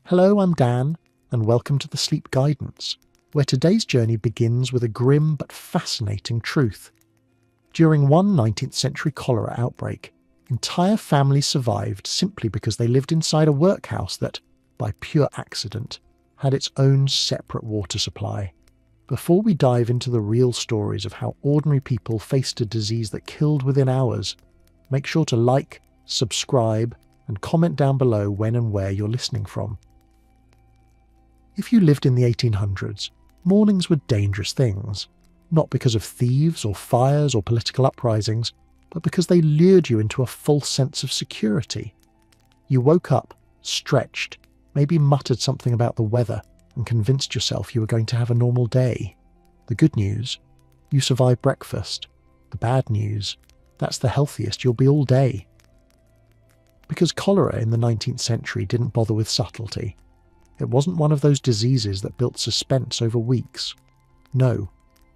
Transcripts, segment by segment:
Hello, I'm Dan, and welcome to the Sleep Guidance, where today's journey begins with a grim but fascinating truth. During one 19th century cholera outbreak, entire families survived simply because they lived inside a workhouse that, by pure accident, had its own separate water supply. Before we dive into the real stories of how ordinary people faced a disease that killed within hours, make sure to like, subscribe, and comment down below when and where you're listening from. If you lived in the 1800s, mornings were dangerous things, not because of thieves or fires or political uprisings, but because they lured you into a false sense of security. You woke up, stretched, maybe muttered something about the weather, and convinced yourself you were going to have a normal day. The good news? You survived breakfast. The bad news? That's the healthiest you'll be all day. Because cholera in the 19th century didn't bother with subtlety. It wasn't one of those diseases that built suspense over weeks. No,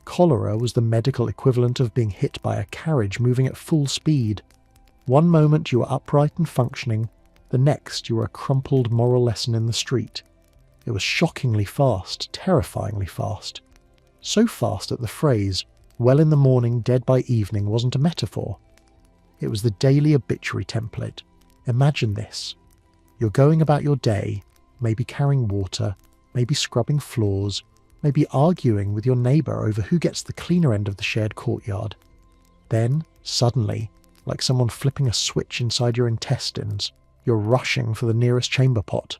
cholera was the medical equivalent of being hit by a carriage moving at full speed. One moment you were upright and functioning, the next you were a crumpled moral lesson in the street. It was shockingly fast, terrifyingly fast. So fast that the phrase, well in the morning, dead by evening, wasn't a metaphor. It was the daily obituary template. Imagine this. You're going about your day, maybe carrying water, maybe scrubbing floors, maybe arguing with your neighbour over who gets the cleaner end of the shared courtyard. Then, suddenly, like someone flipping a switch inside your intestines, you're rushing for the nearest chamber pot.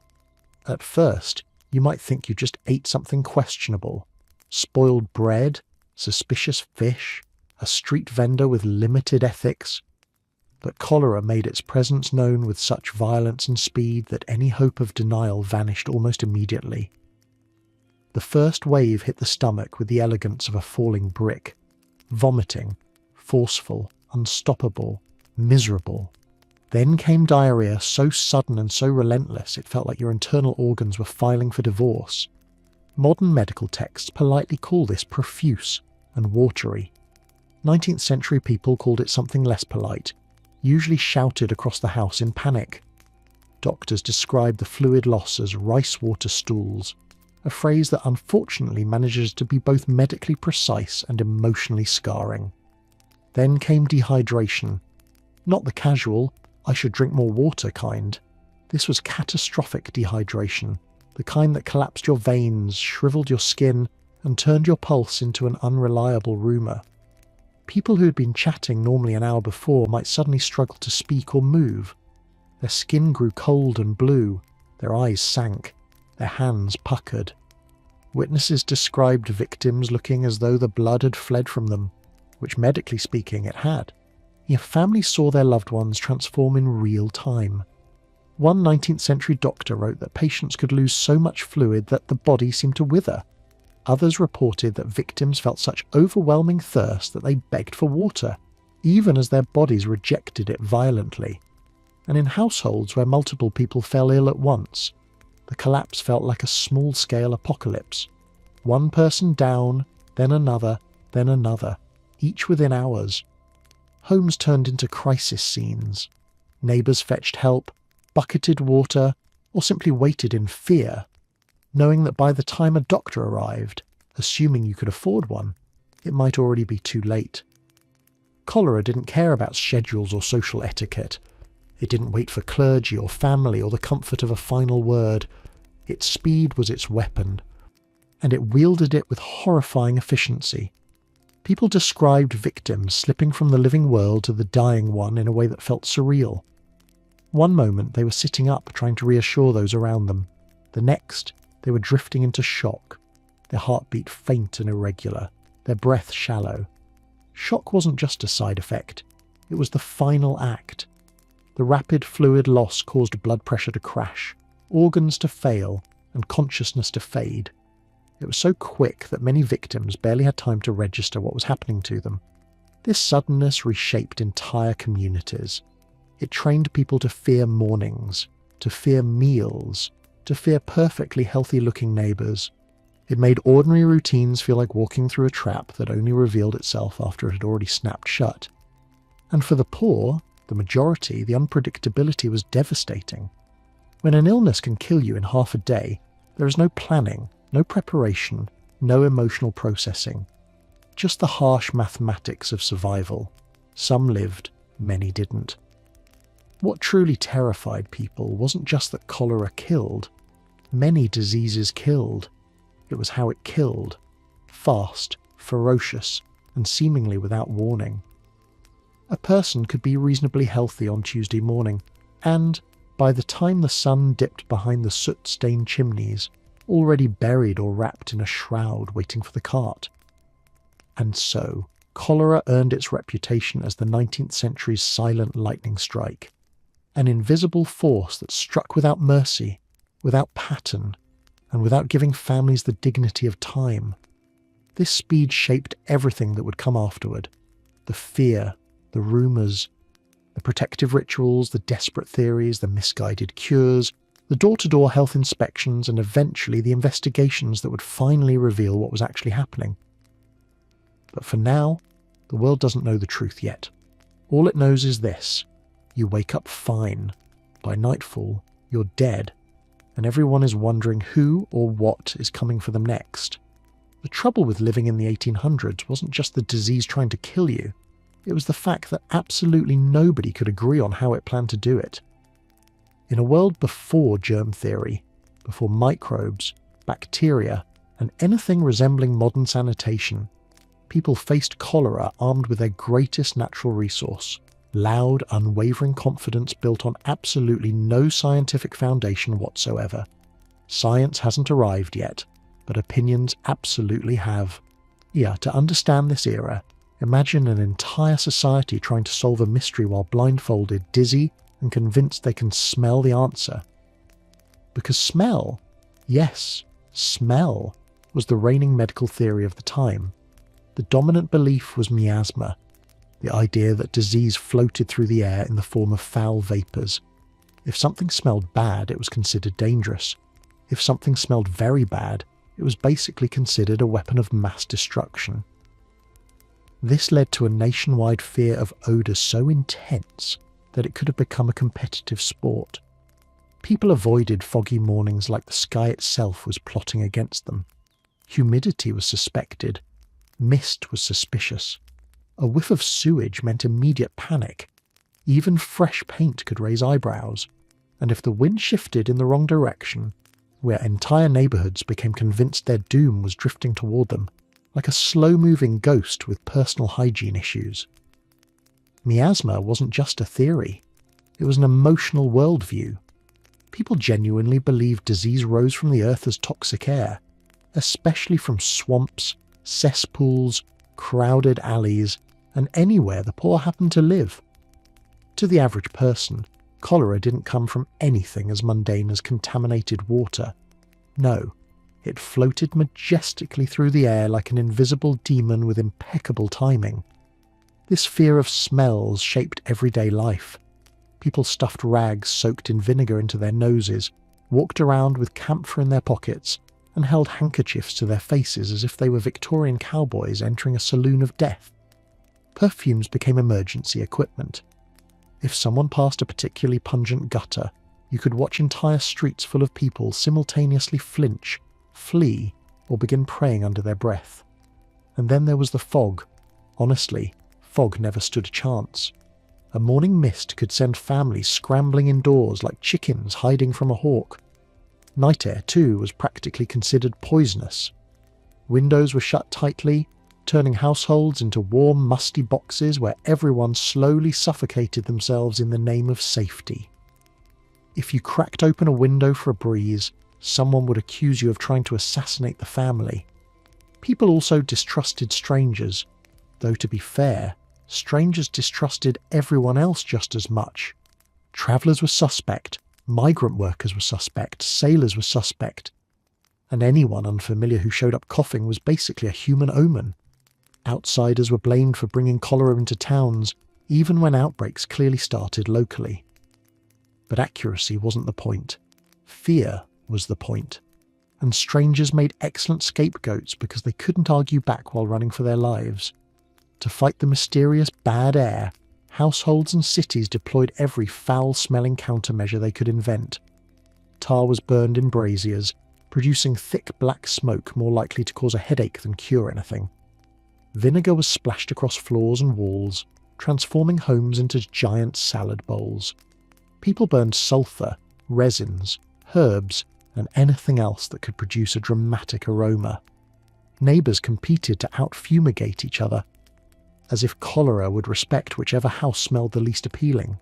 At first, you might think you just ate something questionable. Spoiled bread, suspicious fish, a street vendor with limited ethics. But cholera made its presence known with such violence and speed that any hope of denial vanished almost immediately. The first wave hit the stomach with the elegance of a falling brick. Vomiting, forceful, unstoppable, miserable. Then came diarrhea so sudden and so relentless it felt like your internal organs were filing for divorce. Modern medical texts politely call this profuse and watery. 19th century people called it something less polite, usually shouted across the house in panic. Doctors described the fluid loss as rice water stools, a phrase that unfortunately manages to be both medically precise and emotionally scarring. Then came dehydration. Not the casual, I should drink more water kind. This was catastrophic dehydration, the kind that collapsed your veins, shriveled your skin, and turned your pulse into an unreliable rumour. People who had been chatting normally an hour before might suddenly struggle to speak or move. Their skin grew cold and blue, their eyes sank, their hands puckered. Witnesses described victims looking as though the blood had fled from them, which medically speaking it had. Yet families saw their loved ones transform in real time. One 19th century doctor wrote that patients could lose so much fluid that the body seemed to wither. Others reported that victims felt such overwhelming thirst that they begged for water, even as their bodies rejected it violently. And in households where multiple people fell ill at once, the collapse felt like a small-scale apocalypse. One person down, then another, each within hours. Homes turned into crisis scenes. Neighbours fetched help, bucketed water, or simply waited in fear, knowing that by the time a doctor arrived, assuming you could afford one, it might already be too late. Cholera didn't care about schedules or social etiquette. It didn't wait for clergy or family or the comfort of a final word. Its speed was its weapon, and it wielded it with horrifying efficiency. People described victims slipping from the living world to the dying one in a way that felt surreal. One moment they were sitting up trying to reassure those around them. The next, they were drifting into shock, their heartbeat faint and irregular, their breath shallow. Shock wasn't just a side effect, it was the final act. The rapid fluid loss caused blood pressure to crash, organs to fail, and consciousness to fade. It was so quick that many victims barely had time to register what was happening to them. This suddenness reshaped entire communities. It trained people to fear mornings, to fear meals, to fear perfectly healthy-looking neighbours. It made ordinary routines feel like walking through a trap that only revealed itself after it had already snapped shut. And for the poor, the majority, the unpredictability was devastating. When an illness can kill you in half a day, there is no planning, no preparation, no emotional processing. Just the harsh mathematics of survival. Some lived, many didn't. What truly terrified people wasn't just that cholera killed. Many diseases killed. It was how it killed. Fast, ferocious, and seemingly without warning. A person could be reasonably healthy on Tuesday morning, and, by the time the sun dipped behind the soot-stained chimneys, already buried or wrapped in a shroud waiting for the cart. And so, cholera earned its reputation as the 19th century's silent lightning strike. An invisible force that struck without mercy, without pattern, and without giving families the dignity of time. This speed shaped everything that would come afterward. The fear, the rumours, the protective rituals, the desperate theories, the misguided cures, the door-to-door health inspections, and eventually the investigations that would finally reveal what was actually happening. But for now, the world doesn't know the truth yet. All it knows is this: you wake up fine. By nightfall, you're dead, and everyone is wondering who or what is coming for them next. The trouble with living in the 1800s wasn't just the disease trying to kill you, it was the fact that absolutely nobody could agree on how it planned to do it. In a world before germ theory, before microbes, bacteria, and anything resembling modern sanitation, people faced cholera armed with their greatest natural resource: loud, unwavering confidence built on absolutely no scientific foundation whatsoever. Science hasn't arrived yet, but opinions absolutely have. Yeah, to understand this era, imagine an entire society trying to solve a mystery while blindfolded, dizzy, and convinced they can smell the answer. Because smell, yes, smell, was the reigning medical theory of the time. The dominant belief was miasma, the idea that disease floated through the air in the form of foul vapours. If something smelled bad, it was considered dangerous. If something smelled very bad, it was basically considered a weapon of mass destruction. This led to a nationwide fear of odour so intense that it could have become a competitive sport. People avoided foggy mornings like the sky itself was plotting against them. Humidity was suspected. Mist was suspicious. A whiff of sewage meant immediate panic. Even fresh paint could raise eyebrows. And if the wind shifted in the wrong direction, where entire neighbourhoods became convinced their doom was drifting toward them, like a slow-moving ghost with personal hygiene issues. Miasma wasn't just a theory. It was an emotional worldview. People genuinely believed disease rose from the earth as toxic air, especially from swamps, cesspools, crowded alleys, and anywhere the poor happened to live. To the average person, cholera didn't come from anything as mundane as contaminated water. No, it floated majestically through the air like an invisible demon with impeccable timing. This fear of smells shaped everyday life. People stuffed rags soaked in vinegar into their noses, walked around with camphor in their pockets, and held handkerchiefs to their faces as if they were Victorian cowboys entering a saloon of death. Perfumes became emergency equipment. If someone passed a particularly pungent gutter, you could watch entire streets full of people simultaneously flinch, flee, or begin praying under their breath. And then there was the fog. Honestly, fog never stood a chance. A morning mist could send families scrambling indoors like chickens hiding from a hawk. Night air, too, was practically considered poisonous. Windows were shut tightly, turning households into warm, musty boxes where everyone slowly suffocated themselves in the name of safety. If you cracked open a window for a breeze, someone would accuse you of trying to assassinate the family. People also distrusted strangers, though to be fair, strangers distrusted everyone else just as much. Travellers were suspect, migrant workers were suspect, sailors were suspect, and anyone unfamiliar who showed up coughing was basically a human omen. Outsiders were blamed for bringing cholera into towns, even when outbreaks clearly started locally. But accuracy wasn't the point. Fear was the point. And strangers made excellent scapegoats because they couldn't argue back while running for their lives. To fight the mysterious bad air, households and cities deployed every foul-smelling countermeasure they could invent. tar was burned in braziers, producing thick black smoke more likely to cause a headache than cure anything. Vinegar was splashed across floors and walls, transforming homes into giant salad bowls. People burned sulphur, resins, herbs, and anything else that could produce a dramatic aroma. Neighbours competed to out-fumigate each other, as if cholera would respect whichever house smelled the least appealing.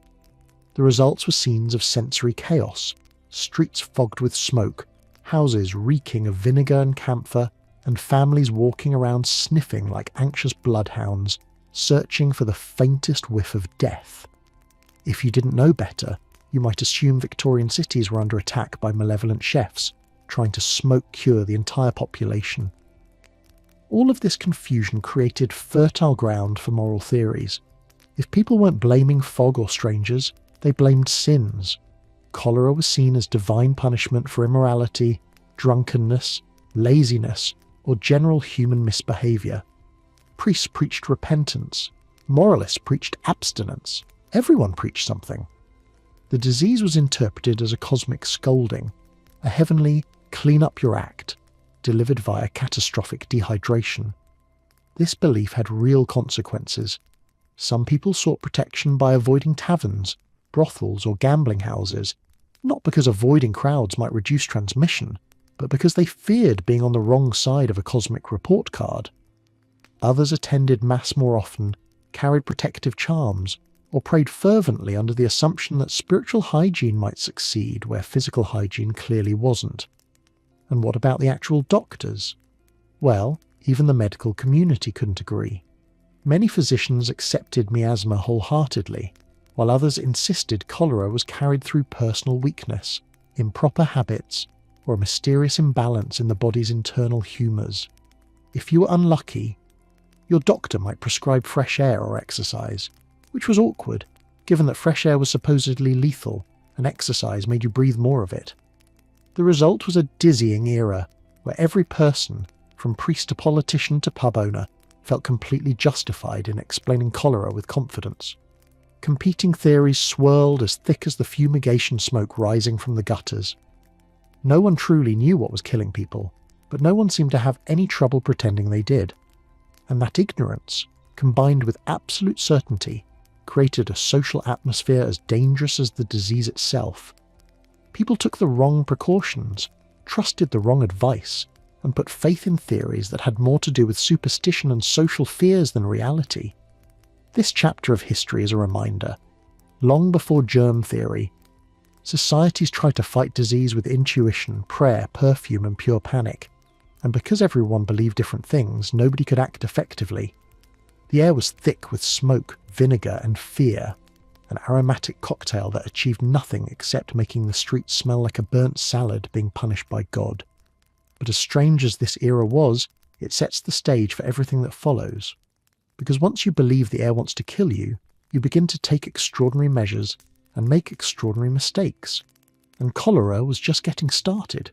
The results were scenes of sensory chaos, streets fogged with smoke, houses reeking of vinegar and camphor, and families walking around sniffing like anxious bloodhounds, searching for the faintest whiff of death. If you didn't know better, you might assume Victorian cities were under attack by malevolent chefs, trying to smoke cure the entire population. All of this confusion created fertile ground for moral theories. If people weren't blaming fog or strangers, they blamed sins. Cholera was seen as divine punishment for immorality, drunkenness, laziness, or general human misbehaviour. Priests preached repentance. Moralists preached abstinence. Everyone preached something. The disease was interpreted as a cosmic scolding, a heavenly clean up your act, delivered via catastrophic dehydration. This belief had real consequences. Some people sought protection by avoiding taverns, brothels, or gambling houses, not because avoiding crowds might reduce transmission, but because they feared being on the wrong side of a cosmic report card. Others attended Mass more often, carried protective charms, or prayed fervently under the assumption that spiritual hygiene might succeed where physical hygiene clearly wasn't. And what about the actual doctors? Well, even the medical community couldn't agree. Many physicians accepted miasma wholeheartedly, while others insisted cholera was carried through personal weakness, improper habits, or a mysterious imbalance in the body's internal humours. If you were unlucky, your doctor might prescribe fresh air or exercise, which was awkward, given that fresh air was supposedly lethal and exercise made you breathe more of it. The result was a dizzying era, where every person, from priest to politician to pub owner, felt completely justified in explaining cholera with confidence. Competing theories swirled as thick as the fumigation smoke rising from the gutters. No one truly knew what was killing people, but no one seemed to have any trouble pretending they did. And that ignorance, combined with absolute certainty, created a social atmosphere as dangerous as the disease itself. People took the wrong precautions, trusted the wrong advice, and put faith in theories that had more to do with superstition and social fears than reality. This chapter of history is a reminder. Long before germ theory, societies tried to fight disease with intuition, prayer, perfume, and pure panic. And because everyone believed different things, nobody could act effectively. The air was thick with smoke, vinegar, and fear, an aromatic cocktail that achieved nothing except making the streets smell like a burnt salad being punished by God. But as strange as this era was, it sets the stage for everything that follows. Because once you believe the air wants to kill you, you begin to take extraordinary measures and make extraordinary mistakes. And cholera was just getting started.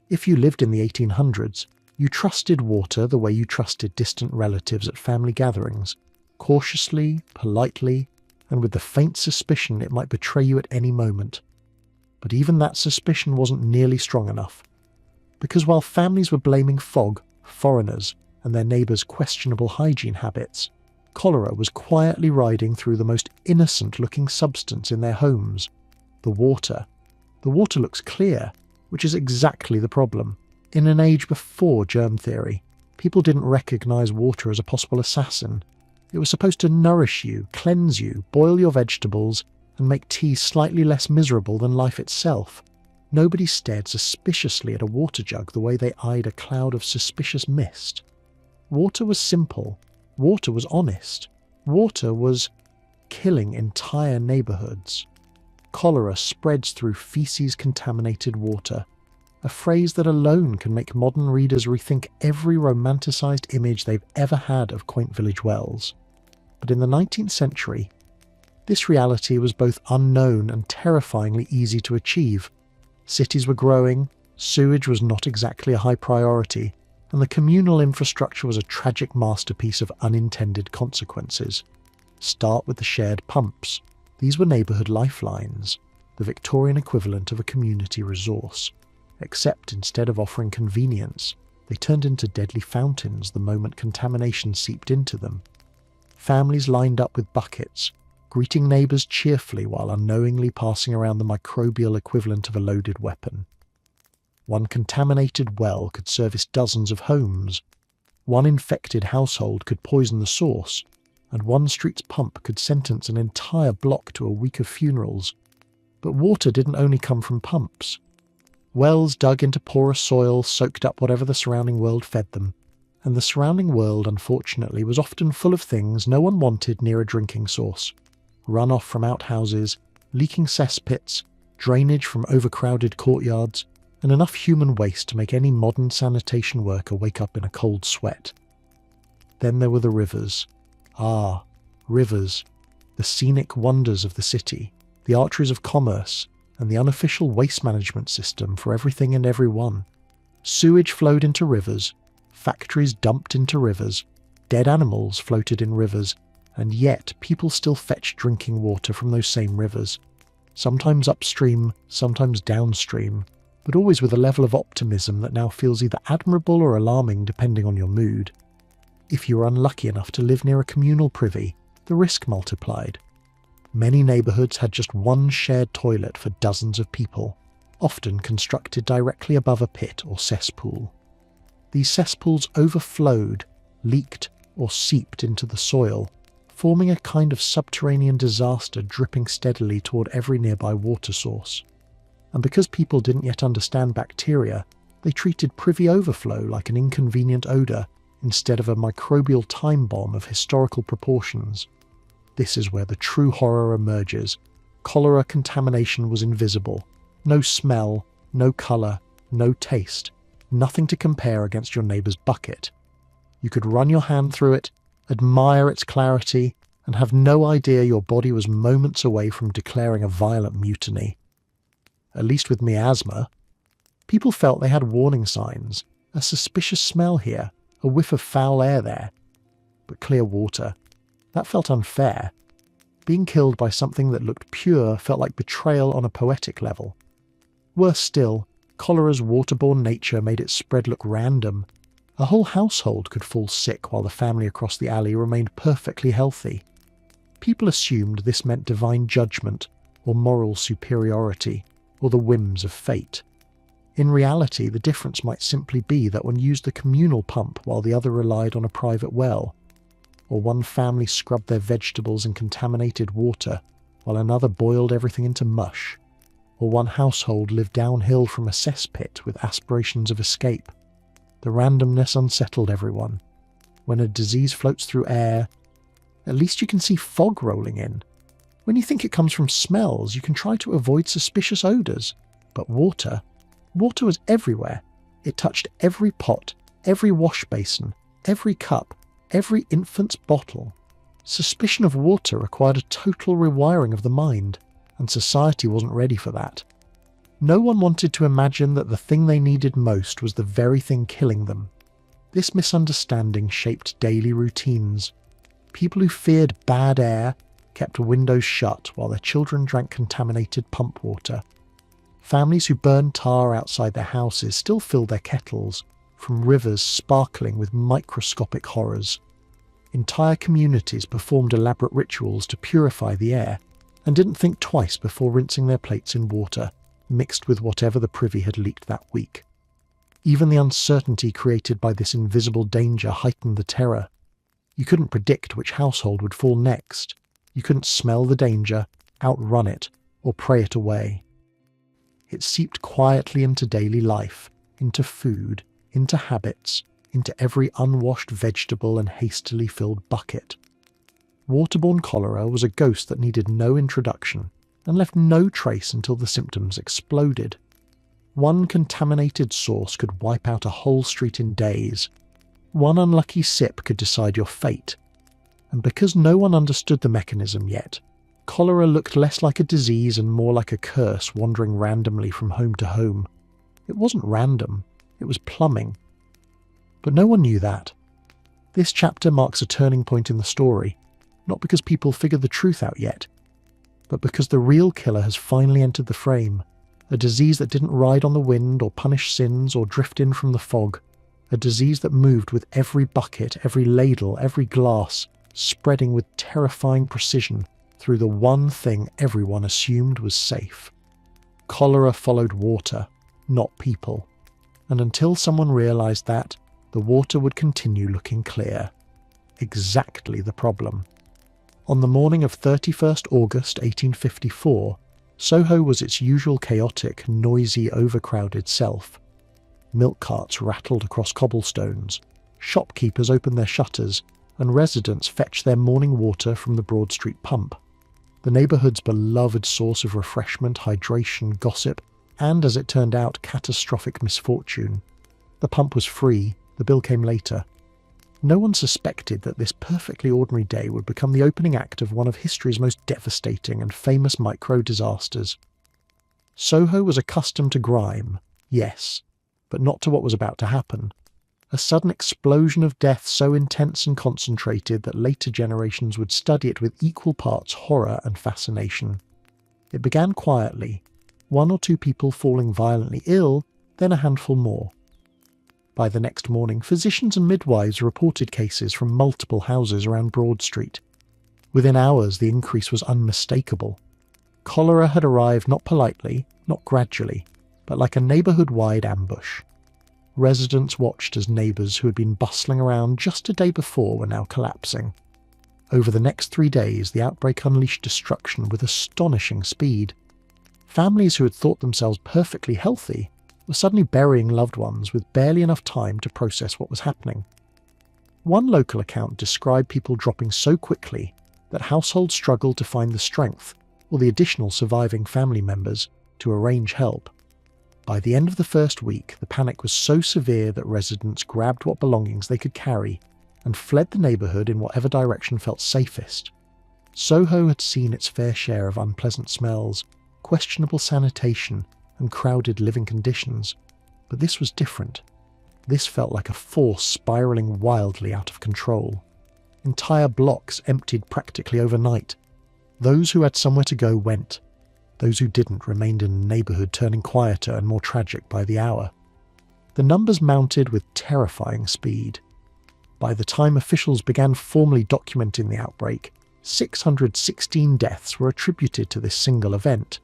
If you lived in the 1800s, you trusted water the way you trusted distant relatives at family gatherings, cautiously, politely, and with the faint suspicion it might betray you at any moment. But even that suspicion wasn't nearly strong enough. Because while families were blaming fog, foreigners, and their neighbours' questionable hygiene habits, cholera was quietly riding through the most innocent-looking substance in their homes, the water. The water looks clear, which is exactly the problem. In an age before germ theory, people didn't recognise water as a possible assassin. It was supposed to nourish you, cleanse you, boil your vegetables, and make tea slightly less miserable than life itself. Nobody stared suspiciously at a water jug the way they eyed a cloud of suspicious mist. Water was simple. Water was honest. Water was killing entire neighbourhoods. Cholera spreads through feces-contaminated water, a phrase that alone can make modern readers rethink every romanticised image they've ever had of quaint village wells. But in the 19th century, this reality was both unknown and terrifyingly easy to achieve. Cities were growing, sewage was not exactly a high priority, and the communal infrastructure was a tragic masterpiece of unintended consequences. Start with the shared pumps. These were neighbourhood lifelines. the Victorian equivalent of a community resource, except instead of offering convenience, they turned into deadly fountains the moment contamination seeped into them. Families lined up with buckets, greeting neighbours cheerfully while unknowingly passing around the microbial equivalent of a loaded weapon. One contaminated well could service dozens of homes. One infected household could poison the source, and one street's pump could sentence an entire block to a week of funerals. But water didn't only come from pumps. Wells dug into porous soil soaked up whatever the surrounding world fed them, and the surrounding world, unfortunately, was often full of things no one wanted near a drinking source. Runoff from outhouses, leaking cesspits, drainage from overcrowded courtyards, and enough human waste to make any modern sanitation worker wake up in a cold sweat. Then there were the rivers. Ah, rivers, the scenic wonders of the city, the arteries of commerce, and the unofficial waste management system for everything and everyone. Sewage flowed into rivers, factories dumped into rivers, dead animals floated in rivers, and yet people still fetch drinking water from those same rivers, sometimes upstream, sometimes downstream, but always with a level of optimism that now feels either admirable or alarming depending on your mood. If you were unlucky enough to live near a communal privy, the risk multiplied. Many neighbourhoods had just one shared toilet for dozens of people, often constructed directly above a pit or cesspool. These cesspools overflowed, leaked, or seeped into the soil, forming a kind of subterranean disaster dripping steadily toward every nearby water source. And because people didn't yet understand bacteria, they treated privy overflow like an inconvenient odour instead of a microbial time bomb of historical proportions. This is where the true horror emerges. Cholera contamination was invisible. No smell, no colour, no taste, nothing to compare against your neighbour's bucket. You could run your hand through it, admire its clarity, and have no idea your body was moments away from declaring a violent mutiny. At least with miasma. People felt they had warning signs, a suspicious smell here, a whiff of foul air there. But clear water, that felt unfair. Being killed by something that looked pure felt like betrayal on a poetic level. Worse still, cholera's waterborne nature made its spread look random. A whole household could fall sick while the family across the alley remained perfectly healthy. People assumed this meant divine judgment, or moral superiority, or the whims of fate. In reality, the difference might simply be that one used the communal pump while the other relied on a private well, or one family scrubbed their vegetables in contaminated water while another boiled everything into mush, or one household lived downhill from a cesspit with aspirations of escape. The randomness unsettled everyone. When a disease floats through air, at least you can see fog rolling in. When you think it comes from smells, you can try to avoid suspicious odours. But water was everywhere. It touched every pot, every wash basin, every cup, every infant's bottle. Suspicion of water required a total rewiring of the mind, and society wasn't ready for that. No one wanted to imagine that the thing they needed most was the very thing killing them. This misunderstanding shaped daily routines. People who feared bad air kept windows shut while their children drank contaminated pump water. Families who burned tar outside their houses still filled their kettles, from rivers sparkling with microscopic horrors. Entire communities performed elaborate rituals to purify the air, and didn't think twice before rinsing their plates in water, mixed with whatever the privy had leaked that week. Even the uncertainty created by this invisible danger heightened the terror. You couldn't predict which household would fall next. You couldn't smell the danger, outrun it, or pray it away. It seeped quietly into daily life, into food, into habits, into every unwashed vegetable and hastily filled bucket. Waterborne cholera was a ghost that needed no introduction and left no trace until the symptoms exploded. One contaminated source could wipe out a whole street in days. One unlucky sip could decide your fate. And because no one understood the mechanism yet, cholera looked less like a disease and more like a curse wandering randomly from home to home. It wasn't random, it was plumbing. But no one knew that. This chapter marks a turning point in the story, not because people figured the truth out yet, but because the real killer has finally entered the frame, a disease that didn't ride on the wind or punish sins or drift in from the fog, a disease that moved with every bucket, every ladle, every glass, spreading with terrifying precision through the one thing everyone assumed was safe. Cholera followed water, not people, and until someone realised that, the water would continue looking clear. Exactly the problem. On the morning of 31st August 1854, Soho was its usual chaotic, noisy, overcrowded self. Milk carts rattled across cobblestones, shopkeepers opened their shutters, and residents fetched their morning water from the Broad Street pump. The neighbourhood's beloved source of refreshment, hydration, gossip, and, as it turned out, catastrophic misfortune. The pump was free, the bill came later. No one suspected that this perfectly ordinary day would become the opening act of one of history's most devastating and famous micro-disasters. Soho was accustomed to grime, yes, but not to what was about to happen. A sudden explosion of death so intense and concentrated that later generations would study it with equal parts horror and fascination. It began quietly, 1 or 2 people falling violently ill, then a handful more. By the next morning, physicians and midwives reported cases from multiple houses around Broad Street. Within hours, the increase was unmistakable. Cholera had arrived not politely, not gradually, but like a neighbourhood-wide ambush. Residents watched as neighbours who had been bustling around just a day before were now collapsing. Over the next 3 days, the outbreak unleashed destruction with astonishing speed. Families who had thought themselves perfectly healthy were suddenly burying loved ones with barely enough time to process what was happening. One local account described people dropping so quickly that households struggled to find the strength, or the additional surviving family members, to arrange help. By the end of the first week, the panic was so severe that residents grabbed what belongings they could carry and fled the neighbourhood in whatever direction felt safest. Soho had seen its fair share of unpleasant smells, questionable sanitation, and crowded living conditions, but this was different. This felt like a force spiralling wildly out of control. Entire blocks emptied practically overnight. Those who had somewhere to go went. Those who didn't remained in the neighbourhood, turning quieter and more tragic by the hour. The numbers mounted with terrifying speed. By the time officials began formally documenting the outbreak, 616 deaths were attributed to this single event.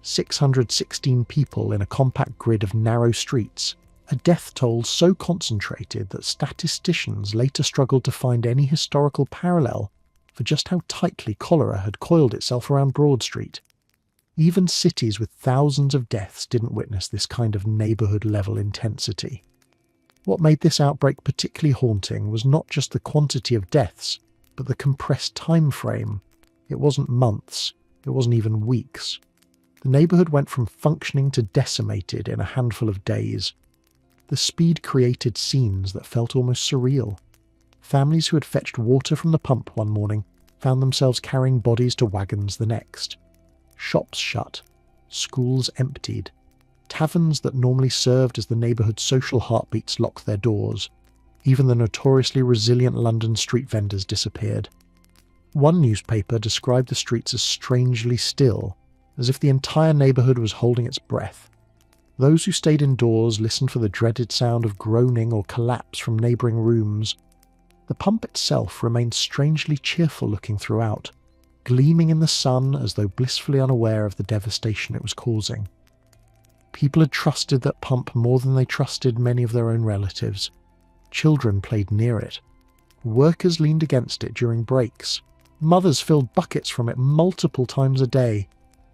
616 people in a compact grid of narrow streets, a death toll so concentrated that statisticians later struggled to find any historical parallel for just how tightly cholera had coiled itself around Broad Street. Even cities with thousands of deaths didn't witness this kind of neighbourhood-level intensity. What made this outbreak particularly haunting was not just the quantity of deaths, but the compressed time frame. It wasn't months, it wasn't even weeks. The neighbourhood went from functioning to decimated in a handful of days. The speed created scenes that felt almost surreal. Families who had fetched water from the pump one morning found themselves carrying bodies to wagons the next. Shops shut, schools emptied, taverns that normally served as the neighbourhood's social heartbeats locked their doors. Even the notoriously resilient London street vendors disappeared. One newspaper described the streets as strangely still, as if the entire neighbourhood was holding its breath. Those who stayed indoors listened for the dreaded sound of groaning or collapse from neighbouring rooms. The pump itself remained strangely cheerful-looking throughout, gleaming in the sun as though blissfully unaware of the devastation it was causing. People had trusted that pump more than they trusted many of their own relatives. Children played near it. Workers leaned against it during breaks. Mothers filled buckets from it multiple times a day.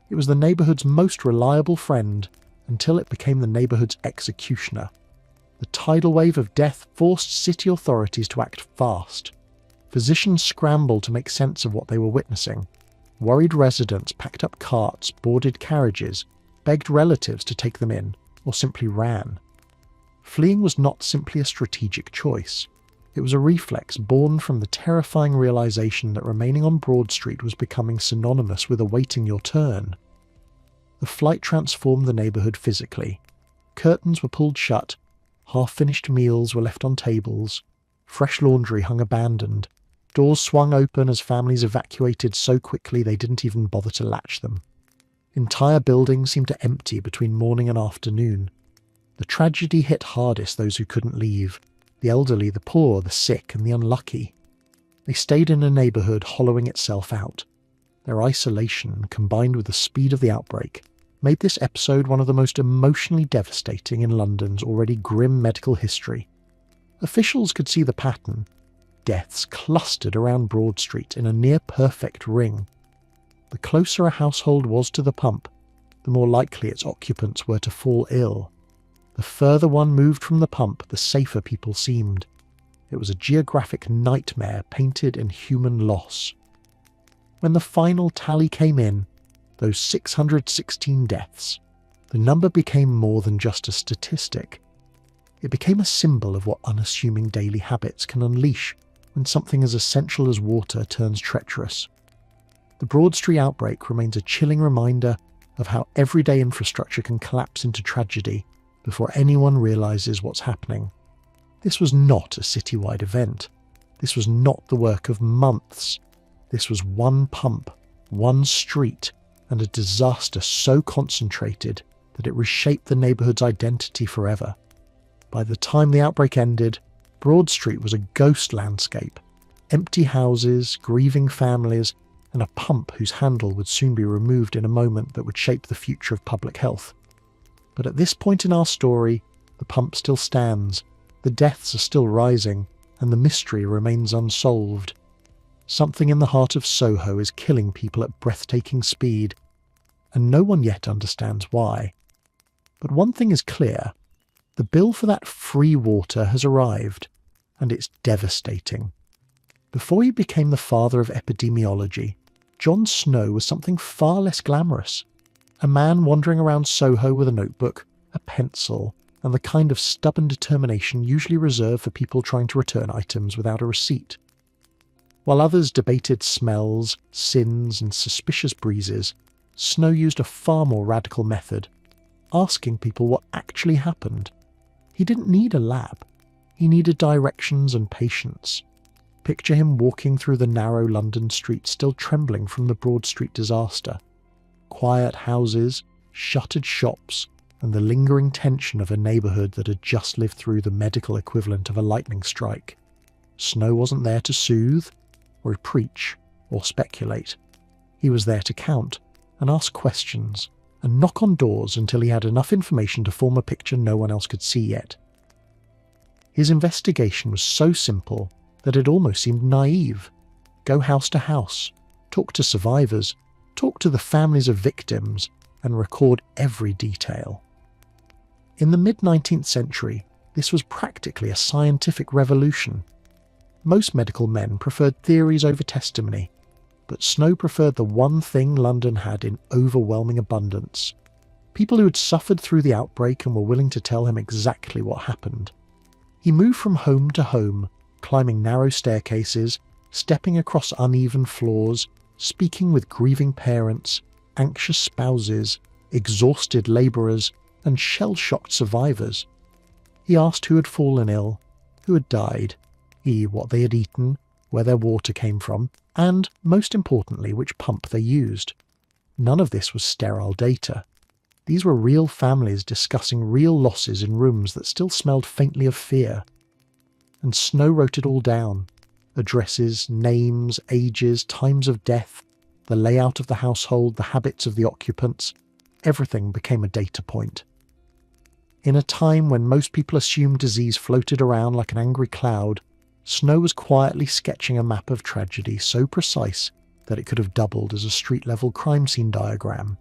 It was the neighbourhood's most reliable friend until it became the neighbourhood's executioner. The tidal wave of death forced city authorities to act fast. Physicians scrambled to make sense of what they were witnessing. Worried residents packed up carts, boarded carriages, begged relatives to take them in, or simply ran. Fleeing was not simply a strategic choice. It was a reflex born from the terrifying realization that remaining on Broad Street was becoming synonymous with awaiting your turn. The flight transformed the neighbourhood physically. Curtains were pulled shut, half-finished meals were left on tables, fresh laundry hung abandoned, Doors swung open as families evacuated so quickly they didn't even bother to latch them. Entire buildings seemed to empty between morning and afternoon. The tragedy hit hardest those who couldn't leave: the elderly, the poor, the sick, and the unlucky. They stayed in a neighbourhood hollowing itself out. Their isolation, combined with the speed of the outbreak, made this episode one of the most emotionally devastating in London's already grim medical history. Officials could see the pattern. Deaths clustered around Broad Street in a near-perfect ring. The closer a household was to the pump, the more likely its occupants were to fall ill. The further one moved from the pump, the safer people seemed. It was a geographic nightmare painted in human loss. When the final tally came in, those 616 deaths, the number became more than just a statistic. It became a symbol of what unassuming daily habits can unleash when something as essential as water turns treacherous. The Broad Street outbreak remains a chilling reminder of how everyday infrastructure can collapse into tragedy before anyone realises what's happening. This was not a citywide event. This was not the work of months. This was one pump, one street, and a disaster so concentrated that it reshaped the neighbourhood's identity forever. By the time the outbreak ended, Broad Street was a ghost landscape: empty houses, grieving families, and a pump whose handle would soon be removed in a moment that would shape the future of public health. But at this point in our story, the pump still stands, the deaths are still rising, and the mystery remains unsolved. Something in the heart of Soho is killing people at breathtaking speed, and no one yet understands why. But one thing is clear: the bill for that free water has arrived, and it's devastating. Before he became the father of epidemiology, John Snow was something far less glamorous. A man wandering around Soho with a notebook, a pencil, and the kind of stubborn determination usually reserved for people trying to return items without a receipt. While others debated smells, sins, and suspicious breezes, Snow used a far more radical method: asking people what actually happened. He didn't need a lab. He needed directions and patience. Picture him walking through the narrow London streets still trembling from the Broad Street disaster. Quiet houses, shuttered shops, and the lingering tension of a neighbourhood that had just lived through the medical equivalent of a lightning strike. Snow wasn't there to soothe, or preach, or speculate. He was there to count, and ask questions, and knock on doors until he had enough information to form a picture no one else could see yet. His investigation was so simple that it almost seemed naive. Go house to house, talk to survivors, talk to the families of victims, and record every detail. In the mid-19th century, this was practically a scientific revolution. Most medical men preferred theories over testimony, but Snow preferred the one thing London had in overwhelming abundance: people who had suffered through the outbreak and were willing to tell him exactly what happened. He moved from home to home, climbing narrow staircases, stepping across uneven floors, speaking with grieving parents, anxious spouses, exhausted labourers, and shell-shocked survivors. He asked who had fallen ill, who had died, what they had eaten, where their water came from, and, most importantly, which pump they used. None of this was sterile data. These were real families discussing real losses in rooms that still smelled faintly of fear. And Snow wrote it all down: addresses, names, ages, times of death, the layout of the household, the habits of the occupants. Everything became a data point. In a time when most people assumed disease floated around like an angry cloud, Snow was quietly sketching a map of tragedy so precise that it could have doubled as a street-level crime scene diagram.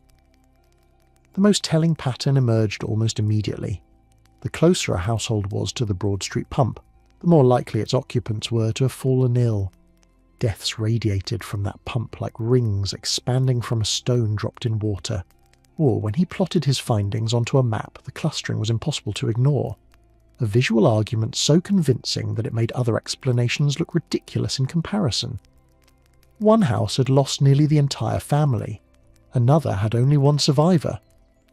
The most telling pattern emerged almost immediately. The closer a household was to the Broad Street pump, the more likely its occupants were to have fallen ill. Deaths radiated from that pump like rings expanding from a stone dropped in water. Or, when he plotted his findings onto a map, the clustering was impossible to ignore. A visual argument so convincing that it made other explanations look ridiculous in comparison. One house had lost nearly the entire family. Another had only one survivor.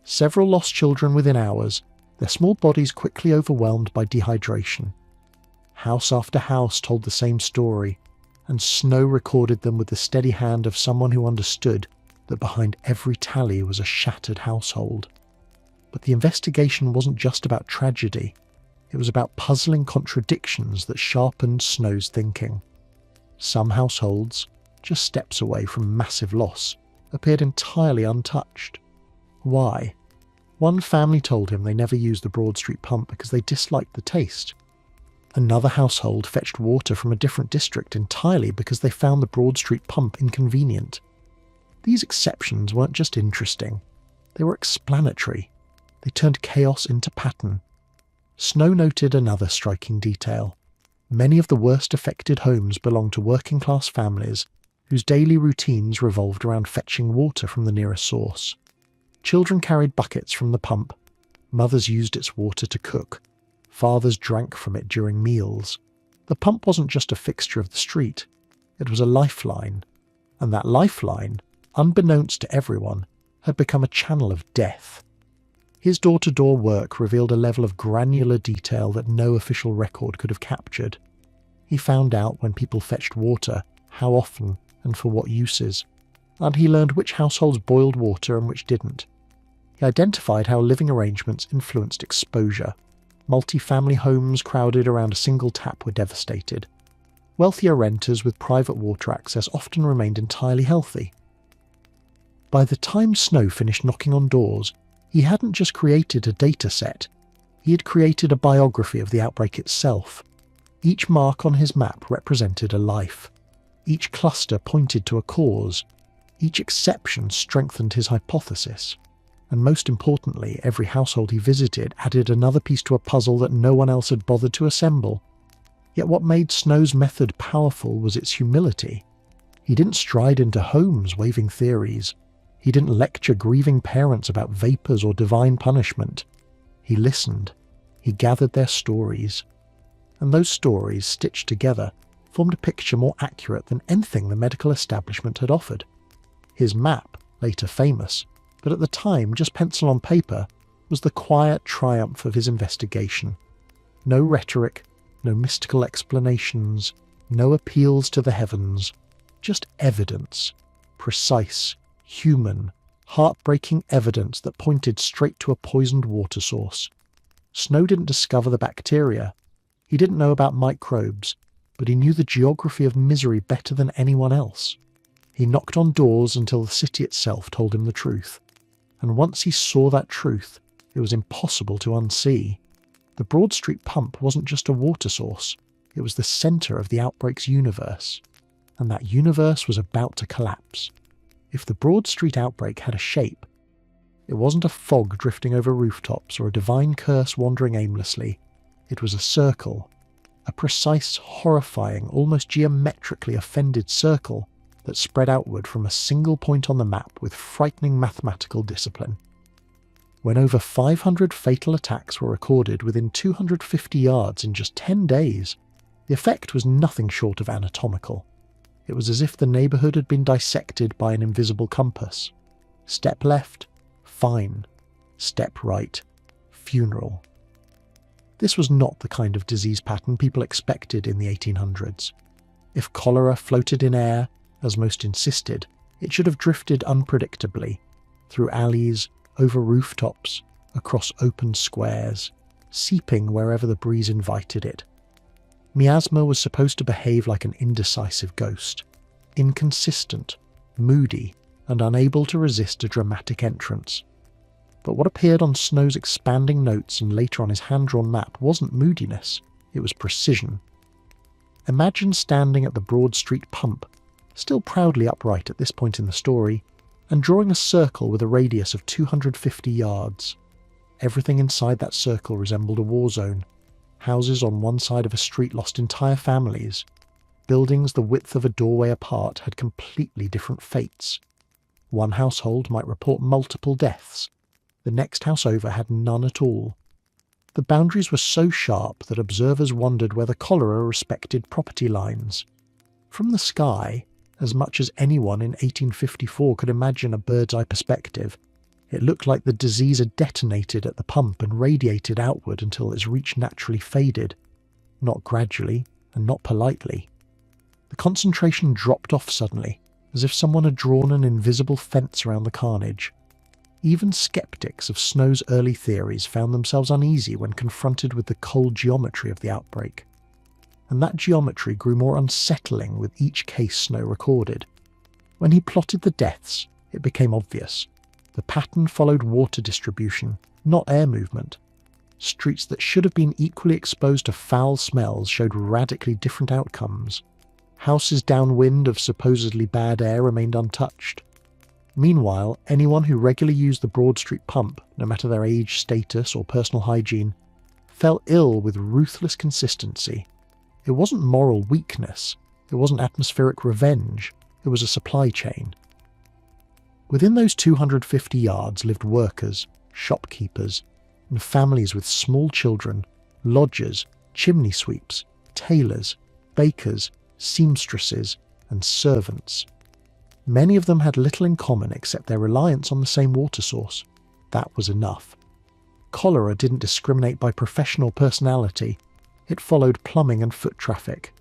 Several lost children within hours, their small bodies quickly overwhelmed by dehydration. House after house told the same story: and Snow recorded them with the steady hand of someone who understood that behind every tally was a shattered household. But the investigation wasn't just about tragedy, it was about puzzling contradictions that sharpened Snow's thinking. Some households, just steps away from massive loss, appeared entirely untouched. Why? One family told him they never used the Broad Street pump because they disliked the taste. Another household fetched water from a different district entirely because they found the Broad Street pump inconvenient. These exceptions weren't just interesting, they were explanatory. They turned chaos into pattern. Snow noted another striking detail. Many of the worst affected homes belonged to working-class families whose daily routines revolved around fetching water from the nearest source. Children carried buckets from the pump, mothers used its water to cook, fathers drank from it during meals. The pump wasn't just a fixture of the street, it was a lifeline, and that lifeline, unbeknownst to everyone, had become a channel of death. His door-to-door work revealed a level of granular detail that no official record could have captured. He found out when people fetched water, how often, and for what uses, and he learned which households boiled water and which didn't. He identified how living arrangements influenced exposure. Multi-family homes crowded around a single tap were devastated. Wealthier renters with private water access often remained entirely healthy. By the time Snow finished knocking on doors, he hadn't just created a data set, he had created a biography of the outbreak itself. Each mark on his map represented a life. Each cluster pointed to a cause. Each exception strengthened his hypothesis. And most importantly, every household he visited added another piece to a puzzle that no one else had bothered to assemble. Yet what made Snow's method powerful was its humility. He didn't stride into homes waving theories. He didn't lecture grieving parents about vapours or divine punishment. He listened. He gathered their stories. And those stories, stitched together, formed a picture more accurate than anything the medical establishment had offered. His map, later famous, but at the time just pencil on paper, was the quiet triumph of his investigation. No rhetoric, no mystical explanations, no appeals to the heavens, just evidence, precise, human, heartbreaking evidence that pointed straight to a poisoned water source. Snow didn't discover the bacteria. He didn't know about microbes, but he knew the geography of misery better than anyone else. He knocked on doors until the city itself told him the truth. And once he saw that truth, it was impossible to unsee. The Broad Street pump wasn't just a water source, it was the centre of the outbreak's universe. And that universe was about to collapse. If the Broad Street outbreak had a shape, it wasn't a fog drifting over rooftops or a divine curse wandering aimlessly. It was a circle, a precise, horrifying, almost geometrically offended circle that spread outward from a single point on the map with frightening mathematical discipline. When over 500 fatal attacks were recorded within 250 yards in just 10 days, the effect was nothing short of anatomical. It was as if the neighbourhood had been dissected by an invisible compass. Step left, fine. Step right, funeral. This was not the kind of disease pattern people expected in the 1800s. If cholera floated in air, as most insisted, it should have drifted unpredictably, through alleys, over rooftops, across open squares, seeping wherever the breeze invited it. Miasma was supposed to behave like an indecisive ghost, inconsistent, moody, and unable to resist a dramatic entrance. But what appeared on Snow's expanding notes and later on his hand-drawn map wasn't moodiness, it was precision. Imagine standing at the Broad Street pump, still proudly upright at this point in the story, and drawing a circle with a radius of 250 yards. Everything inside that circle resembled a war zone. Houses on one side of a street lost entire families. Buildings the width of a doorway apart had completely different fates. One household might report multiple deaths. The next house over had none at all. The boundaries were so sharp that observers wondered whether cholera respected property lines. From the sky, as much as anyone in 1854 could imagine a bird's-eye perspective, it looked like the disease had detonated at the pump and radiated outward until its reach naturally faded, not gradually and not politely. The concentration dropped off suddenly, as if someone had drawn an invisible fence around the carnage. Even skeptics of Snow's early theories found themselves uneasy when confronted with the cold geometry of the outbreak. And that geometry grew more unsettling with each case Snow recorded. When he plotted the deaths, it became obvious. The pattern followed water distribution, not air movement. Streets that should have been equally exposed to foul smells showed radically different outcomes. Houses downwind of supposedly bad air remained untouched. Meanwhile, anyone who regularly used the Broad Street pump, no matter their age, status, or personal hygiene, fell ill with ruthless consistency. It wasn't moral weakness, it wasn't atmospheric revenge, it was a supply chain. Within those 250 yards lived workers, shopkeepers, and families with small children, lodgers, chimney sweeps, tailors, bakers, seamstresses, and servants. Many of them had little in common except their reliance on the same water source. That was enough. Cholera didn't discriminate by professional personality. It followed plumbing and foot traffic.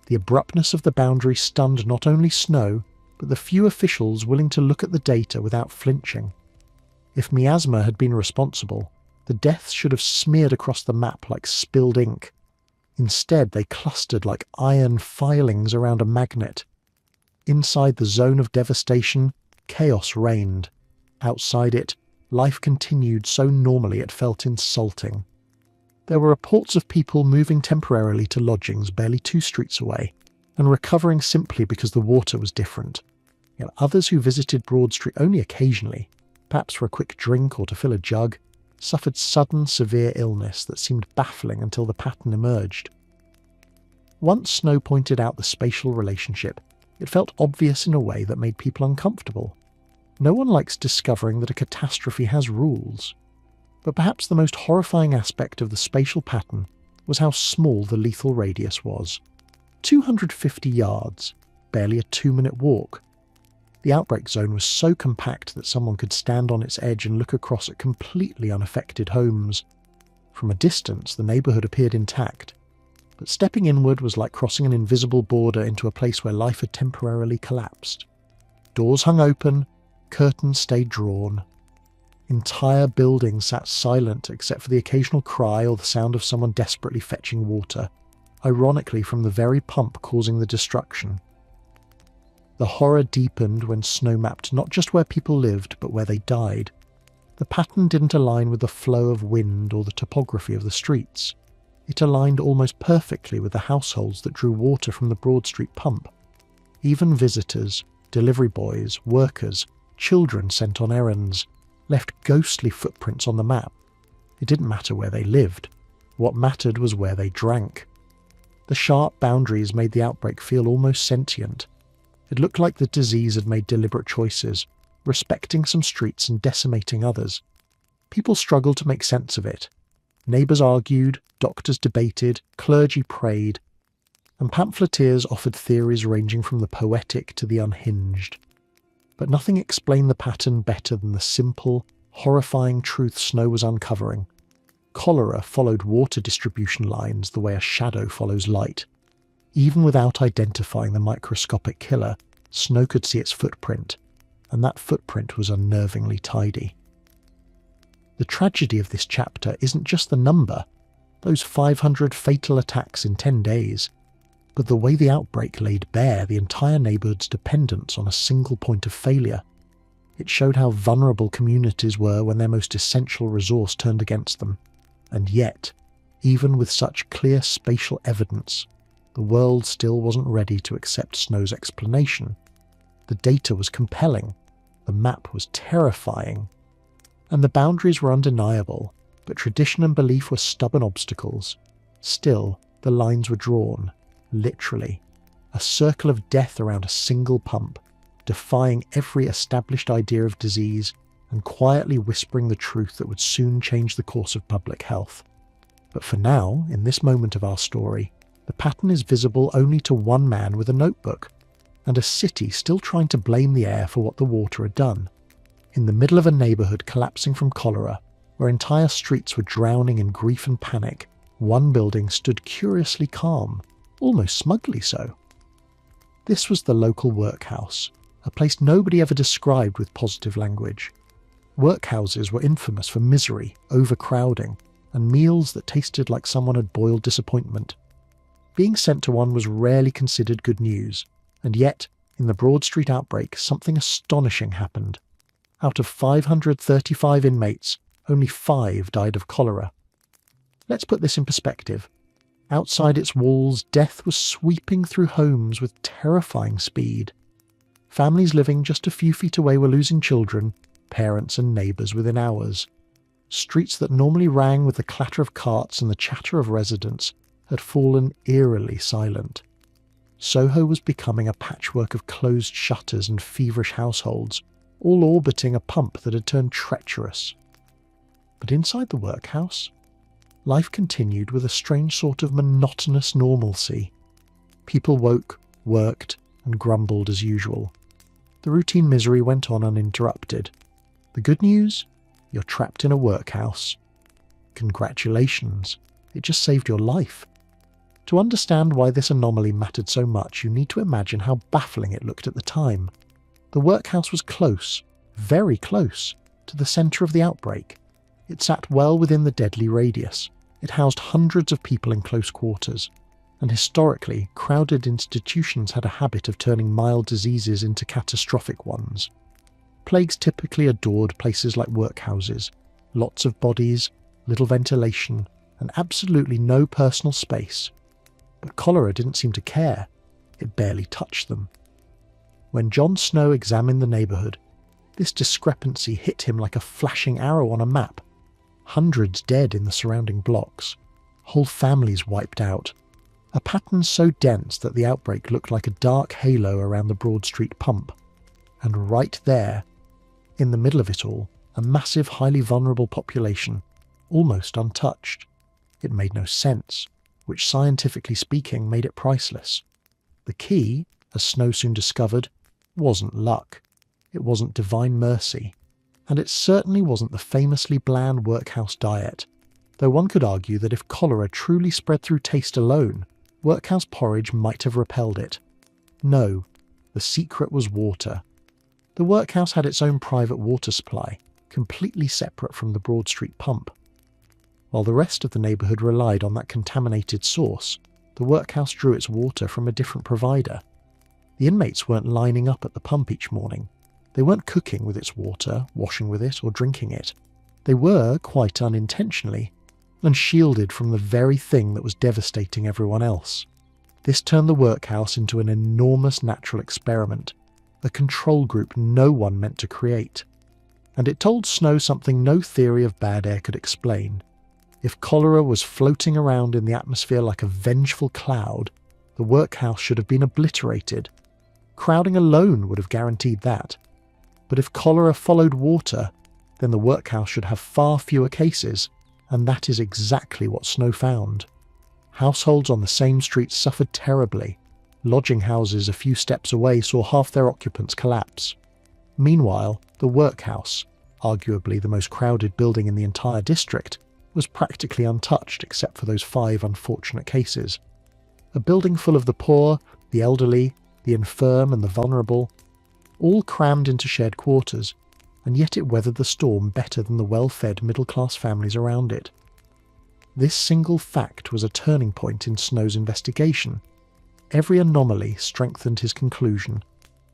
The abruptness of the boundary stunned not only Snow, but the few officials willing to look at the data without flinching. If miasma had been responsible, the deaths should have smeared across the map like spilled ink. Instead, they clustered like iron filings around a magnet. Inside the zone of devastation, chaos reigned. Outside it, life continued so normally it felt insulting. There were reports of people moving temporarily to lodgings barely 2 streets away, and recovering simply because the water was different. Yet others who visited Broad Street only occasionally, perhaps for a quick drink or to fill a jug, suffered sudden severe illness that seemed baffling until the pattern emerged. Once Snow pointed out the spatial relationship, it felt obvious in a way that made people uncomfortable. No one likes discovering that a catastrophe has rules. But perhaps the most horrifying aspect of the spatial pattern was how small the lethal radius was. 250 yards, barely a 2-minute walk. The outbreak zone was so compact that someone could stand on its edge and look across at completely unaffected homes. From a distance, the neighbourhood appeared intact. But stepping inward was like crossing an invisible border into a place where life had temporarily collapsed. Doors hung open, curtains stayed drawn. Entire buildings sat silent except for the occasional cry or the sound of someone desperately fetching water, ironically from the very pump causing the destruction. The horror deepened when Snow mapped not just where people lived, but where they died. The pattern didn't align with the flow of wind or the topography of the streets. It aligned almost perfectly with the households that drew water from the Broad Street pump. Even visitors, delivery boys, workers, children sent on errands, left ghostly footprints on the map. It didn't matter where they lived. What mattered was where they drank. The sharp boundaries made the outbreak feel almost sentient. It looked like the disease had made deliberate choices, respecting some streets and decimating others. People struggled to make sense of it. Neighbours argued, doctors debated, clergy prayed, and pamphleteers offered theories ranging from the poetic to the unhinged. But nothing explained the pattern better than the simple, horrifying truth Snow was uncovering. Cholera followed water distribution lines the way a shadow follows light. Even without identifying the microscopic killer, Snow could see its footprint, and that footprint was unnervingly tidy. The tragedy of this chapter isn't just the number, those 500 fatal attacks in 10 days, but the way the outbreak laid bare the entire neighbourhood's dependence on a single point of failure. It showed how vulnerable communities were when their most essential resource turned against them. And yet, even with such clear spatial evidence, the world still wasn't ready to accept Snow's explanation. The data was compelling, the map was terrifying, and the boundaries were undeniable, but tradition and belief were stubborn obstacles. Still, the lines were drawn, literally, a circle of death around a single pump, defying every established idea of disease and quietly whispering the truth that would soon change the course of public health. But for now, in this moment of our story, the pattern is visible only to one man with a notebook, and a city still trying to blame the air for what the water had done. In the middle of a neighbourhood collapsing from cholera, where entire streets were drowning in grief and panic, one building stood curiously calm, almost smugly so. This was the local workhouse, a place nobody ever described with positive language. Workhouses were infamous for misery, overcrowding, and meals that tasted like someone had boiled disappointment. Being sent to one was rarely considered good news, and yet, in the Broad Street outbreak, something astonishing happened. Out of 535 inmates, only 5 died of cholera. Let's put this in perspective. Outside its walls, death was sweeping through homes with terrifying speed. Families living just a few feet away were losing children, parents and neighbours within hours. Streets that normally rang with the clatter of carts and the chatter of residents had fallen eerily silent. Soho was becoming a patchwork of closed shutters and feverish households, all orbiting a pump that had turned treacherous. But inside the workhouse, life continued with a strange sort of monotonous normalcy. People woke, worked, and grumbled as usual. The routine misery went on uninterrupted. The good news? You're trapped in a workhouse. Congratulations, it just saved your life. To understand why this anomaly mattered so much, you need to imagine how baffling it looked at the time. The workhouse was close, very close, to the centre of the outbreak. It sat well within the deadly radius. It housed hundreds of people in close quarters, and historically, crowded institutions had a habit of turning mild diseases into catastrophic ones. Plagues typically adored places like workhouses, lots of bodies, little ventilation, and absolutely no personal space. But cholera didn't seem to care. It barely touched them. When John Snow examined the neighbourhood, this discrepancy hit him like a flashing arrow on a map. Hundreds dead in the surrounding blocks. Whole families wiped out. A pattern so dense that the outbreak looked like a dark halo around the Broad Street pump. And right there, in the middle of it all, a massive, highly vulnerable population, almost untouched. It made no sense, which scientifically speaking made it priceless. The key, as Snow soon discovered, wasn't luck. It wasn't divine mercy. And it certainly wasn't the famously bland workhouse diet, though one could argue that if cholera truly spread through taste alone, workhouse porridge might have repelled it. No, the secret was water. The workhouse had its own private water supply, completely separate from the Broad Street pump. While the rest of the neighbourhood relied on that contaminated source, the workhouse drew its water from a different provider. The inmates weren't lining up at the pump each morning. They weren't cooking with its water, washing with it, or drinking it. They were, quite unintentionally, and shielded from the very thing that was devastating everyone else. This turned the workhouse into an enormous natural experiment, a control group no one meant to create. And it told Snow something no theory of bad air could explain. If cholera was floating around in the atmosphere like a vengeful cloud, the workhouse should have been obliterated. Crowding alone would have guaranteed that. But if cholera followed water, then the workhouse should have far fewer cases, and that is exactly what Snow found. Households on the same street suffered terribly. Lodging houses a few steps away saw half their occupants collapse. Meanwhile, the workhouse, arguably the most crowded building in the entire district, was practically untouched except for those 5 unfortunate cases. A building full of the poor, the elderly, the infirm and the vulnerable, all crammed into shared quarters, and yet it weathered the storm better than the well-fed middle-class families around it. This single fact was a turning point in Snow's investigation. Every anomaly strengthened his conclusion,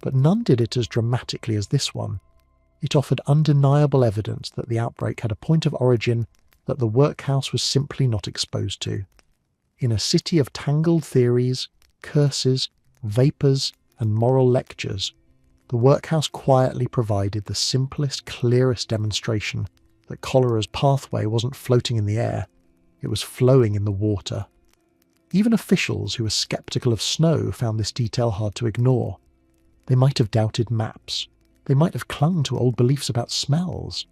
but none did it as dramatically as this one. It offered undeniable evidence that the outbreak had a point of origin that the workhouse was simply not exposed to. In a city of tangled theories, curses, vapours, and moral lectures, the workhouse quietly provided the simplest, clearest demonstration that cholera's pathway wasn't floating in the air, it was flowing in the water. Even officials who were sceptical of Snow found this detail hard to ignore. They might have doubted maps, they might have clung to old beliefs about smells,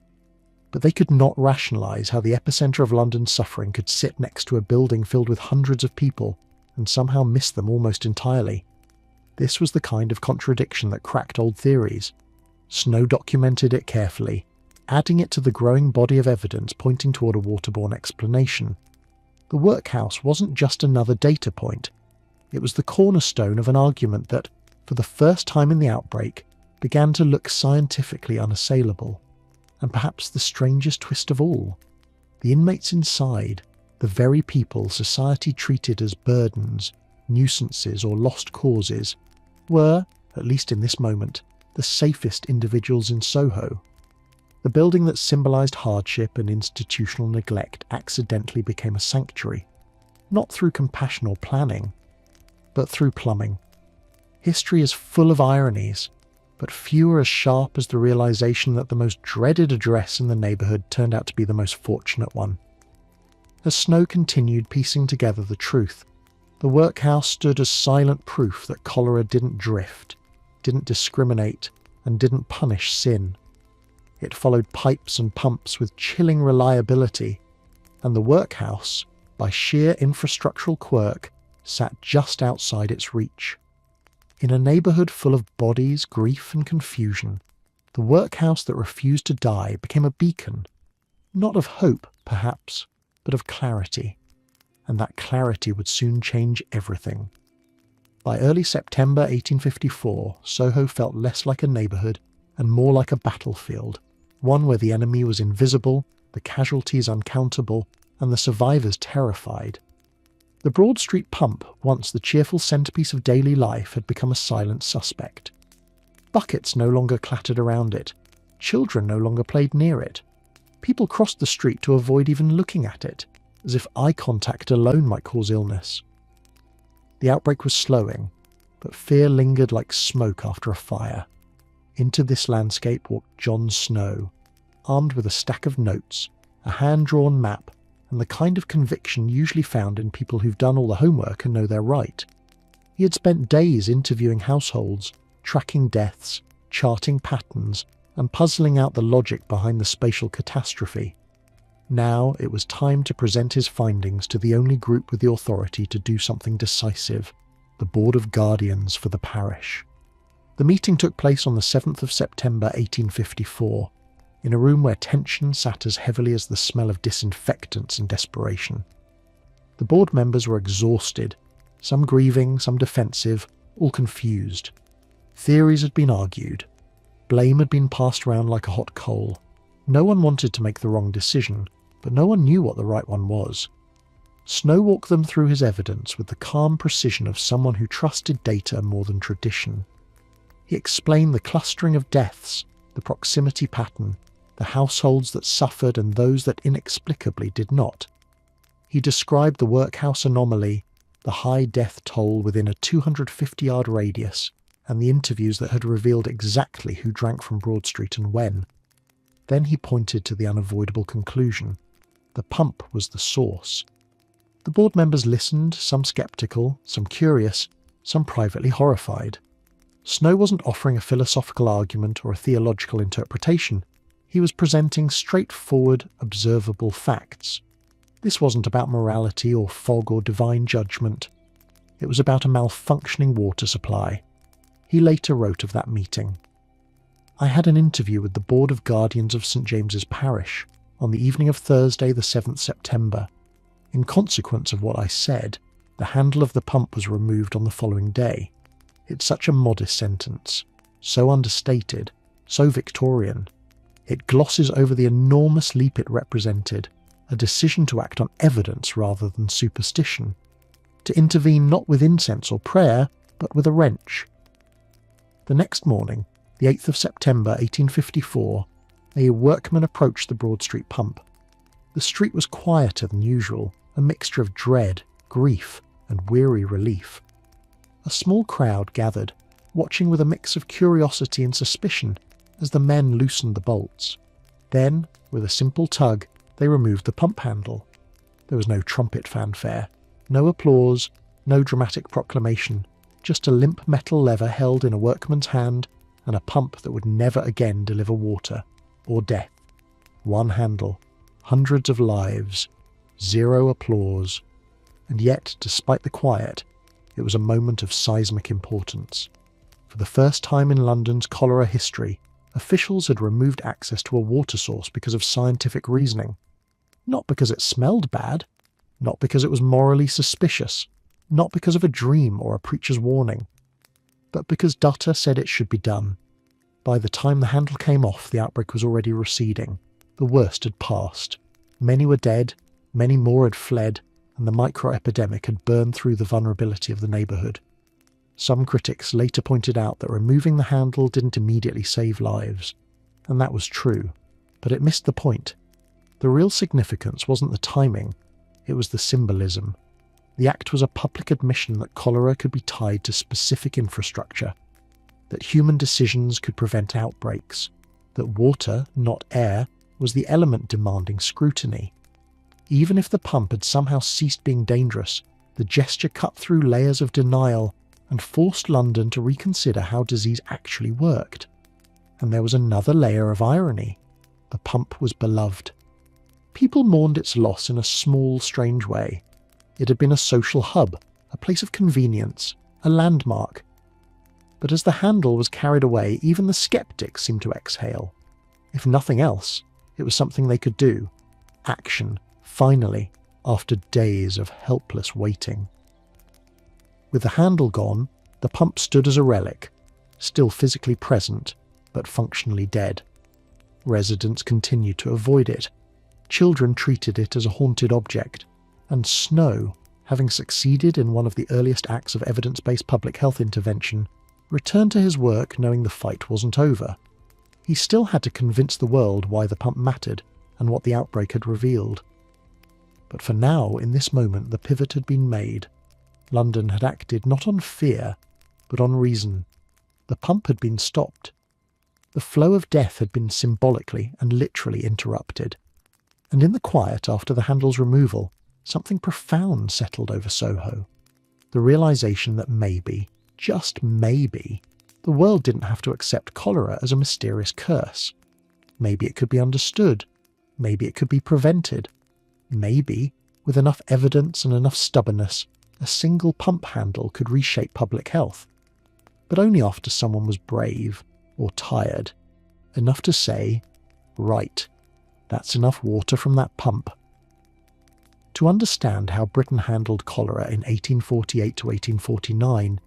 but they could not rationalise how the epicentre of London's suffering could sit next to a building filled with hundreds of people and somehow miss them almost entirely. This was the kind of contradiction that cracked old theories. Snow documented it carefully, adding it to the growing body of evidence pointing toward a waterborne explanation. The workhouse wasn't just another data point. It was the cornerstone of an argument that, for the first time in the outbreak, began to look scientifically unassailable. And perhaps the strangest twist of all, the inmates inside, the very people society treated as burdens, nuisances or lost causes, were, at least in this moment, the safest individuals in Soho. The building that symbolised hardship and institutional neglect accidentally became a sanctuary, not through compassion or planning, but through plumbing. History is full of ironies, but few are as sharp as the realisation that the most dreaded address in the neighbourhood turned out to be the most fortunate one. As Snow continued piecing together the truth, the workhouse stood as silent proof that cholera didn't drift, didn't discriminate, and didn't punish sin. It followed pipes and pumps with chilling reliability, and the workhouse, by sheer infrastructural quirk, sat just outside its reach. In a neighbourhood full of bodies, grief and confusion, the workhouse that refused to die became a beacon, not of hope, perhaps, but of clarity, and that clarity would soon change everything. By early September 1854, Soho felt less like a neighbourhood and more like a battlefield, one where the enemy was invisible, the casualties uncountable, and the survivors terrified. The Broad Street pump, once the cheerful centrepiece of daily life, had become a silent suspect. Buckets no longer clattered around it. Children no longer played near it. People crossed the street to avoid even looking at it, as if eye contact alone might cause illness. The outbreak was slowing, but fear lingered like smoke after a fire. Into this landscape walked John Snow, armed with a stack of notes, a hand-drawn map, and the kind of conviction usually found in people who've done all the homework and know they're right. He had spent days interviewing households, tracking deaths, charting patterns, and puzzling out the logic behind the spatial catastrophe. Now it was time to present his findings to the only group with the authority to do something decisive, the Board of Guardians for the parish. The meeting took place on the 7th of September 1854, in a room where tension sat as heavily as the smell of disinfectants and desperation. The board members were exhausted, some grieving, some defensive, all confused. Theories had been argued. Blame had been passed around like a hot coal. No one wanted to make the wrong decision, but no one knew what the right one was. Snow walked them through his evidence with the calm precision of someone who trusted data more than tradition. He explained the clustering of deaths, the proximity pattern, the households that suffered and those that inexplicably did not. He described the workhouse anomaly, the high death toll within a 250-yard radius, and the interviews that had revealed exactly who drank from Broad Street and when. Then he pointed to the unavoidable conclusion. The pump was the source. The board members listened, some sceptical, some curious, some privately horrified. Snow wasn't offering a philosophical argument or a theological interpretation. He was presenting straightforward, observable facts. This wasn't about morality or fog or divine judgment. It was about a malfunctioning water supply. He later wrote of that meeting. I had an interview with the Board of Guardians of St. James's Parish on the evening of Thursday the 7th September. In consequence of what I said, the handle of the pump was removed on the following day. It's such a modest sentence, so understated, so Victorian. It glosses over the enormous leap it represented, a decision to act on evidence rather than superstition, to intervene not with incense or prayer, but with a wrench. The next morning, the 8th of September 1854, a workman approached the Broad Street pump. The street was quieter than usual, a mixture of dread, grief, and weary relief. A small crowd gathered, watching with a mix of curiosity and suspicion as the men loosened the bolts. Then, with a simple tug, they removed the pump handle. There was no trumpet fanfare, no applause, no dramatic proclamation, just a limp metal lever held in a workman's hand and a pump that would never again deliver water or death. One handle, hundreds of lives, zero applause. And yet, despite the quiet, it was a moment of seismic importance. For the first time in London's cholera history, officials had removed access to a water source because of scientific reasoning. Not because it smelled bad, not because it was morally suspicious, not because of a dream or a preacher's warning. but because data said it should be done. By the time the handle came off, the outbreak was already receding. The worst had passed. Many were dead, many more had fled, and the micro-epidemic had burned through the vulnerability of the neighbourhood. Some critics later pointed out that removing the handle didn't immediately save lives, and that was true, but it missed the point. The real significance wasn't the timing, it was the symbolism. The act was a public admission that cholera could be tied to specific infrastructure, that human decisions could prevent outbreaks, that water, not air, was the element demanding scrutiny. Even if the pump had somehow ceased being dangerous, the gesture cut through layers of denial and forced London to reconsider how disease actually worked. And there was another layer of irony. The pump was beloved. People mourned its loss in a small, strange way. It had been a social hub, a place of convenience, a landmark. But as the handle was carried away, even the skeptics seemed to exhale. If nothing else, it was something they could do. Action, finally, after days of helpless waiting. With the handle gone, the pump stood as a relic, still physically present, but functionally dead. Residents continued to avoid it. Children treated it as a haunted object, and Snow, having succeeded in one of the earliest acts of evidence-based public health intervention, returned to his work knowing the fight wasn't over. He still had to convince the world why the pump mattered and what the outbreak had revealed. But for now, in this moment, the pivot had been made. London had acted not on fear, but on reason. The pump had been stopped. The flow of death had been symbolically and literally interrupted. And in the quiet after the handle's removal, something profound settled over Soho. The realisation that maybe, just maybe, the world didn't have to accept cholera as a mysterious curse. Maybe it could be understood. Maybe it could be prevented. Maybe, with enough evidence and enough stubbornness, a single pump handle could reshape public health. But only after someone was brave, or tired, enough to say, right, that's enough water from that pump. To understand how Britain handled cholera in 1848 to 1849,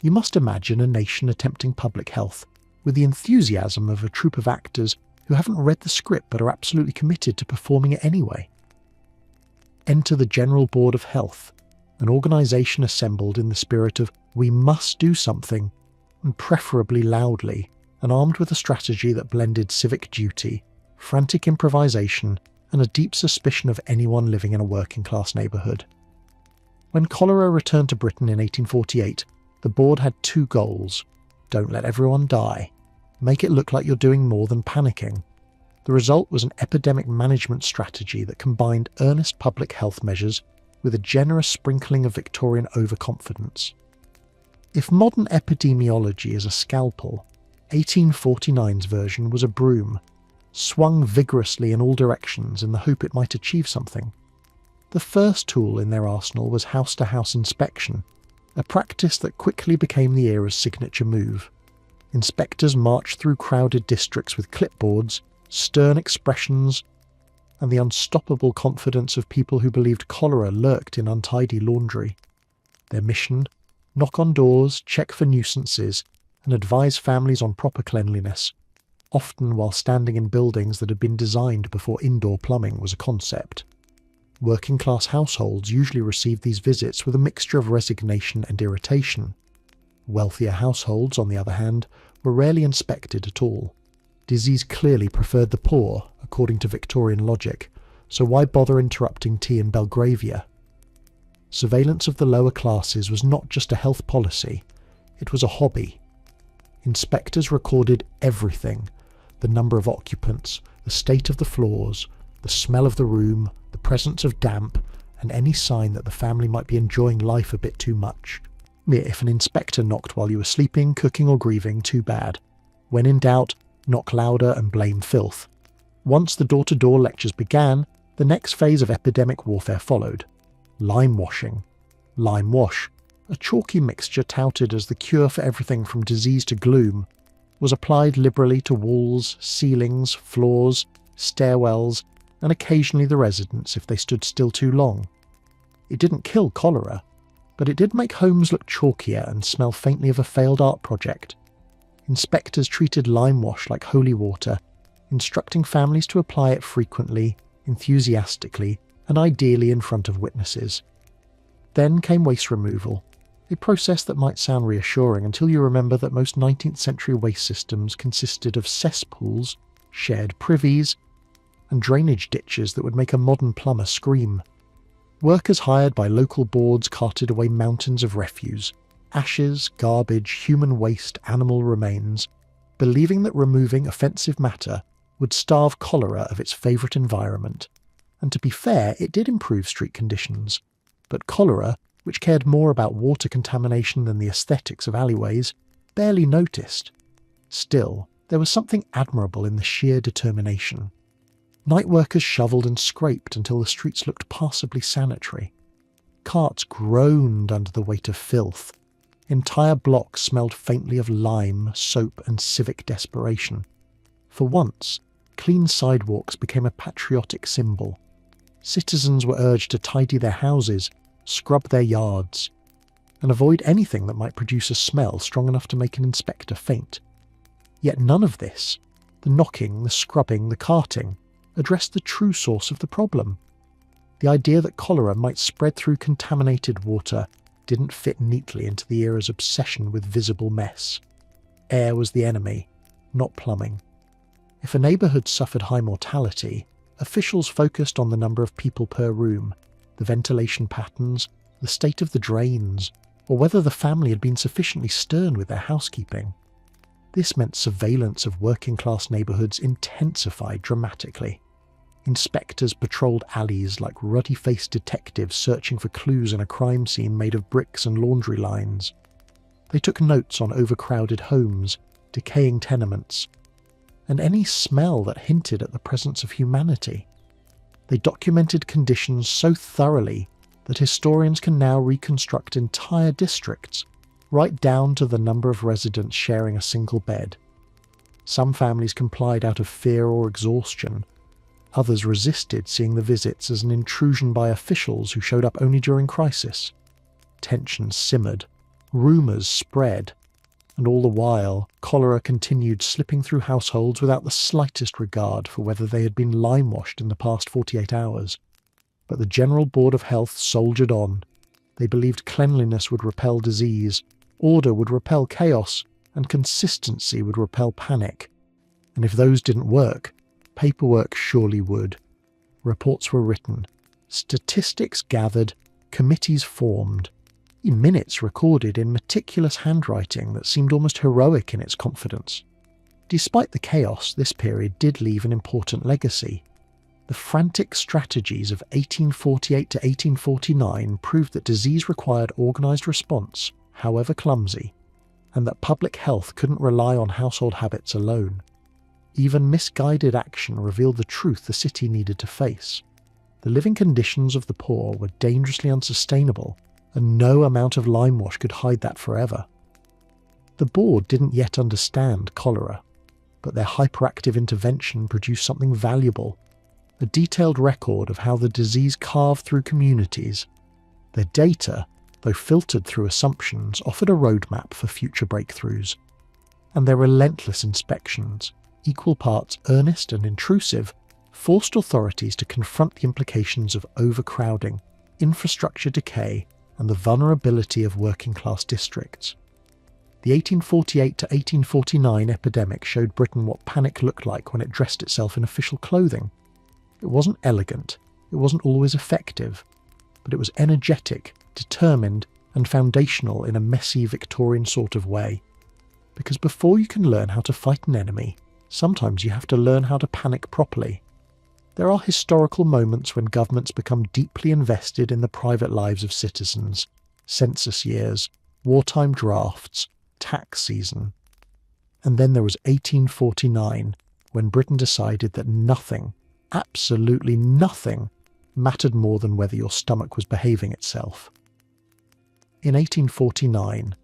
you must imagine a nation attempting public health with the enthusiasm of a troupe of actors who haven't read the script but are absolutely committed to performing it anyway. Enter the General Board of Health, an organisation assembled in the spirit of we must do something, and preferably loudly, and armed with a strategy that blended civic duty, frantic improvisation, and a deep suspicion of anyone living in a working-class neighbourhood. When cholera returned to Britain in 1848, the board had two goals. Don't let everyone die. Make it look like you're doing more than panicking. The result was an epidemic management strategy that combined earnest public health measures with a generous sprinkling of Victorian overconfidence. If modern epidemiology is a scalpel, 1849's version was a broom, swung vigorously in all directions in the hope it might achieve something. The first tool in their arsenal was house-to-house inspection, a practice that quickly became the era's signature move. Inspectors marched through crowded districts with clipboards, stern expressions, and the unstoppable confidence of people who believed cholera lurked in untidy laundry. Their mission? Knock on doors, check for nuisances, and advise families on proper cleanliness, often while standing in buildings that had been designed before indoor plumbing was a concept. Working-class households usually received these visits with a mixture of resignation and irritation. Wealthier households, on the other hand, were rarely inspected at all. Disease clearly preferred the poor, according to Victorian logic, so why bother interrupting tea in Belgravia? Surveillance of the lower classes was not just a health policy, it was a hobby. Inspectors recorded everything: the number of occupants, the state of the floors, the smell of the room, the presence of damp, and any sign that the family might be enjoying life a bit too much. If an inspector knocked while you were sleeping, cooking or grieving, too bad. When in doubt, knock louder and blame filth. Once the door-to-door lectures began, the next phase of epidemic warfare followed. Lime washing. Lime wash, a chalky mixture touted as the cure for everything from disease to gloom, was applied liberally to walls, ceilings, floors, stairwells, and occasionally the residents if they stood still too long. It didn't kill cholera, But it did make homes look chalkier and smell faintly of a failed art project. Inspectors treated lime wash like holy water, instructing families to apply it frequently, enthusiastically, and ideally in front of witnesses. Then came waste removal, a process that might sound reassuring until you remember that most 19th century waste systems consisted of cesspools, shared privies, and drainage ditches that would make a modern plumber scream. Workers hired by local boards carted away mountains of refuse, ashes, garbage, human waste, animal remains, believing that removing offensive matter would starve cholera of its favourite environment. And to be fair, it did improve street conditions. But cholera, which cared more about water contamination than the aesthetics of alleyways, barely noticed. Still, there was something admirable in the sheer determination. Night workers shovelled and scraped until the streets looked passably sanitary. Carts groaned under the weight of filth. Entire blocks smelled faintly of lime, soap, and civic desperation. For once, clean sidewalks became a patriotic symbol. Citizens were urged to tidy their houses, scrub their yards, and avoid anything that might produce a smell strong enough to make an inspector faint. Yet none of this, the knocking, the scrubbing, the carting, addressed the true source of the problem. The idea that cholera might spread through contaminated water didn't fit neatly into the era's obsession with visible mess. Air was the enemy, not plumbing. If a neighbourhood suffered high mortality, officials focused on the number of people per room, the ventilation patterns, the state of the drains, or whether the family had been sufficiently stern with their housekeeping. This meant surveillance of working-class neighbourhoods intensified dramatically. Inspectors patrolled alleys like ruddy-faced detectives searching for clues in a crime scene made of bricks and laundry lines. They took notes on overcrowded homes, decaying tenements, and any smell that hinted at the presence of humanity. They documented conditions so thoroughly that historians can now reconstruct entire districts, right down to the number of residents sharing a single bed. Some families complied out of fear or exhaustion. Others resisted seeing the visits as an intrusion by officials who showed up only during crisis. Tensions simmered, rumours spread, and all the while, cholera continued slipping through households without the slightest regard for whether they had been lime-washed in the past 48 hours. But the General Board of Health soldiered on. They believed cleanliness would repel disease, order would repel chaos, and consistency would repel panic. And if those didn't work, paperwork surely would. Reports were written, statistics gathered, committees formed, minutes recorded in meticulous handwriting that seemed almost heroic in its confidence. Despite the chaos, this period did leave an important legacy. The frantic strategies of 1848 to 1849 proved that disease required organised response, however clumsy, and that public health couldn't rely on household habits alone. Even misguided action revealed the truth the city needed to face. The living conditions of the poor were dangerously unsustainable, and no amount of lime wash could hide that forever. The board didn't yet understand cholera, but their hyperactive intervention produced something valuable, a detailed record of how the disease carved through communities. Their data, though filtered through assumptions, offered a roadmap for future breakthroughs. And their relentless inspections, equal parts earnest and intrusive, forced authorities to confront the implications of overcrowding, infrastructure decay, and the vulnerability of working-class districts. The 1848 to 1849 epidemic showed Britain what panic looked like when it dressed itself in official clothing. It wasn't elegant, it wasn't always effective, but it was energetic, determined, and foundational in a messy Victorian sort of way. Because before you can learn how to fight an enemy, sometimes you have to learn how to panic properly. There are historical moments when governments become deeply invested in the private lives of citizens, census years, wartime drafts, tax season. And then there was 1849, when Britain decided that nothing, absolutely nothing, mattered more than whether your stomach was behaving itself. In 1849,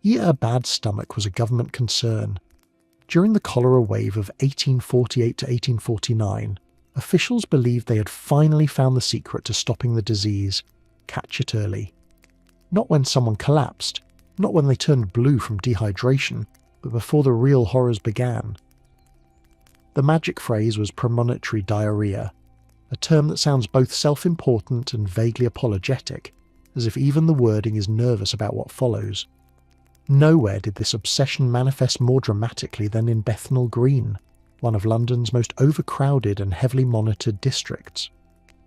a bad stomach was a government concern. During the cholera wave of 1848 to 1849, officials believed they had finally found the secret to stopping the disease: catch it early. Not when someone collapsed, not when they turned blue from dehydration, but before the real horrors began. The magic phrase was premonitory diarrhea, a term that sounds both self-important and vaguely apologetic, as if even the wording is nervous about what follows. Nowhere did this obsession manifest more dramatically than in Bethnal Green, one of London's most overcrowded and heavily monitored districts.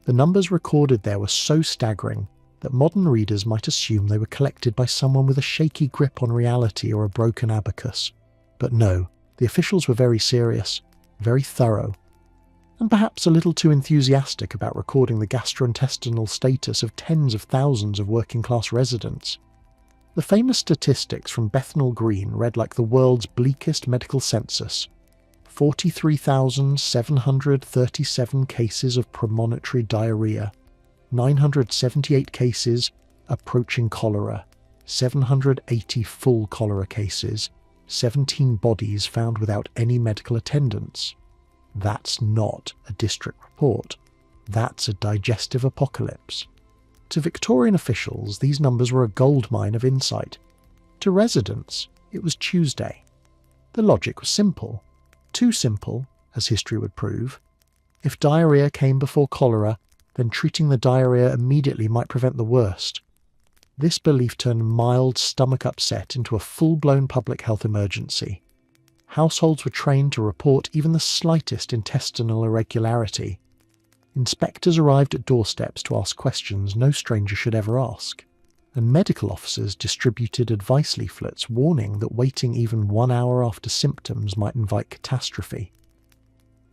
The numbers recorded there were so staggering that modern readers might assume they were collected by someone with a shaky grip on reality or a broken abacus. But no, the officials were very serious, very thorough, and perhaps a little too enthusiastic about recording the gastrointestinal status of tens of thousands of working-class residents. The famous statistics from Bethnal Green read like the world's bleakest medical census: 43,737 cases of premonitory diarrhea, 978 cases approaching cholera, 780 full cholera cases, 17 bodies found without any medical attendance. That's not a district report. That's a digestive apocalypse. To Victorian officials, these numbers were a goldmine of insight. To residents, it was Tuesday. The logic was simple. Too simple, as history would prove. If diarrhea came before cholera, then treating the diarrhea immediately might prevent the worst. This belief turned mild stomach upset into a full-blown public health emergency. Households were trained to report even the slightest intestinal irregularity. Inspectors arrived at doorsteps to ask questions no stranger should ever ask, and medical officers distributed advice leaflets warning that waiting even 1 hour after symptoms might invite catastrophe.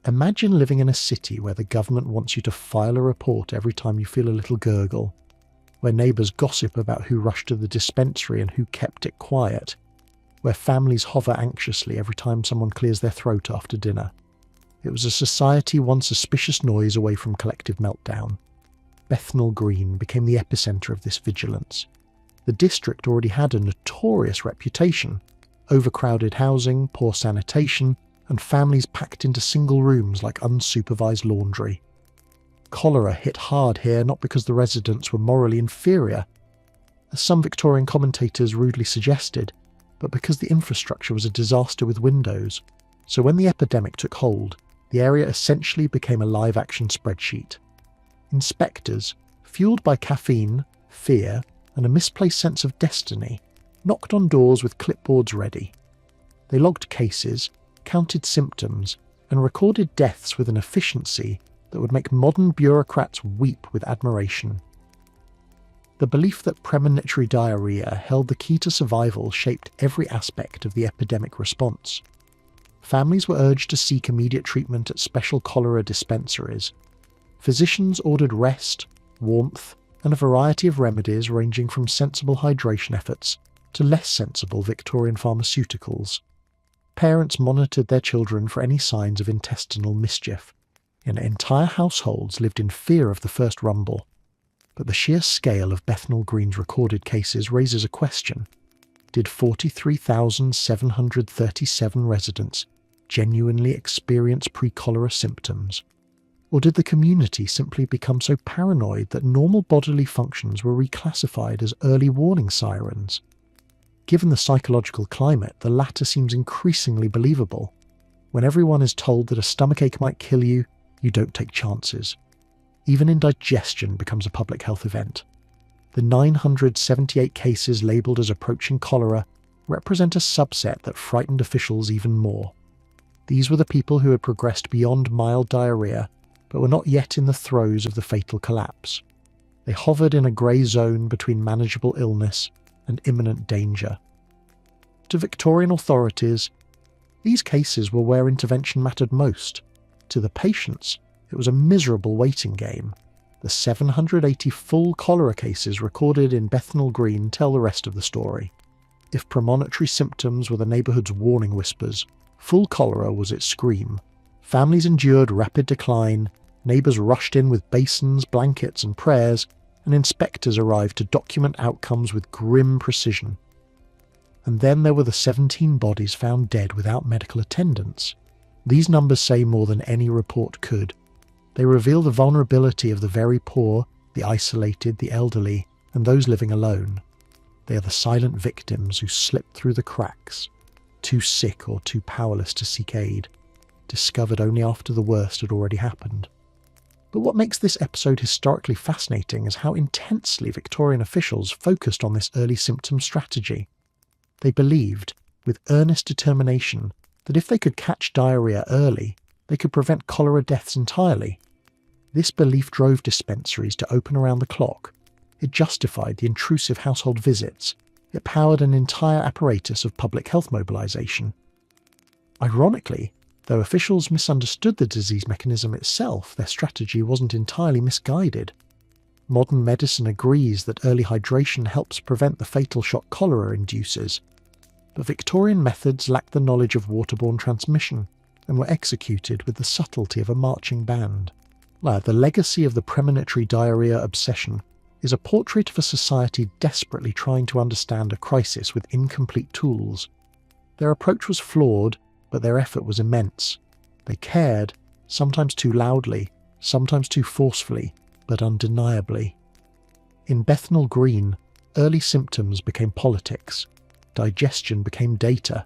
Imagine living in a city where the government wants you to file a report every time you feel a little gurgle, where neighbours gossip about who rushed to the dispensary and who kept it quiet, where families hover anxiously every time someone clears their throat after dinner. It was a society one suspicious noise away from collective meltdown. Bethnal Green became the epicentre of this vigilance. The district already had a notorious reputation: overcrowded housing, poor sanitation, and families packed into single rooms like unsupervised laundry. Cholera hit hard here not because the residents were morally inferior, as some Victorian commentators rudely suggested, but because the infrastructure was a disaster with windows. So when the epidemic took hold, the area essentially became a live-action spreadsheet. Inspectors, fueled by caffeine, fear, and a misplaced sense of destiny, knocked on doors with clipboards ready. They logged cases, counted symptoms, and recorded deaths with an efficiency that would make modern bureaucrats weep with admiration. The belief that premonitory diarrhea held the key to survival shaped every aspect of the epidemic response. Families were urged to seek immediate treatment at special cholera dispensaries. Physicians ordered rest, warmth, and a variety of remedies ranging from sensible hydration efforts to less sensible Victorian pharmaceuticals. Parents monitored their children for any signs of intestinal mischief, and entire households lived in fear of the first rumble. But the sheer scale of Bethnal Green's recorded cases raises a question. Did 43,737 residents genuinely experience pre-cholera symptoms? Or did the community simply become so paranoid that normal bodily functions were reclassified as early warning sirens? Given the psychological climate, the latter seems increasingly believable. When everyone is told that a stomachache might kill you, you don't take chances. Even indigestion becomes a public health event. The 978 cases labelled as approaching cholera represent a subset that frightened officials even more. These were the people who had progressed beyond mild diarrhea, but were not yet in the throes of the fatal collapse. They hovered in a grey zone between manageable illness and imminent danger. To Victorian authorities, these cases were where intervention mattered most. To the patients, it was a miserable waiting game. The 780 full cholera cases recorded in Bethnal Green tell the rest of the story. If premonitory symptoms were the neighbourhood's warning whispers, full cholera was its scream. Families endured rapid decline, neighbours rushed in with basins, blankets and prayers, and inspectors arrived to document outcomes with grim precision. And then there were the 17 bodies found dead without medical attendance. These numbers say more than any report could. They reveal the vulnerability of the very poor, the isolated, the elderly, and those living alone. They are the silent victims who slipped through the cracks, too sick or too powerless to seek aid, discovered only after the worst had already happened. But what makes this episode historically fascinating is how intensely Victorian officials focused on this early symptom strategy. They believed, with earnest determination, that if they could catch diarrhoea early, they could prevent cholera deaths entirely. This belief drove dispensaries to open around the clock. It justified the intrusive household visits. It powered an entire apparatus of public health mobilisation. Ironically, though officials misunderstood the disease mechanism itself, their strategy wasn't entirely misguided. Modern medicine agrees that early hydration helps prevent the fatal shock cholera induces, but Victorian methods lacked the knowledge of waterborne transmission and were executed with the subtlety of a marching band. The legacy of the premonitory diarrhoea obsession is a portrait of a society desperately trying to understand a crisis with incomplete tools. Their approach was flawed, but their effort was immense. They cared, sometimes too loudly, sometimes too forcefully, but undeniably. In Bethnal Green, early symptoms became politics, digestion became data,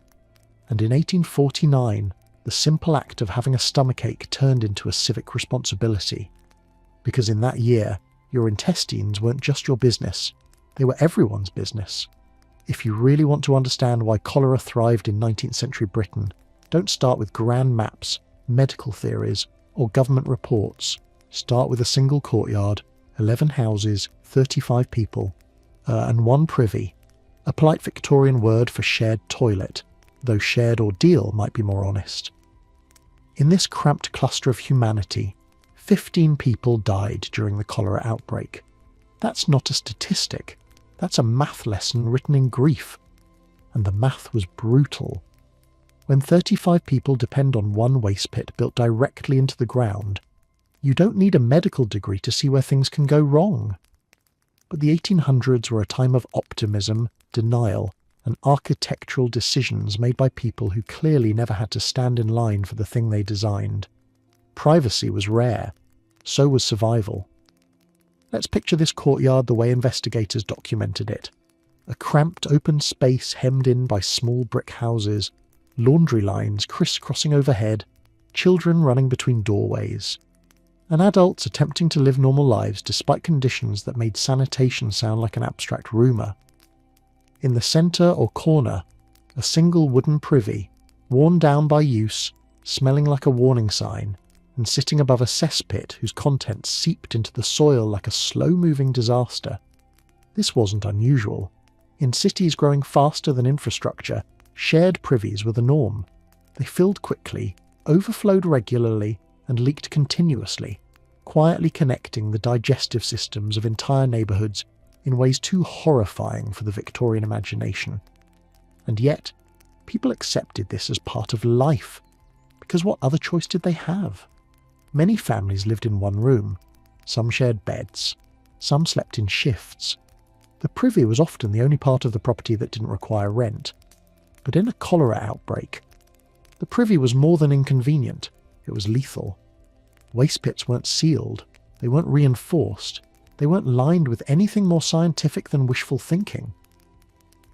and in 1849, the simple act of having a stomachache turned into a civic responsibility. Because in that year, your intestines weren't just your business, they were everyone's business. If you really want to understand why cholera thrived in 19th century Britain, don't start with grand maps, medical theories, or government reports. Start with a single courtyard, 11 houses, 35 people, and one privy, a polite Victorian word for shared toilet, though shared ordeal might be more honest. In this cramped cluster of humanity, 15 people died during the cholera outbreak. That's not a statistic, that's a math lesson written in grief. And the math was brutal. When 35 people depend on one waste pit built directly into the ground, you don't need a medical degree to see where things can go wrong. But the 1800s were a time of optimism, denial, and architectural decisions made by people who clearly never had to stand in line for the thing they designed. Privacy was rare, so was survival. Let's picture this courtyard the way investigators documented it. A cramped open space hemmed in by small brick houses, laundry lines crisscrossing overhead, children running between doorways, and adults attempting to live normal lives despite conditions that made sanitation sound like an abstract rumour. In the centre or corner, a single wooden privy, worn down by use, smelling like a warning sign, and sitting above a cesspit whose contents seeped into the soil like a slow-moving disaster. This wasn't unusual. In cities growing faster than infrastructure, shared privies were the norm. They filled quickly, overflowed regularly, and leaked continuously, quietly connecting the digestive systems of entire neighbourhoods in ways too horrifying for the Victorian imagination. And yet, people accepted this as part of life, because what other choice did they have? Many families lived in one room, some shared beds, some slept in shifts. The privy was often the only part of the property that didn't require rent. But in a cholera outbreak, the privy was more than inconvenient, it was lethal. Waste pits weren't sealed, they weren't reinforced, they weren't lined with anything more scientific than wishful thinking.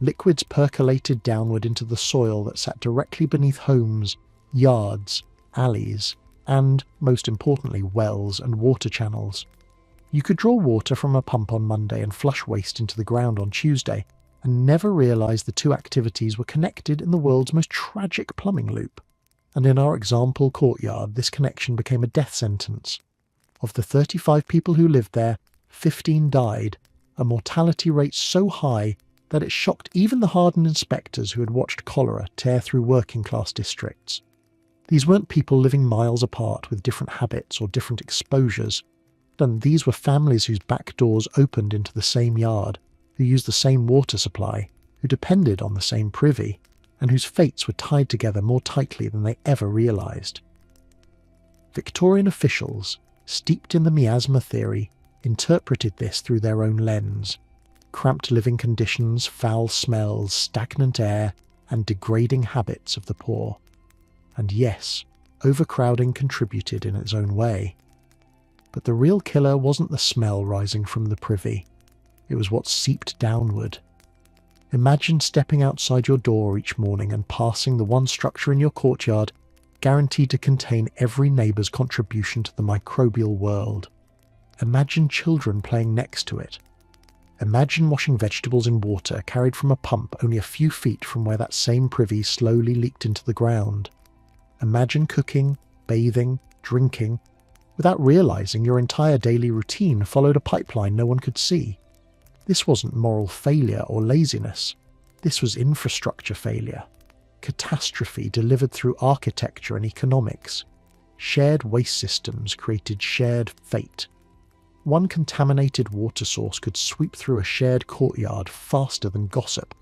Liquids percolated downward into the soil that sat directly beneath homes, yards, alleys, and, most importantly, wells and water channels. You could draw water from a pump on Monday and flush waste into the ground on Tuesday, and never realise the two activities were connected in the world's most tragic plumbing loop. And in our example courtyard, this connection became a death sentence. Of the 35 people who lived there, 15 died, a mortality rate so high that it shocked even the hardened inspectors who had watched cholera tear through working-class districts. These weren't people living miles apart with different habits or different exposures. And these were families whose back doors opened into the same yard, who used the same water supply, who depended on the same privy, and whose fates were tied together more tightly than they ever realised. Victorian officials, steeped in the miasma theory, interpreted this through their own lens. Cramped living conditions, foul smells, stagnant air, and degrading habits of the poor. And yes, overcrowding contributed in its own way. But the real killer wasn't the smell rising from the privy. It was what seeped downward. Imagine stepping outside your door each morning and passing the one structure in your courtyard guaranteed to contain every neighbour's contribution to the microbial world. Imagine children playing next to it. Imagine washing vegetables in water carried from a pump only a few feet from where that same privy slowly leaked into the ground. Imagine cooking, bathing, drinking, without realising your entire daily routine followed a pipeline no one could see. This wasn't moral failure or laziness. This was infrastructure failure. Catastrophe delivered through architecture and economics. Shared waste systems created shared fate. One contaminated water source could sweep through a shared courtyard faster than gossip.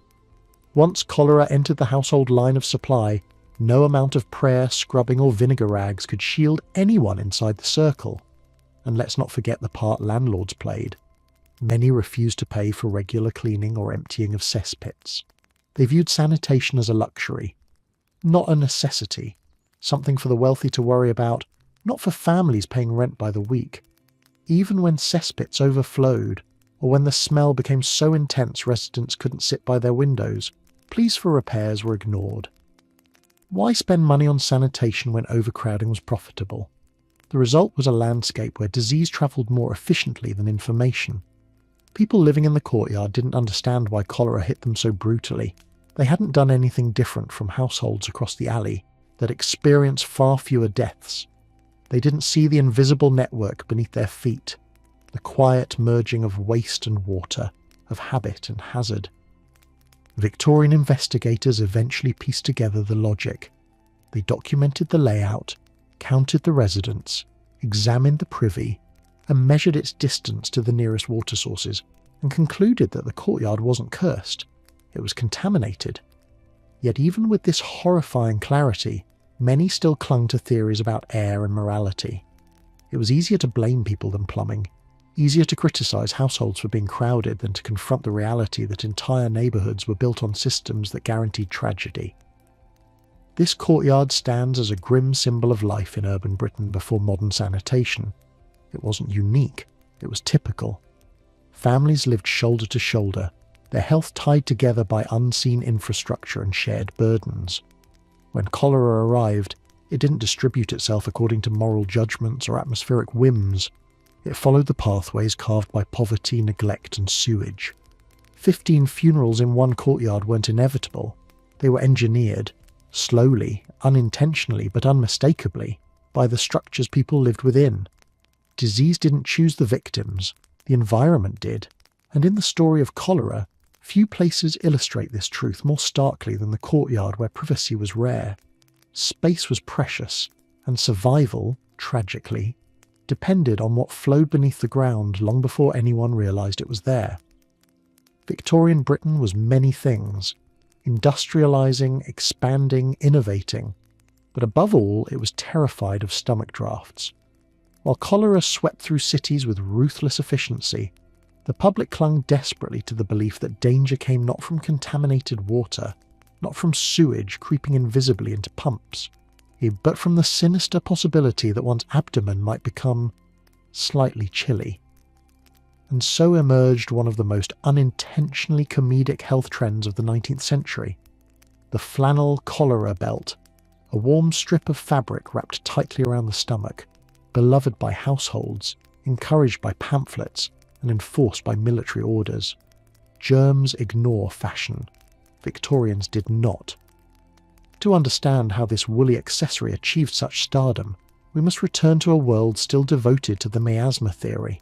Once cholera entered the household line of supply, no amount of prayer, scrubbing or vinegar rags could shield anyone inside the circle. And let's not forget the part landlords played. Many refused to pay for regular cleaning or emptying of cesspits. They viewed sanitation as a luxury, not a necessity, something for the wealthy to worry about, not for families paying rent by the week. Even when cesspits overflowed, or when the smell became so intense residents couldn't sit by their windows, pleas for repairs were ignored. Why spend money on sanitation when overcrowding was profitable? The result was a landscape where disease travelled more efficiently than information. People living in the courtyard didn't understand why cholera hit them so brutally. They hadn't done anything different from households across the alley that experienced far fewer deaths. They didn't see the invisible network beneath their feet, the quiet merging of waste and water, of habit and hazard. Victorian investigators eventually pieced together the logic. They documented the layout, counted the residents, examined the privy, and measured its distance to the nearest water sources, and concluded that the courtyard wasn't cursed, it was contaminated. Yet even with this horrifying clarity, many still clung to theories about air and morality. It was easier to blame people than plumbing, easier to criticise households for being crowded than to confront the reality that entire neighbourhoods were built on systems that guaranteed tragedy. This courtyard stands as a grim symbol of life in urban Britain before modern sanitation. It wasn't unique, it was typical. Families lived shoulder to shoulder, their health tied together by unseen infrastructure and shared burdens. When cholera arrived, it didn't distribute itself according to moral judgments or atmospheric whims. It followed the pathways carved by poverty, neglect and sewage. 15 funerals in one courtyard weren't inevitable. They were engineered, slowly, unintentionally but unmistakably, by the structures people lived within. Disease didn't choose the victims, the environment did, and in the story of cholera, few places illustrate this truth more starkly than the courtyard where privacy was rare. Space was precious, and survival, tragically, depended on what flowed beneath the ground long before anyone realised it was there. Victorian Britain was many things, industrialising, expanding, innovating, but above all it was terrified of stomach drafts. While cholera swept through cities with ruthless efficiency, the public clung desperately to the belief that danger came not from contaminated water, not from sewage creeping invisibly into pumps, but from the sinister possibility that one's abdomen might become slightly chilly. And so emerged one of the most unintentionally comedic health trends of the 19th century, the flannel cholera belt, a warm strip of fabric wrapped tightly around the stomach, beloved by households, encouraged by pamphlets, and enforced by military orders. Germs ignore fashion. Victorians did not. To understand how this woolly accessory achieved such stardom, we must return to a world still devoted to the miasma theory,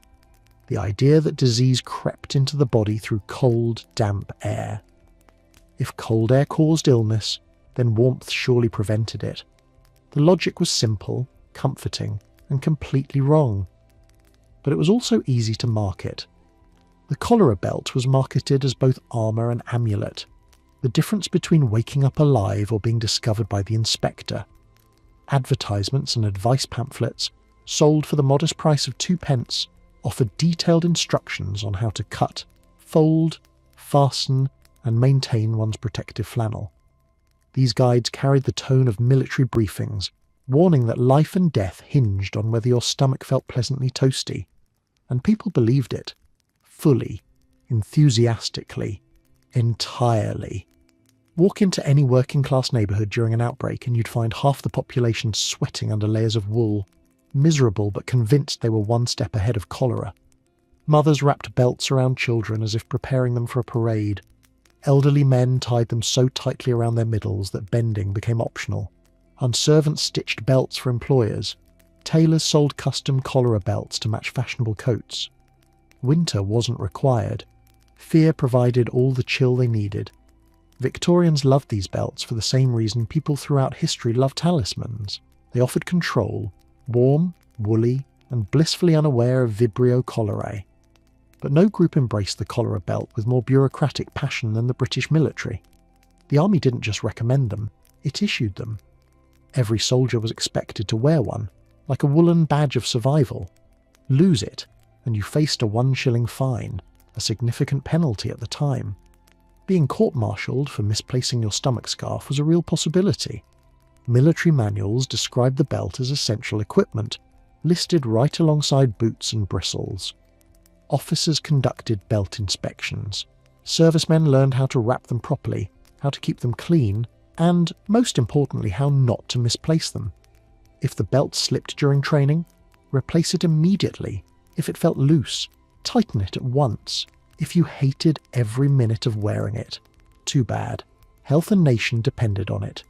the idea that disease crept into the body through cold, damp air. If cold air caused illness, then warmth surely prevented it. The logic was simple, comforting, and completely wrong. But it was also easy to market. The cholera belt was marketed as both armour and amulet, the difference between waking up alive or being discovered by the inspector. Advertisements and advice pamphlets, sold for the modest price of 2p, offered detailed instructions on how to cut, fold, fasten, and maintain one's protective flannel. These guides carried the tone of military briefings, warning that life and death hinged on whether your stomach felt pleasantly toasty. And people believed it, fully, enthusiastically, entirely. Walk into any working-class neighbourhood during an outbreak and you'd find half the population sweating under layers of wool, miserable but convinced they were one step ahead of cholera. Mothers wrapped belts around children as if preparing them for a parade. Elderly men tied them so tightly around their middles that bending became optional. Servants stitched belts for employers. Tailors sold custom cholera belts to match fashionable coats. Winter wasn't required. Fear provided all the chill they needed. Victorians loved these belts for the same reason people throughout history loved talismans. They offered control, warm, woolly, and blissfully unaware of Vibrio cholerae. But no group embraced the cholera belt with more bureaucratic passion than the British military. The army didn't just recommend them, it issued them. Every soldier was expected to wear one, like a woolen badge of survival. Lose it, and you faced a 1 shilling fine, a significant penalty at the time. Being court-martialed for misplacing your stomach scarf was a real possibility. Military manuals described the belt as essential equipment, listed right alongside boots and bristles. Officers conducted belt inspections. Servicemen learned how to wrap them properly, how to keep them clean, and, most importantly, how not to misplace them. If the belt slipped during training, replace it immediately. If it felt loose, tighten it at once. If you hated every minute of wearing it, too bad. Health and nation depended on it.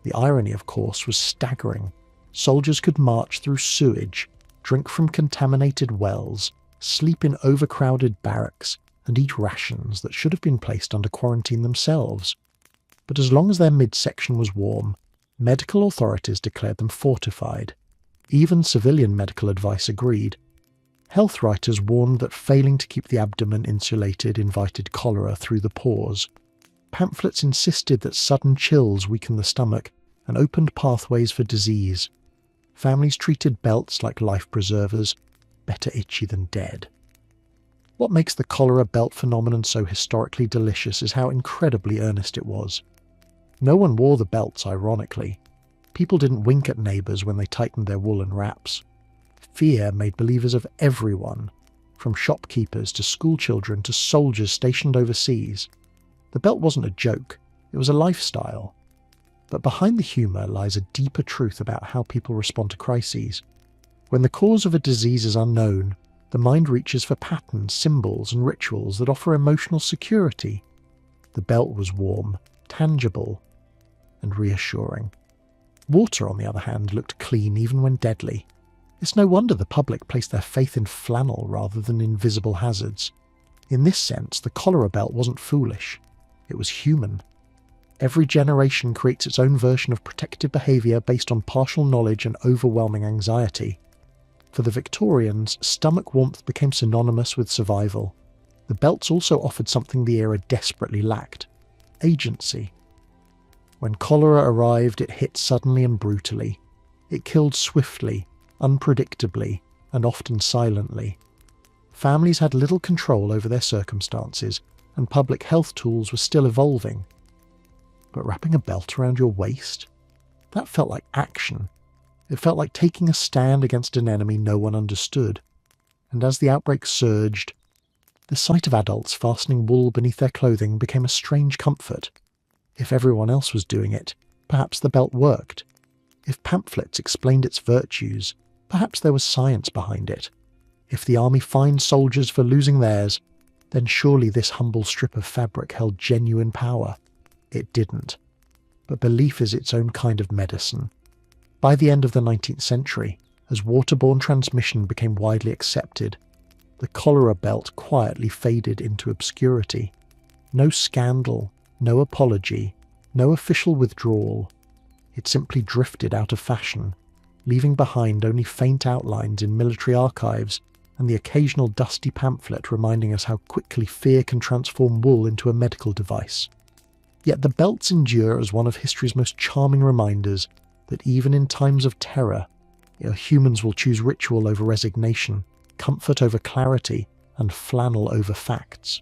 The irony, of course, was staggering. Soldiers could march through sewage, drink from contaminated wells, sleep in overcrowded barracks, and eat rations that should have been placed under quarantine themselves. But as long as their midsection was warm, medical authorities declared them fortified. Even civilian medical advice agreed. Health writers warned that failing to keep the abdomen insulated invited cholera through the pores. Pamphlets insisted that sudden chills weakened the stomach and opened pathways for disease. Families treated belts like life preservers, better itchy than dead. What makes the cholera belt phenomenon so historically delicious is how incredibly earnest it was. No one wore the belts, ironically. People didn't wink at neighbours when they tightened their woolen wraps. Fear made believers of everyone, from shopkeepers to schoolchildren to soldiers stationed overseas. The belt wasn't a joke, it was a lifestyle. But behind the humour lies a deeper truth about how people respond to crises. When the cause of a disease is unknown, the mind reaches for patterns, symbols, and rituals that offer emotional security. The belt was warm, tangible, and reassuring. Water, on the other hand, looked clean even when deadly. It's no wonder the public placed their faith in flannel rather than invisible hazards. In this sense, the cholera belt wasn't foolish. It was human. Every generation creates its own version of protective behaviour based on partial knowledge and overwhelming anxiety. For the Victorians, stomach warmth became synonymous with survival. The belts also offered something the era desperately lacked: agency. When cholera arrived, it hit suddenly and brutally. It killed swiftly, unpredictably, and often silently. Families had little control over their circumstances, and public health tools were still evolving. But wrapping a belt around your waist? That felt like action. It felt like taking a stand against an enemy no one understood. And as the outbreak surged, the sight of adults fastening wool beneath their clothing became a strange comfort. If everyone else was doing it, perhaps the belt worked. If pamphlets explained its virtues, perhaps there was science behind it. If the army fined soldiers for losing theirs, then surely this humble strip of fabric held genuine power. It didn't. But belief is its own kind of medicine. By the end of the 19th century, as waterborne transmission became widely accepted, the cholera belt quietly faded into obscurity. No scandal, no apology, no official withdrawal. It simply drifted out of fashion, leaving behind only faint outlines in military archives and the occasional dusty pamphlet reminding us how quickly fear can transform wool into a medical device. Yet the belts endure as one of history's most charming reminders that even in times of terror, humans will choose ritual over resignation, comfort over clarity, and flannel over facts.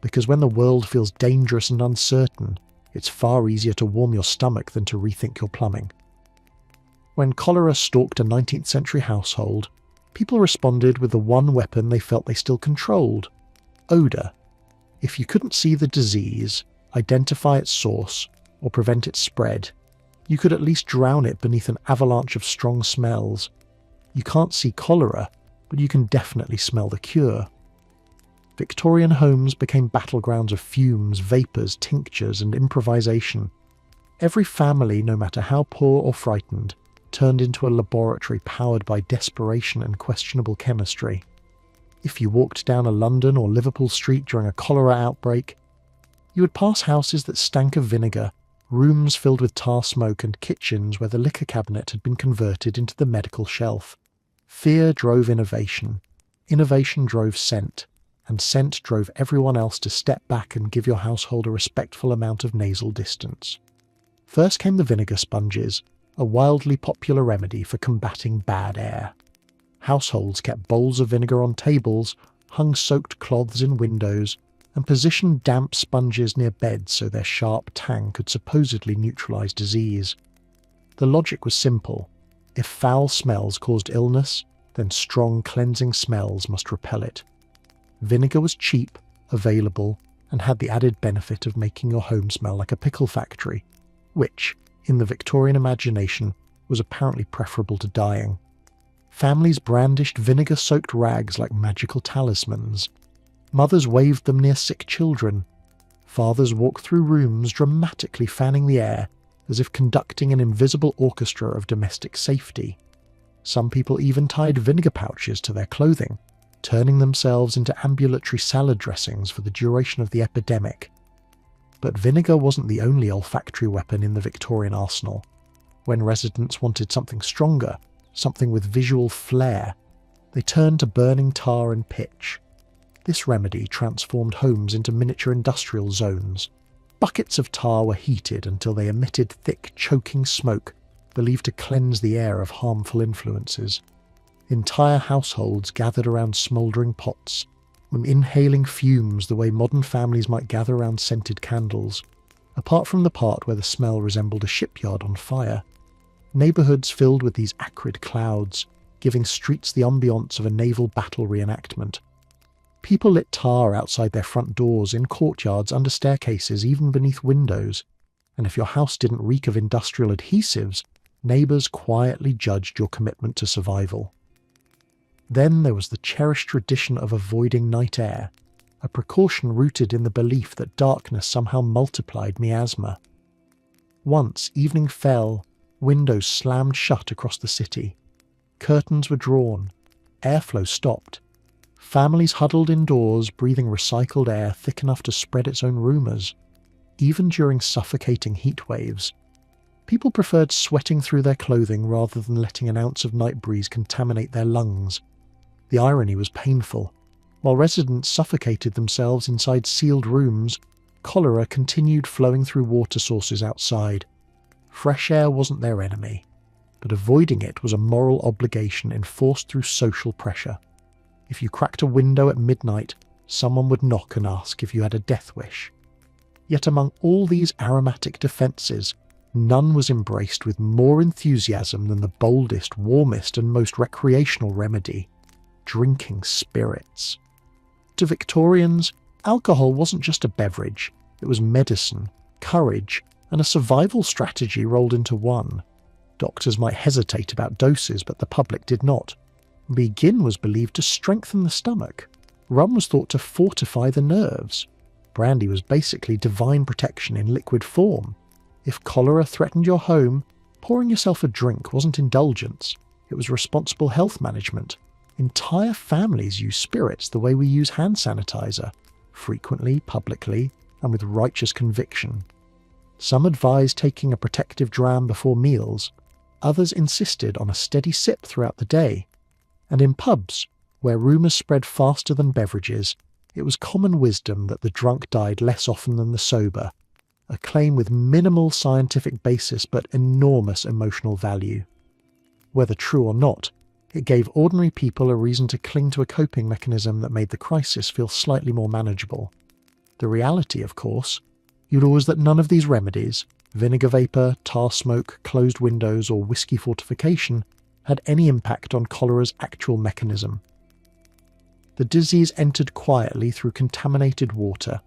Because when the world feels dangerous and uncertain, it's far easier to warm your stomach than to rethink your plumbing. When cholera stalked a 19th century household, people responded with the one weapon they felt they still controlled: odour. If you couldn't see the disease, identify its source, or prevent its spread, you could at least drown it beneath an avalanche of strong smells. You can't see cholera, but you can definitely smell the cure. Victorian homes became battlegrounds of fumes, vapours, tinctures, and improvisation. Every family, no matter how poor or frightened, turned into a laboratory powered by desperation and questionable chemistry. If you walked down a London or Liverpool street during a cholera outbreak, you would pass houses that stank of vinegar, rooms filled with tar smoke, and kitchens where the liquor cabinet had been converted into the medical shelf. Fear drove innovation. Innovation drove scent. And scent drove everyone else to step back and give your household a respectful amount of nasal distance. First came the vinegar sponges, a wildly popular remedy for combating bad air. Households kept bowls of vinegar on tables, hung soaked cloths in windows, and positioned damp sponges near beds so their sharp tang could supposedly neutralise disease. The logic was simple. If foul smells caused illness, then strong cleansing smells must repel it. Vinegar was cheap, available, and had the added benefit of making your home smell like a pickle factory, which, in the Victorian imagination, was apparently preferable to dying. Families brandished vinegar-soaked rags like magical talismans. Mothers waved them near sick children. Fathers walked through rooms dramatically fanning the air as if conducting an invisible orchestra of domestic safety. Some people even tied vinegar pouches to their clothing, turning themselves into ambulatory salad dressings for the duration of the epidemic. But vinegar wasn't the only olfactory weapon in the Victorian arsenal. When residents wanted something stronger, something with visual flair, they turned to burning tar and pitch. This remedy transformed homes into miniature industrial zones. Buckets of tar were heated until they emitted thick, choking smoke, believed to cleanse the air of harmful influences. Entire households gathered around smouldering pots, inhaling fumes the way modern families might gather around scented candles, apart from the part where the smell resembled a shipyard on fire. Neighbourhoods filled with these acrid clouds, giving streets the ambience of a naval battle reenactment. People lit tar outside their front doors, in courtyards, under staircases, even beneath windows, and if your house didn't reek of industrial adhesives, neighbours quietly judged your commitment to survival. Then there was the cherished tradition of avoiding night air, a precaution rooted in the belief that darkness somehow multiplied miasma. Once evening fell, windows slammed shut across the city. Curtains were drawn, airflow stopped. Families huddled indoors, breathing recycled air thick enough to spread its own rumours. Even during suffocating heat waves, people preferred sweating through their clothing rather than letting an ounce of night breeze contaminate their lungs. The irony was painful. While residents suffocated themselves inside sealed rooms, cholera continued flowing through water sources outside. Fresh air wasn't their enemy, but avoiding it was a moral obligation enforced through social pressure. If you cracked a window at midnight, someone would knock and ask if you had a death wish. Yet among all these aromatic defences, none was embraced with more enthusiasm than the boldest, warmest, and most recreational remedy: drinking spirits. To Victorians, alcohol wasn't just a beverage, it was medicine, courage, and a survival strategy rolled into one. Doctors might hesitate about doses, but the public did not. Gin was believed to strengthen the stomach. Rum was thought to fortify the nerves. Brandy was basically divine protection in liquid form. If cholera threatened your home, pouring yourself a drink wasn't indulgence, it was responsible health management. Entire families use spirits the way we use hand sanitizer, frequently, publicly, and with righteous conviction. Some advised taking a protective dram before meals, others insisted on a steady sip throughout the day. And in pubs, where rumours spread faster than beverages, it was common wisdom that the drunk died less often than the sober, a claim with minimal scientific basis but enormous emotional value. Whether true or not, it gave ordinary people a reason to cling to a coping mechanism that made the crisis feel slightly more manageable. The reality, of course, was that none of these remedies, vinegar vapour, tar smoke, closed windows, or whiskey fortification, had any impact on cholera's actual mechanism. The disease entered quietly through contaminated water,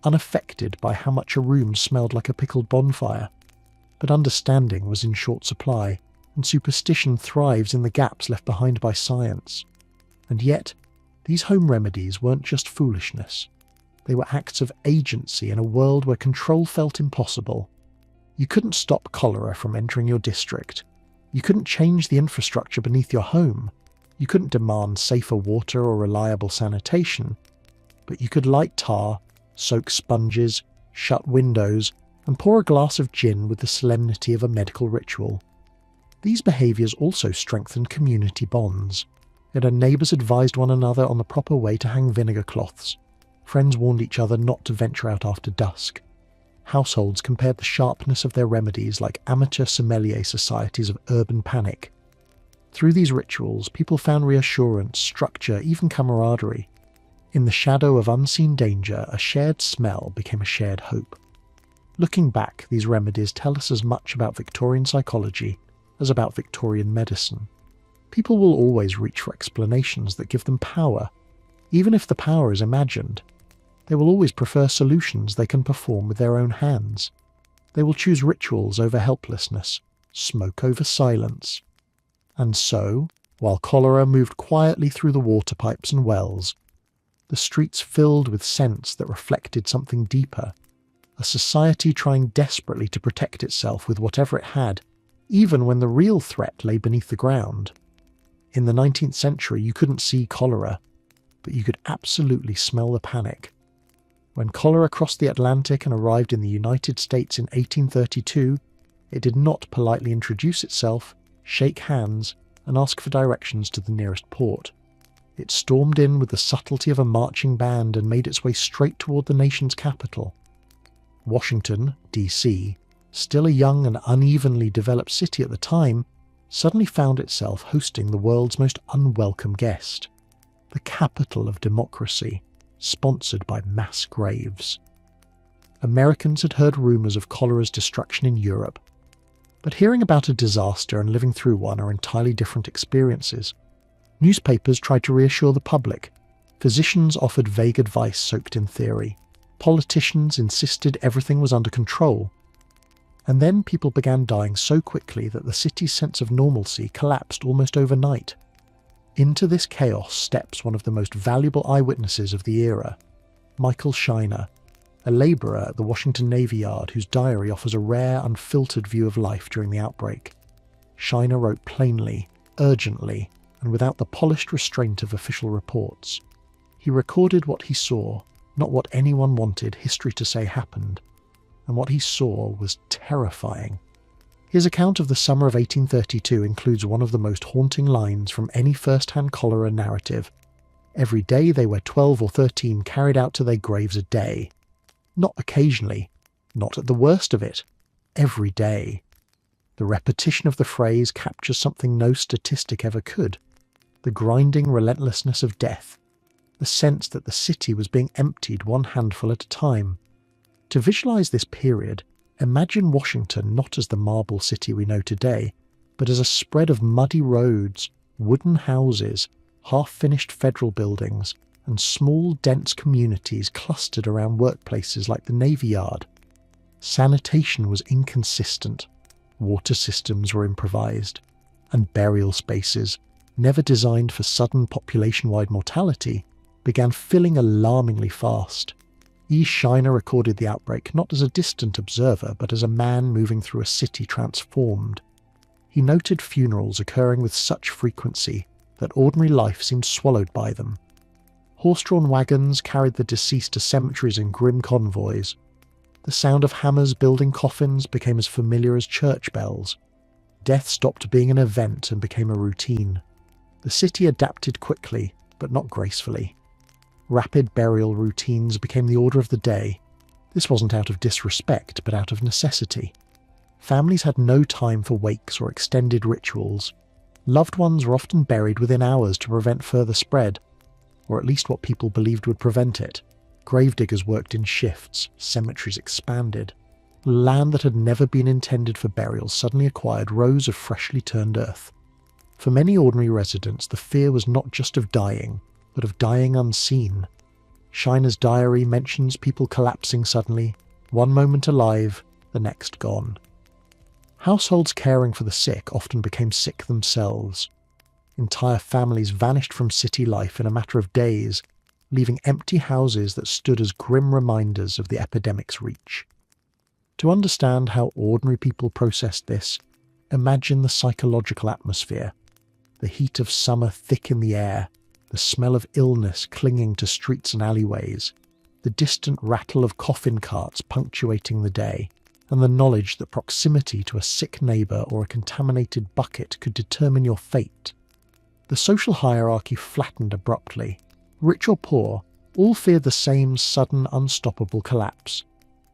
unaffected by how much a room smelled like a pickled bonfire. But understanding was in short supply, and superstition thrives in the gaps left behind by science. And yet, these home remedies weren't just foolishness. They were acts of agency in a world where control felt impossible. You couldn't stop cholera from entering your district. You couldn't change the infrastructure beneath your home. You couldn't demand safer water or reliable sanitation. But you could light tar, soak sponges, shut windows, and pour a glass of gin with the solemnity of a medical ritual. These behaviours also strengthened community bonds. Neighbours advised one another on the proper way to hang vinegar cloths. Friends warned each other not to venture out after dusk. Households compared the sharpness of their remedies like amateur sommelier societies of urban panic. Through these rituals, people found reassurance, structure, even camaraderie. In the shadow of unseen danger, a shared smell became a shared hope. Looking back, these remedies tell us as much about Victorian psychology as about Victorian medicine. People will always reach for explanations that give them power, even if the power is imagined. They will always prefer solutions they can perform with their own hands. They will choose rituals over helplessness, smoke over silence. And so, while cholera moved quietly through the water pipes and wells, the streets filled with scents that reflected something deeper, a society trying desperately to protect itself with whatever it had, even when the real threat lay beneath the ground. In the 19th century, you couldn't see cholera, but you could absolutely smell the panic. When cholera crossed the Atlantic and arrived in the United States in 1832, it did not politely introduce itself, shake hands, and ask for directions to the nearest port. It stormed in with the subtlety of a marching band and made its way straight toward the nation's capital. Washington, D.C., still a young and unevenly developed city at the time, suddenly found itself hosting the world's most unwelcome guest, the capital of democracy, sponsored by mass graves. Americans had heard rumours of cholera's destruction in Europe, but hearing about a disaster and living through one are entirely different experiences. Newspapers tried to reassure the public. Physicians offered vague advice soaked in theory. Politicians insisted everything was under control. And then people began dying so quickly that the city's sense of normalcy collapsed almost overnight. Into this chaos steps one of the most valuable eyewitnesses of the era, Michael Shiner, a labourer at the Washington Navy Yard whose diary offers a rare, unfiltered view of life during the outbreak. Shiner wrote plainly, urgently, and without the polished restraint of official reports. He recorded what he saw, not what anyone wanted history to say happened, and what he saw was terrifying. His account of the summer of 1832 includes one of the most haunting lines from any first-hand cholera narrative. Every day they were 12 or 13 carried out to their graves a day. Not occasionally, not at the worst of it, every day. The repetition of the phrase captures something no statistic ever could. The grinding relentlessness of death. The sense that the city was being emptied one handful at a time. To visualize this period, imagine Washington not as the marble city we know today, but as a spread of muddy roads, wooden houses, half-finished federal buildings, and small, dense communities clustered around workplaces like the Navy Yard. Sanitation was inconsistent, water systems were improvised, and burial spaces, never designed for sudden population-wide mortality, began filling alarmingly fast. E. Shiner recorded the outbreak not as a distant observer, but as a man moving through a city transformed. He noted funerals occurring with such frequency that ordinary life seemed swallowed by them. Horse-drawn wagons carried the deceased to cemeteries in grim convoys. The sound of hammers building coffins became as familiar as church bells. Death stopped being an event and became a routine. The city adapted quickly, but not gracefully. Rapid burial routines became the order of the day. This wasn't out of disrespect, but out of necessity. Families had no time for wakes or extended rituals. Loved ones were often buried within hours to prevent further spread, or at least what people believed would prevent it. Gravediggers worked in shifts, cemeteries expanded. Land that had never been intended for burial suddenly acquired rows of freshly turned earth. For many ordinary residents, the fear was not just of dying, but of dying unseen. Shiner's diary mentions people collapsing suddenly, one moment alive, the next gone. Households caring for the sick often became sick themselves. Entire families vanished from city life in a matter of days, leaving empty houses that stood as grim reminders of the epidemic's reach. To understand how ordinary people processed this, imagine the psychological atmosphere. The heat of summer thick in the air, the smell of illness clinging to streets and alleyways, the distant rattle of coffin carts punctuating the day, and the knowledge that proximity to a sick neighbour or a contaminated bucket could determine your fate. The social hierarchy flattened abruptly. Rich or poor, all feared the same sudden, unstoppable collapse.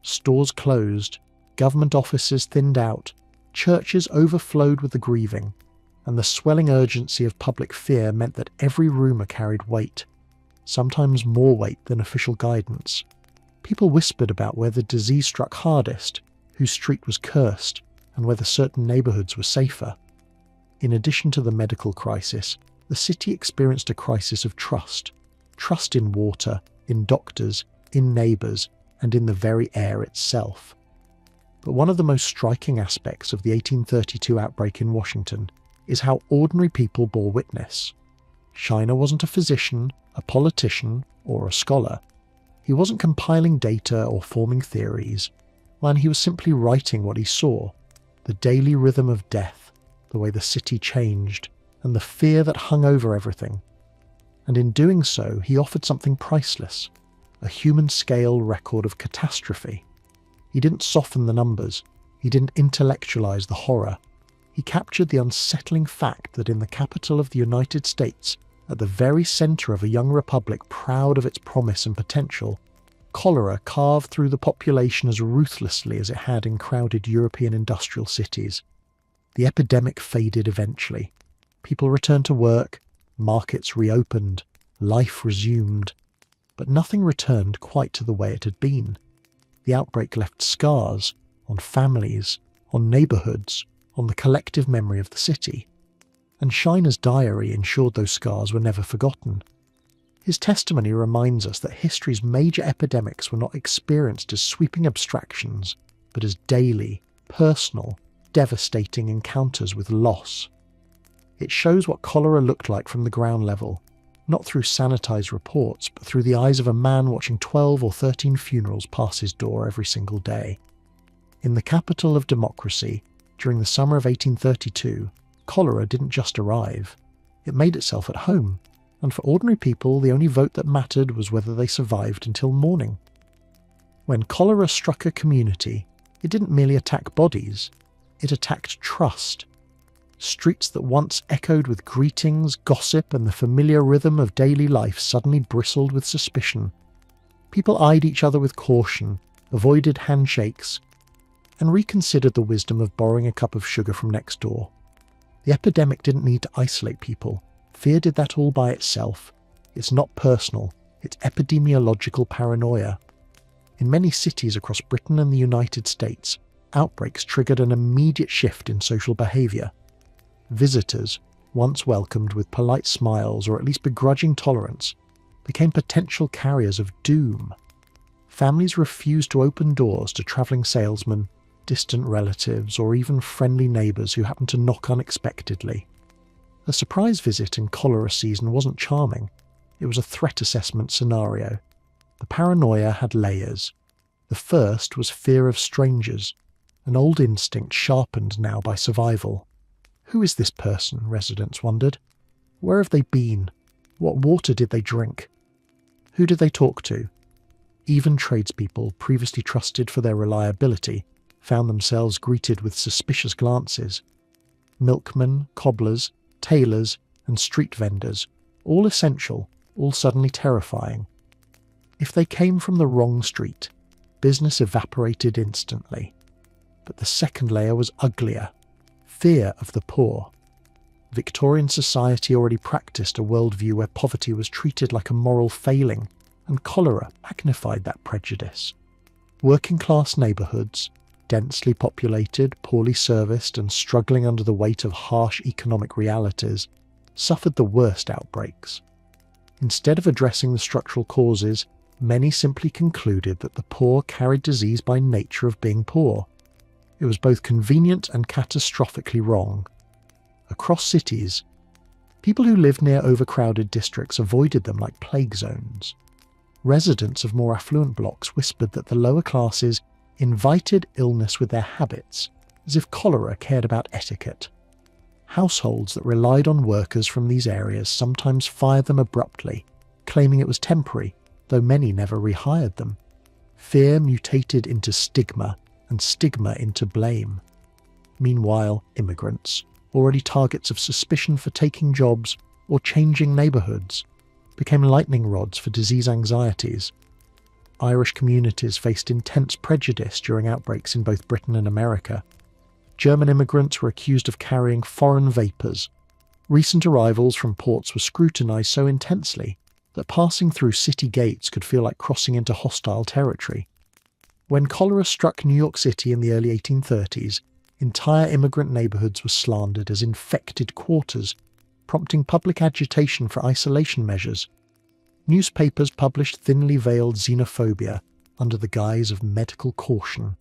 Stores closed, government offices thinned out, churches overflowed with the grieving, and the swelling urgency of public fear meant that every rumour carried weight, sometimes more weight than official guidance. People whispered about where the disease struck hardest, whose street was cursed, and whether certain neighbourhoods were safer. In addition to the medical crisis, the city experienced a crisis of trust. Trust in water, in doctors, in neighbours, and in the very air itself. But one of the most striking aspects of the 1832 outbreak in Washington is how ordinary people bore witness. Shiner wasn't a physician, a politician, or a scholar. He wasn't compiling data or forming theories. Man, he was simply writing what he saw, the daily rhythm of death, the way the city changed, and the fear that hung over everything. And in doing so, he offered something priceless, a human-scale record of catastrophe. He didn't soften the numbers. He didn't intellectualize the horror. He captured the unsettling fact that in the capital of the United States, at the very center of a young republic proud of its promise and potential, cholera carved through the population as ruthlessly as it had in crowded European industrial cities. The epidemic faded eventually. People returned to work, markets reopened, life resumed, but nothing returned quite to the way it had been. The outbreak left scars on families, on neighbourhoods, on the collective memory of the city. And Shiner's diary ensured those scars were never forgotten. His testimony reminds us that history's major epidemics were not experienced as sweeping abstractions, but as daily, personal, devastating encounters with loss. It shows what cholera looked like from the ground level, not through sanitized reports, but through the eyes of a man watching 12 or 13 funerals pass his door every single day. In the capital of democracy, during the summer of 1832, cholera didn't just arrive. It made itself at home, and for ordinary people the only vote that mattered was whether they survived until morning. When cholera struck a community, it didn't merely attack bodies, it attacked trust. Streets that once echoed with greetings, gossip, and the familiar rhythm of daily life suddenly bristled with suspicion. People eyed each other with caution, avoided handshakes, and reconsidered the wisdom of borrowing a cup of sugar from next door. The epidemic didn't need to isolate people. Fear did that all by itself. It's not personal, it's epidemiological paranoia. In many cities across Britain and the United States, outbreaks triggered an immediate shift in social behaviour. Visitors, once welcomed with polite smiles or at least begrudging tolerance, became potential carriers of doom. Families refused to open doors to travelling salesmen, distant relatives, or even friendly neighbours who happened to knock unexpectedly. A surprise visit in cholera season wasn't charming. It was a threat assessment scenario. The paranoia had layers. The first was fear of strangers, an old instinct sharpened now by survival. Who is this person, residents wondered? Where have they been? What water did they drink? Who did they talk to? Even tradespeople, previously trusted for their reliability, found themselves greeted with suspicious glances. Milkmen, cobblers, tailors, and street vendors, all essential, all suddenly terrifying. If they came from the wrong street, business evaporated instantly. But the second layer was uglier. Fear of the poor. Victorian society already practiced a worldview where poverty was treated like a moral failing, and cholera magnified that prejudice. Working-class neighbourhoods, densely populated, poorly serviced, and struggling under the weight of harsh economic realities, suffered the worst outbreaks. Instead of addressing the structural causes, Many simply concluded that the poor carried disease by nature of being poor. It was both convenient and catastrophically wrong. Across cities, people who lived near overcrowded districts avoided them like plague zones. Residents of more affluent blocks whispered that the lower classes invited illness with their habits, as if cholera cared about etiquette. Households that relied on workers from these areas sometimes fired them abruptly, claiming it was temporary, though many never rehired them. Fear mutated into stigma, and stigma into blame. Meanwhile, immigrants, already targets of suspicion for taking jobs or changing neighbourhoods, became lightning rods for disease anxieties. Irish communities faced intense prejudice during outbreaks in both Britain and America. German immigrants were accused of carrying foreign vapours. Recent arrivals from ports were scrutinised so intensely that passing through city gates could feel like crossing into hostile territory. When cholera struck New York City in the early 1830s, entire immigrant neighbourhoods were slandered as infected quarters, prompting public agitation for isolation measures. Newspapers published thinly veiled xenophobia under the guise of medical caution.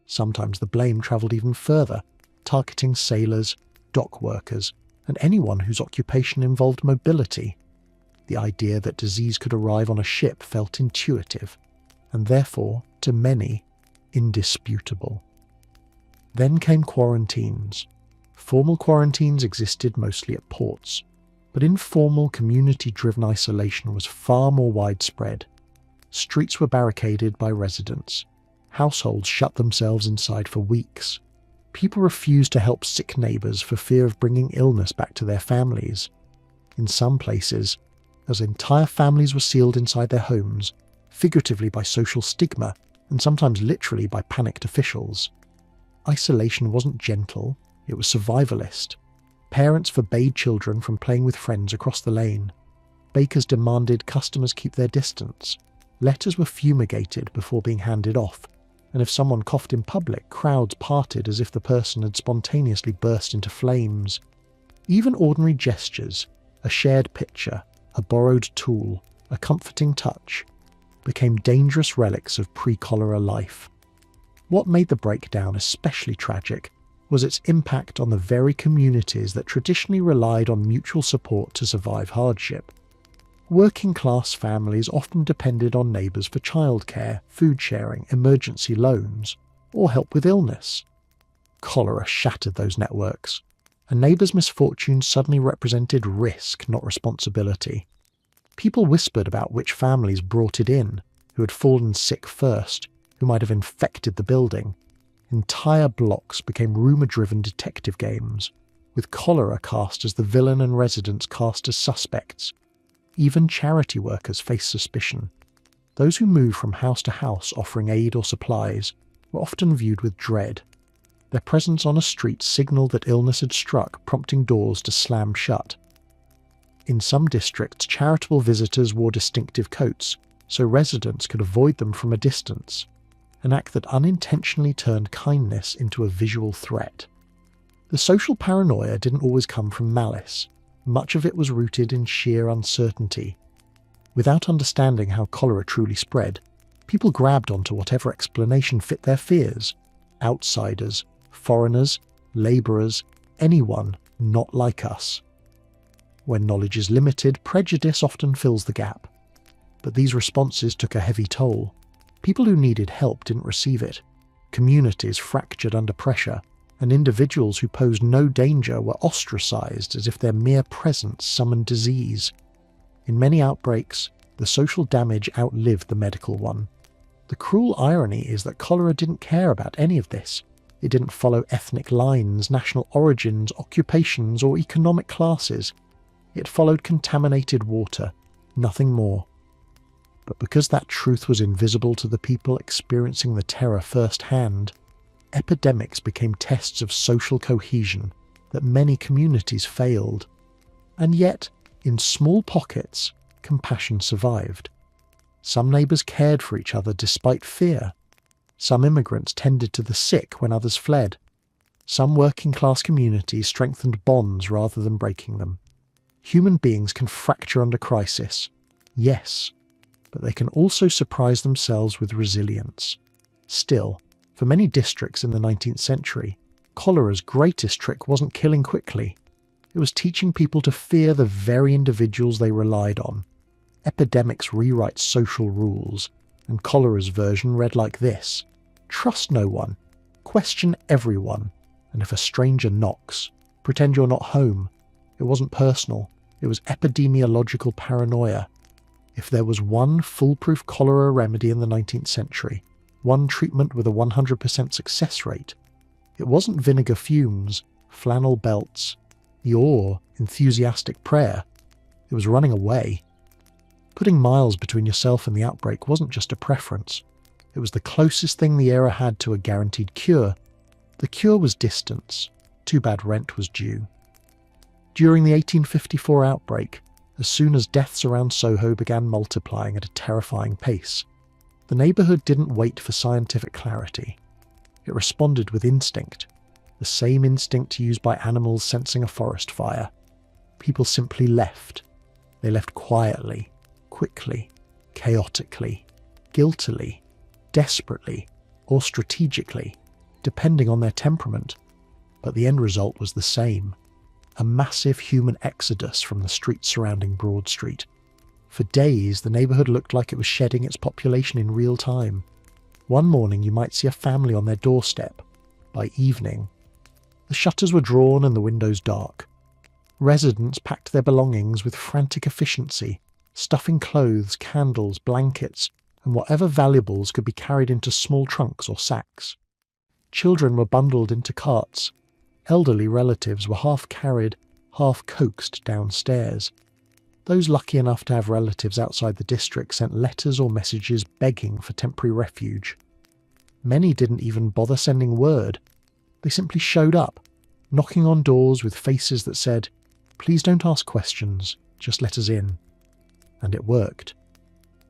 Sometimes the blame travelled even further, targeting sailors, dock workers, and anyone whose occupation involved mobility. The idea that disease could arrive on a ship felt intuitive, and therefore, to many, indisputable. Then came quarantines. Formal quarantines existed mostly at ports, but informal community-driven isolation was far more widespread. Streets were barricaded by residents. Households shut themselves inside for weeks. People refused to help sick neighbours for fear of bringing illness back to their families. In some places, as entire families were sealed inside their homes, figuratively by social stigma, and sometimes literally by panicked officials. Isolation wasn't gentle, it was survivalist. Parents forbade children from playing with friends across the lane. Bakers demanded customers keep their distance. Letters were fumigated before being handed off, and if someone coughed in public, crowds parted as if the person had spontaneously burst into flames. Even ordinary gestures, a shared picture, a borrowed tool, a comforting touch, became dangerous relics of pre-cholera life. What made the breakdown especially tragic was its impact on the very communities that traditionally relied on mutual support to survive hardship. Working-class families often depended on neighbours for childcare, food sharing, emergency loans, or help with illness. Cholera shattered those networks. A neighbour's misfortune suddenly represented risk, not responsibility. People whispered about which families brought it in, who had fallen sick first, who might have infected the building. Entire blocks became rumour-driven detective games, with cholera cast as the villain and residents cast as suspects. Even charity workers faced suspicion. Those who moved from house to house offering aid or supplies were often viewed with dread. Their presence on a street signalled that illness had struck, prompting doors to slam shut. In some districts, charitable visitors wore distinctive coats, so residents could avoid them from a distance, an act that unintentionally turned kindness into a visual threat. The social paranoia didn't always come from malice. Much of it was rooted in sheer uncertainty. Without understanding how cholera truly spread, people grabbed onto whatever explanation fit their fears. Outsiders, foreigners, labourers, anyone not like us. When knowledge is limited, prejudice often fills the gap. But these responses took a heavy toll. People who needed help didn't receive it. Communities fractured under pressure, and individuals who posed no danger were ostracised as if their mere presence summoned disease. In many outbreaks, the social damage outlived the medical one. The cruel irony is that cholera didn't care about any of this. It didn't follow ethnic lines, national origins, occupations, or economic classes. It followed contaminated water, nothing more. But because that truth was invisible to the people experiencing the terror firsthand, epidemics became tests of social cohesion that many communities failed. And yet, in small pockets, compassion survived. Some neighbours cared for each other despite fear. Some immigrants tended to the sick when others fled. Some working-class communities strengthened bonds rather than breaking them. Human beings can fracture under crisis. Yes, but they can also surprise themselves with resilience. Still, for many districts in the 19th century, cholera's greatest trick wasn't killing quickly. It was teaching people to fear the very individuals they relied on. Epidemics rewrite social rules, and cholera's version read like this: trust no one, question everyone, and if a stranger knocks, pretend you're not home. It wasn't personal, it was epidemiological paranoia. If there was one foolproof cholera remedy in the 19th century, one treatment with a 100% success rate, it wasn't vinegar fumes, flannel belts, or enthusiastic prayer. It was running away. Putting miles between yourself and the outbreak wasn't just a preference. It was the closest thing the era had to a guaranteed cure. The cure was distance. Too bad rent was due. During the 1854 outbreak, as soon as deaths around Soho began multiplying at a terrifying pace, the neighbourhood didn't wait for scientific clarity. It responded with instinct, the same instinct used by animals sensing a forest fire. People simply left. They left quietly, quickly, chaotically, guiltily, desperately, or strategically, depending on their temperament. But the end result was the same: a massive human exodus from the streets surrounding Broad Street. For days, the neighbourhood looked like it was shedding its population in real time. One morning you might see a family on their doorstep. By evening, the shutters were drawn and the windows dark. Residents packed their belongings with frantic efficiency, stuffing clothes, candles, blankets, and whatever valuables could be carried into small trunks or sacks. Children were bundled into carts. Elderly relatives were half carried, half coaxed downstairs. Those lucky enough to have relatives outside the district sent letters or messages begging for temporary refuge. Many didn't even bother sending word. They simply showed up, knocking on doors with faces that said, "Please don't ask questions, just let us in." And it worked.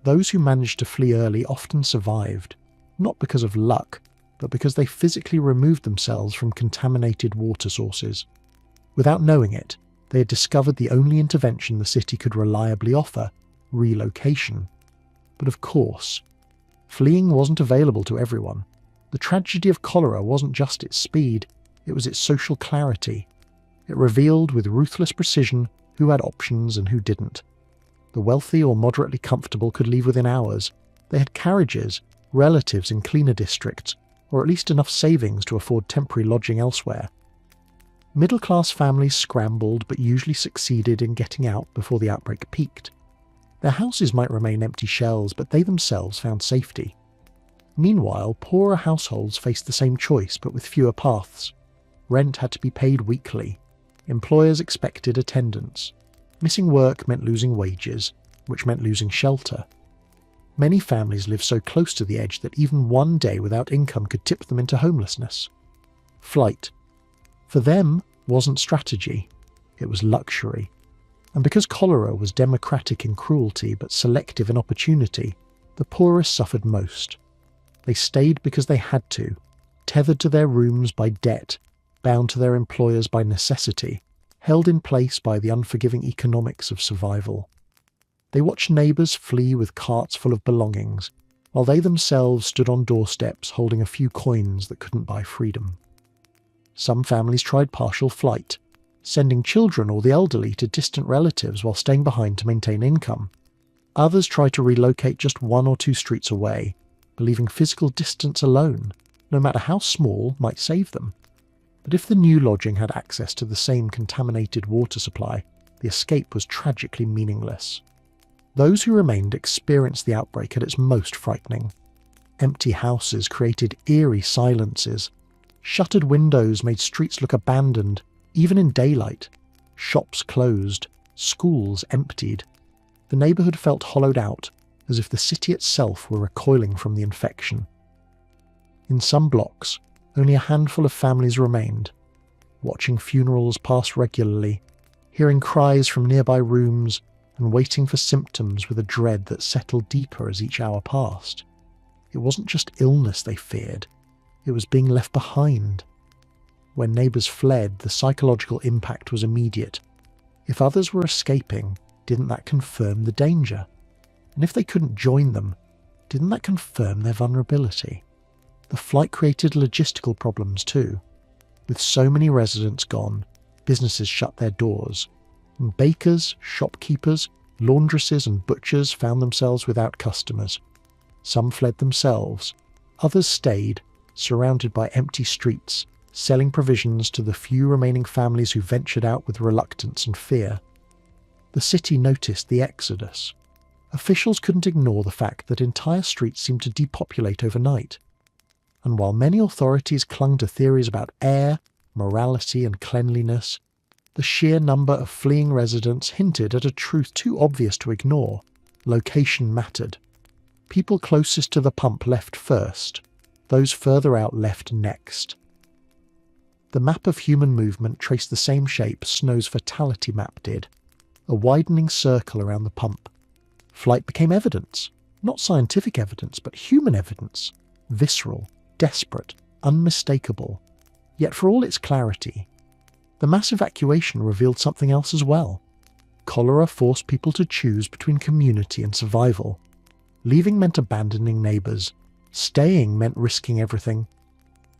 Those who managed to flee early often survived, not because of luck, but because they physically removed themselves from contaminated water sources. Without knowing it, they had discovered the only intervention the city could reliably offer: relocation. But of course, fleeing wasn't available to everyone. The tragedy of cholera wasn't just its speed, it was its social clarity. It revealed with ruthless precision who had options and who didn't. The wealthy or moderately comfortable could leave within hours. They had carriages, relatives in cleaner districts, or at least enough savings to afford temporary lodging elsewhere. Middle-class families scrambled but usually succeeded in getting out before the outbreak peaked. Their houses might remain empty shells, but they themselves found safety. Meanwhile, poorer households faced the same choice but with fewer paths. Rent had to be paid weekly. Employers expected attendance. Missing work meant losing wages, which meant losing shelter. Many families lived so close to the edge that even one day without income could tip them into homelessness. Flight. For them, wasn't strategy. It was luxury. And because cholera was democratic in cruelty but selective in opportunity, the poorest suffered most. They stayed because they had to, tethered to their rooms by debt, bound to their employers by necessity, held in place by the unforgiving economics of survival. They watched neighbours flee with carts full of belongings, while they themselves stood on doorsteps holding a few coins that couldn't buy freedom. Some families tried partial flight, sending children or the elderly to distant relatives while staying behind to maintain income. Others tried to relocate just 1 or 2 streets away, believing physical distance alone, no matter how small, might save them. But if the new lodging had access to the same contaminated water supply, the escape was tragically meaningless. Those who remained experienced the outbreak at its most frightening. Empty houses created eerie silences. Shuttered windows made streets look abandoned, even in daylight. Shops closed, schools emptied. The neighbourhood felt hollowed out, as if the city itself were recoiling from the infection. In some blocks, only a handful of families remained, watching funerals pass regularly, hearing cries from nearby rooms, and waiting for symptoms with a dread that settled deeper as each hour passed. It wasn't just illness they feared, it was being left behind. When neighbours fled, the psychological impact was immediate. If others were escaping, didn't that confirm the danger? And if they couldn't join them, didn't that confirm their vulnerability? The flight created logistical problems too. With so many residents gone, businesses shut their doors, and bakers, shopkeepers, laundresses and butchers found themselves without customers. Some fled themselves, others stayed, surrounded by empty streets, selling provisions to the few remaining families who ventured out with reluctance and fear. The city noticed the exodus. Officials couldn't ignore the fact that entire streets seemed to depopulate overnight. And while many authorities clung to theories about air, morality and cleanliness, the sheer number of fleeing residents hinted at a truth too obvious to ignore. Location mattered. People closest to the pump left first, those further out left next. The map of human movement traced the same shape Snow's fatality map did, a widening circle around the pump. Flight became evidence, not scientific evidence, but human evidence, visceral, desperate, unmistakable. Yet for all its clarity, the mass evacuation revealed something else as well. Cholera forced people to choose between community and survival. Leaving meant abandoning neighbours. Staying meant risking everything.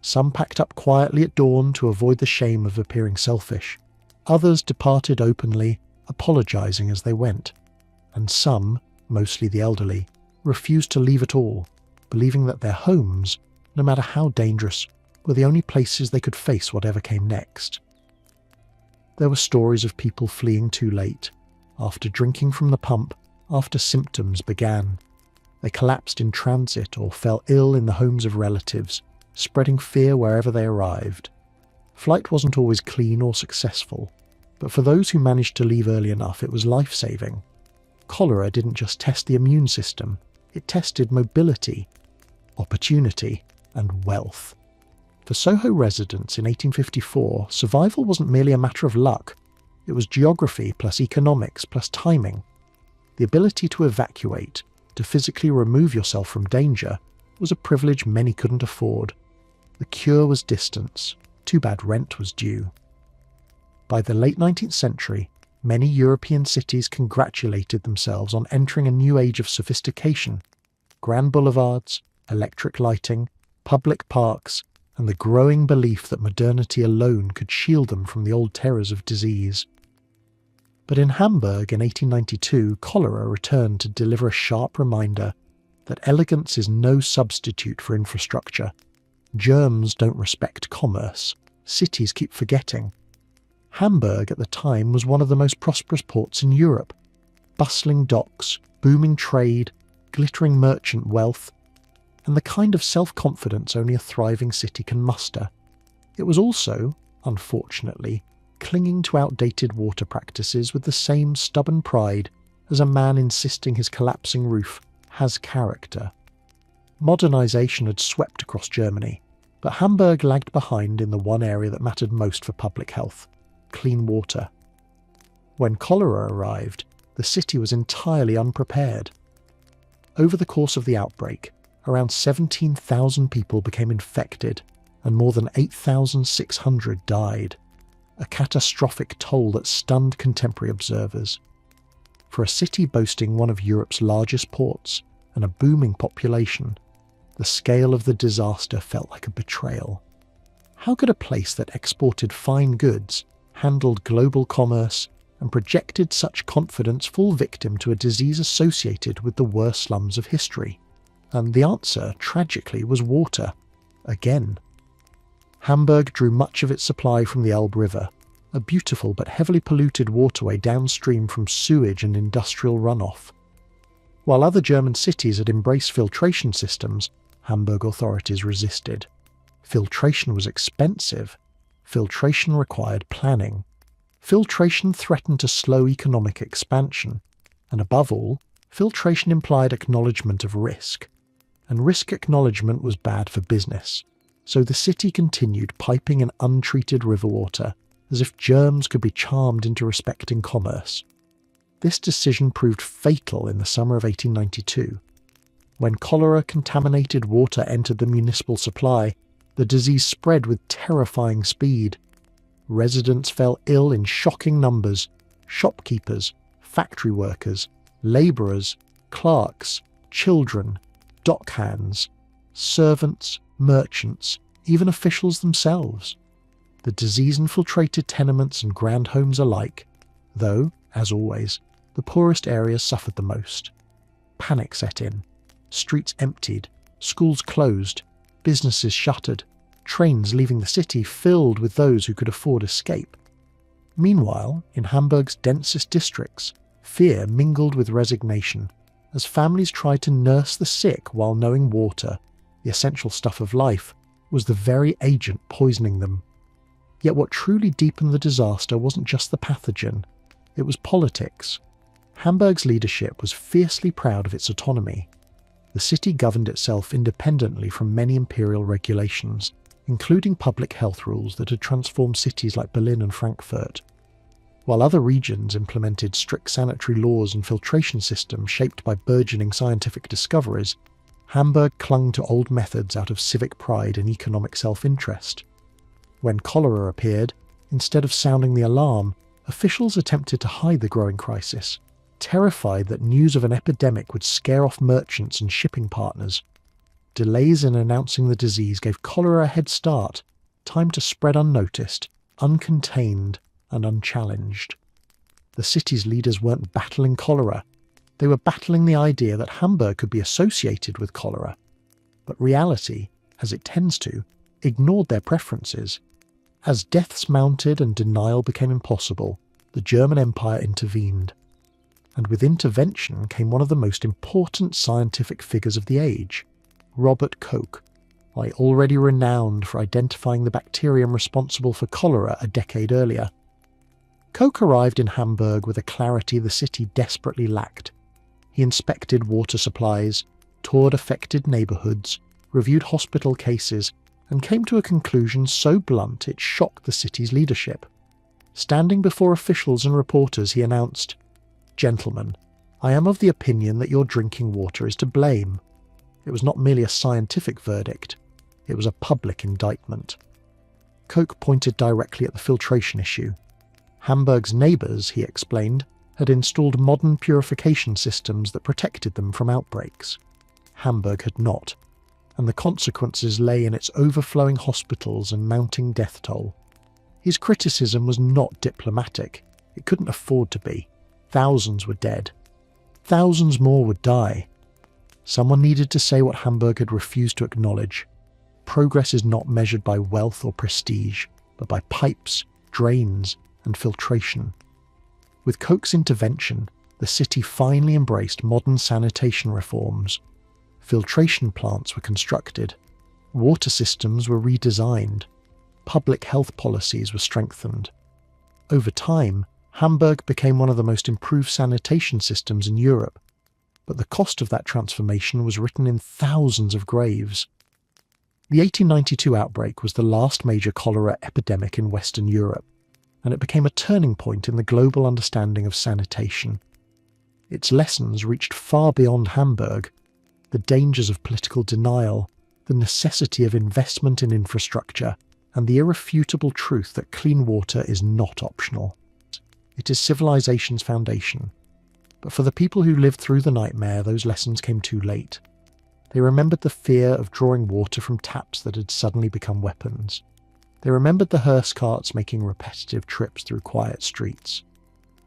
Some packed up quietly at dawn to avoid the shame of appearing selfish. Others departed openly, apologising as they went. And some, mostly the elderly, refused to leave at all, believing that their homes, no matter how dangerous, were the only places they could face whatever came next. There were stories of people fleeing too late, after drinking from the pump, after symptoms began. They collapsed in transit or fell ill in the homes of relatives, spreading fear wherever they arrived. Flight wasn't always clean or successful, but for those who managed to leave early enough, it was life-saving. Cholera didn't just test the immune system, it tested mobility, opportunity, and wealth. For Soho residents in 1854, survival wasn't merely a matter of luck. It was geography plus economics plus timing. The ability to evacuate, to physically remove yourself from danger, was a privilege many couldn't afford. The cure was distance. Too bad rent was due. By the late 19th century, many European cities congratulated themselves on entering a new age of sophistication. Grand boulevards, electric lighting, public parks, and the growing belief that modernity alone could shield them from the old terrors of disease. But in Hamburg in 1892, cholera returned to deliver a sharp reminder that elegance is no substitute for infrastructure. Germs don't respect commerce. Cities keep forgetting. Hamburg at the time was one of the most prosperous ports in Europe. Bustling docks, booming trade, glittering merchant wealth, and the kind of self-confidence only a thriving city can muster. It was also, unfortunately, clinging to outdated water practices with the same stubborn pride as a man insisting his collapsing roof has character. Modernisation had swept across Germany, but Hamburg lagged behind in the one area that mattered most for public health: clean water. When cholera arrived, the city was entirely unprepared. Over the course of the outbreak, around 17,000 people became infected, and more than 8,600 died. A catastrophic toll that stunned contemporary observers. For a city boasting one of Europe's largest ports and a booming population, the scale of the disaster felt like a betrayal. How could a place that exported fine goods, handled global commerce, and projected such confidence fall victim to a disease associated with the worst slums of history? And the answer, tragically, was water. Again. Hamburg drew much of its supply from the Elbe River, a beautiful but heavily polluted waterway downstream from sewage and industrial runoff. While other German cities had embraced filtration systems, Hamburg authorities resisted. Filtration was expensive. Filtration required planning. Filtration threatened to slow economic expansion. And above all, filtration implied acknowledgement of risk. And risk acknowledgement was bad for business. So the city continued piping in untreated river water, as if germs could be charmed into respecting commerce. This decision proved fatal in the summer of 1892. When cholera-contaminated water entered the municipal supply, the disease spread with terrifying speed. Residents fell ill in shocking numbers: shopkeepers, factory workers, labourers, clerks, children, dockhands, servants, merchants, even officials themselves. The disease-infiltrated tenements and grand homes alike, though, as always, the poorest areas suffered the most. Panic set in. Streets emptied, schools closed, businesses shuttered, trains leaving the city filled with those who could afford escape. Meanwhile, in Hamburg's densest districts, fear mingled with resignation as families tried to nurse the sick while knowing water, the essential stuff of life, was the very agent poisoning them. Yet what truly deepened the disaster wasn't just the pathogen, it was politics. Hamburg's leadership was fiercely proud of its autonomy. The city governed itself independently from many imperial regulations, including public health rules that had transformed cities like Berlin and Frankfurt. While other regions implemented strict sanitary laws and filtration systems shaped by burgeoning scientific discoveries, Hamburg clung to old methods out of civic pride and economic self-interest. When cholera appeared, instead of sounding the alarm, officials attempted to hide the growing crisis, terrified that news of an epidemic would scare off merchants and shipping partners. Delays in announcing the disease gave cholera a head start, time to spread unnoticed, uncontained, and unchallenged. The city's leaders weren't battling cholera, they were battling the idea that Hamburg could be associated with cholera. But reality, as it tends to, ignored their preferences. As deaths mounted and denial became impossible, the German Empire intervened. And with intervention came one of the most important scientific figures of the age, Robert Koch, already renowned for identifying the bacterium responsible for cholera a decade earlier. Koch arrived in Hamburg with a clarity the city desperately lacked. He inspected water supplies, toured affected neighbourhoods, reviewed hospital cases, and came to a conclusion so blunt it shocked the city's leadership. Standing before officials and reporters, he announced, "Gentlemen, I am of the opinion that your drinking water is to blame." It was not merely a scientific verdict, it was a public indictment. Koch pointed directly at the filtration issue. Hamburg's neighbours, he explained, had installed modern purification systems that protected them from outbreaks. Hamburg had not, and the consequences lay in its overflowing hospitals and mounting death toll. His criticism was not diplomatic. It couldn't afford to be. Thousands were dead. Thousands more would die. Someone needed to say what Hamburg had refused to acknowledge. Progress is not measured by wealth or prestige, but by pipes, drains, and filtration. With Koch's intervention, the city finally embraced modern sanitation reforms. Filtration plants were constructed. Water systems were redesigned. Public health policies were strengthened. Over time, Hamburg became one of the most improved sanitation systems in Europe, but the cost of that transformation was written in thousands of graves. The 1892 outbreak was the last major cholera epidemic in Western Europe, and it became a turning point in the global understanding of sanitation. Its lessons reached far beyond Hamburg: the dangers of political denial, the necessity of investment in infrastructure, and the irrefutable truth that clean water is not optional. It is civilization's foundation. But for the people who lived through the nightmare, those lessons came too late. They remembered the fear of drawing water from taps that had suddenly become weapons. They remembered the hearse carts making repetitive trips through quiet streets.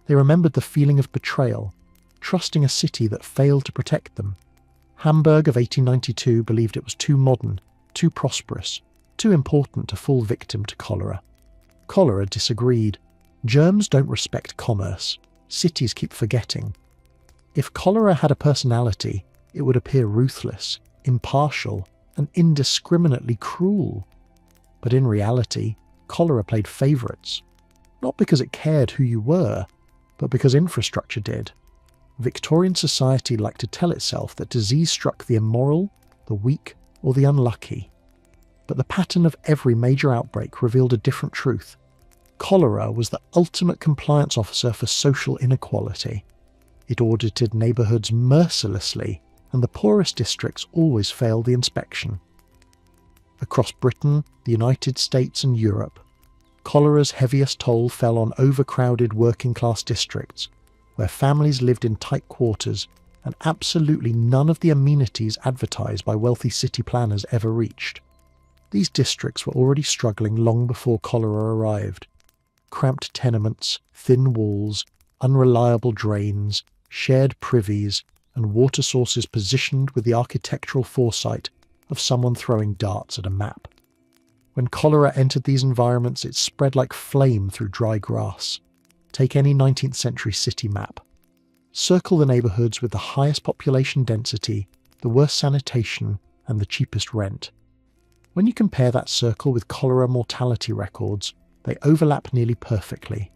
They remembered the feeling of betrayal, trusting a city that failed to protect them. Hamburg of 1892 believed it was too modern, too prosperous, too important to fall victim to cholera. Cholera disagreed. Germs don't respect commerce. Cities keep forgetting. If cholera had a personality, it would appear ruthless, impartial, and indiscriminately cruel. But in reality, cholera played favourites. Not because it cared who you were, but because infrastructure did. Victorian society liked to tell itself that disease struck the immoral, the weak, or the unlucky. But the pattern of every major outbreak revealed a different truth. Cholera was the ultimate compliance officer for social inequality. It audited neighbourhoods mercilessly, and the poorest districts always failed the inspection. Across Britain, the United States and Europe, cholera's heaviest toll fell on overcrowded working-class districts, where families lived in tight quarters and absolutely none of the amenities advertised by wealthy city planners ever reached. These districts were already struggling long before cholera arrived. Cramped tenements, thin walls, unreliable drains, shared privies, and water sources positioned with the architectural foresight of someone throwing darts at a map. When cholera entered these environments, it spread like flame through dry grass. Take any 19th century city map. Circle the neighbourhoods with the highest population density, the worst sanitation, and the cheapest rent. When you compare that circle with cholera mortality records, they overlap nearly perfectly.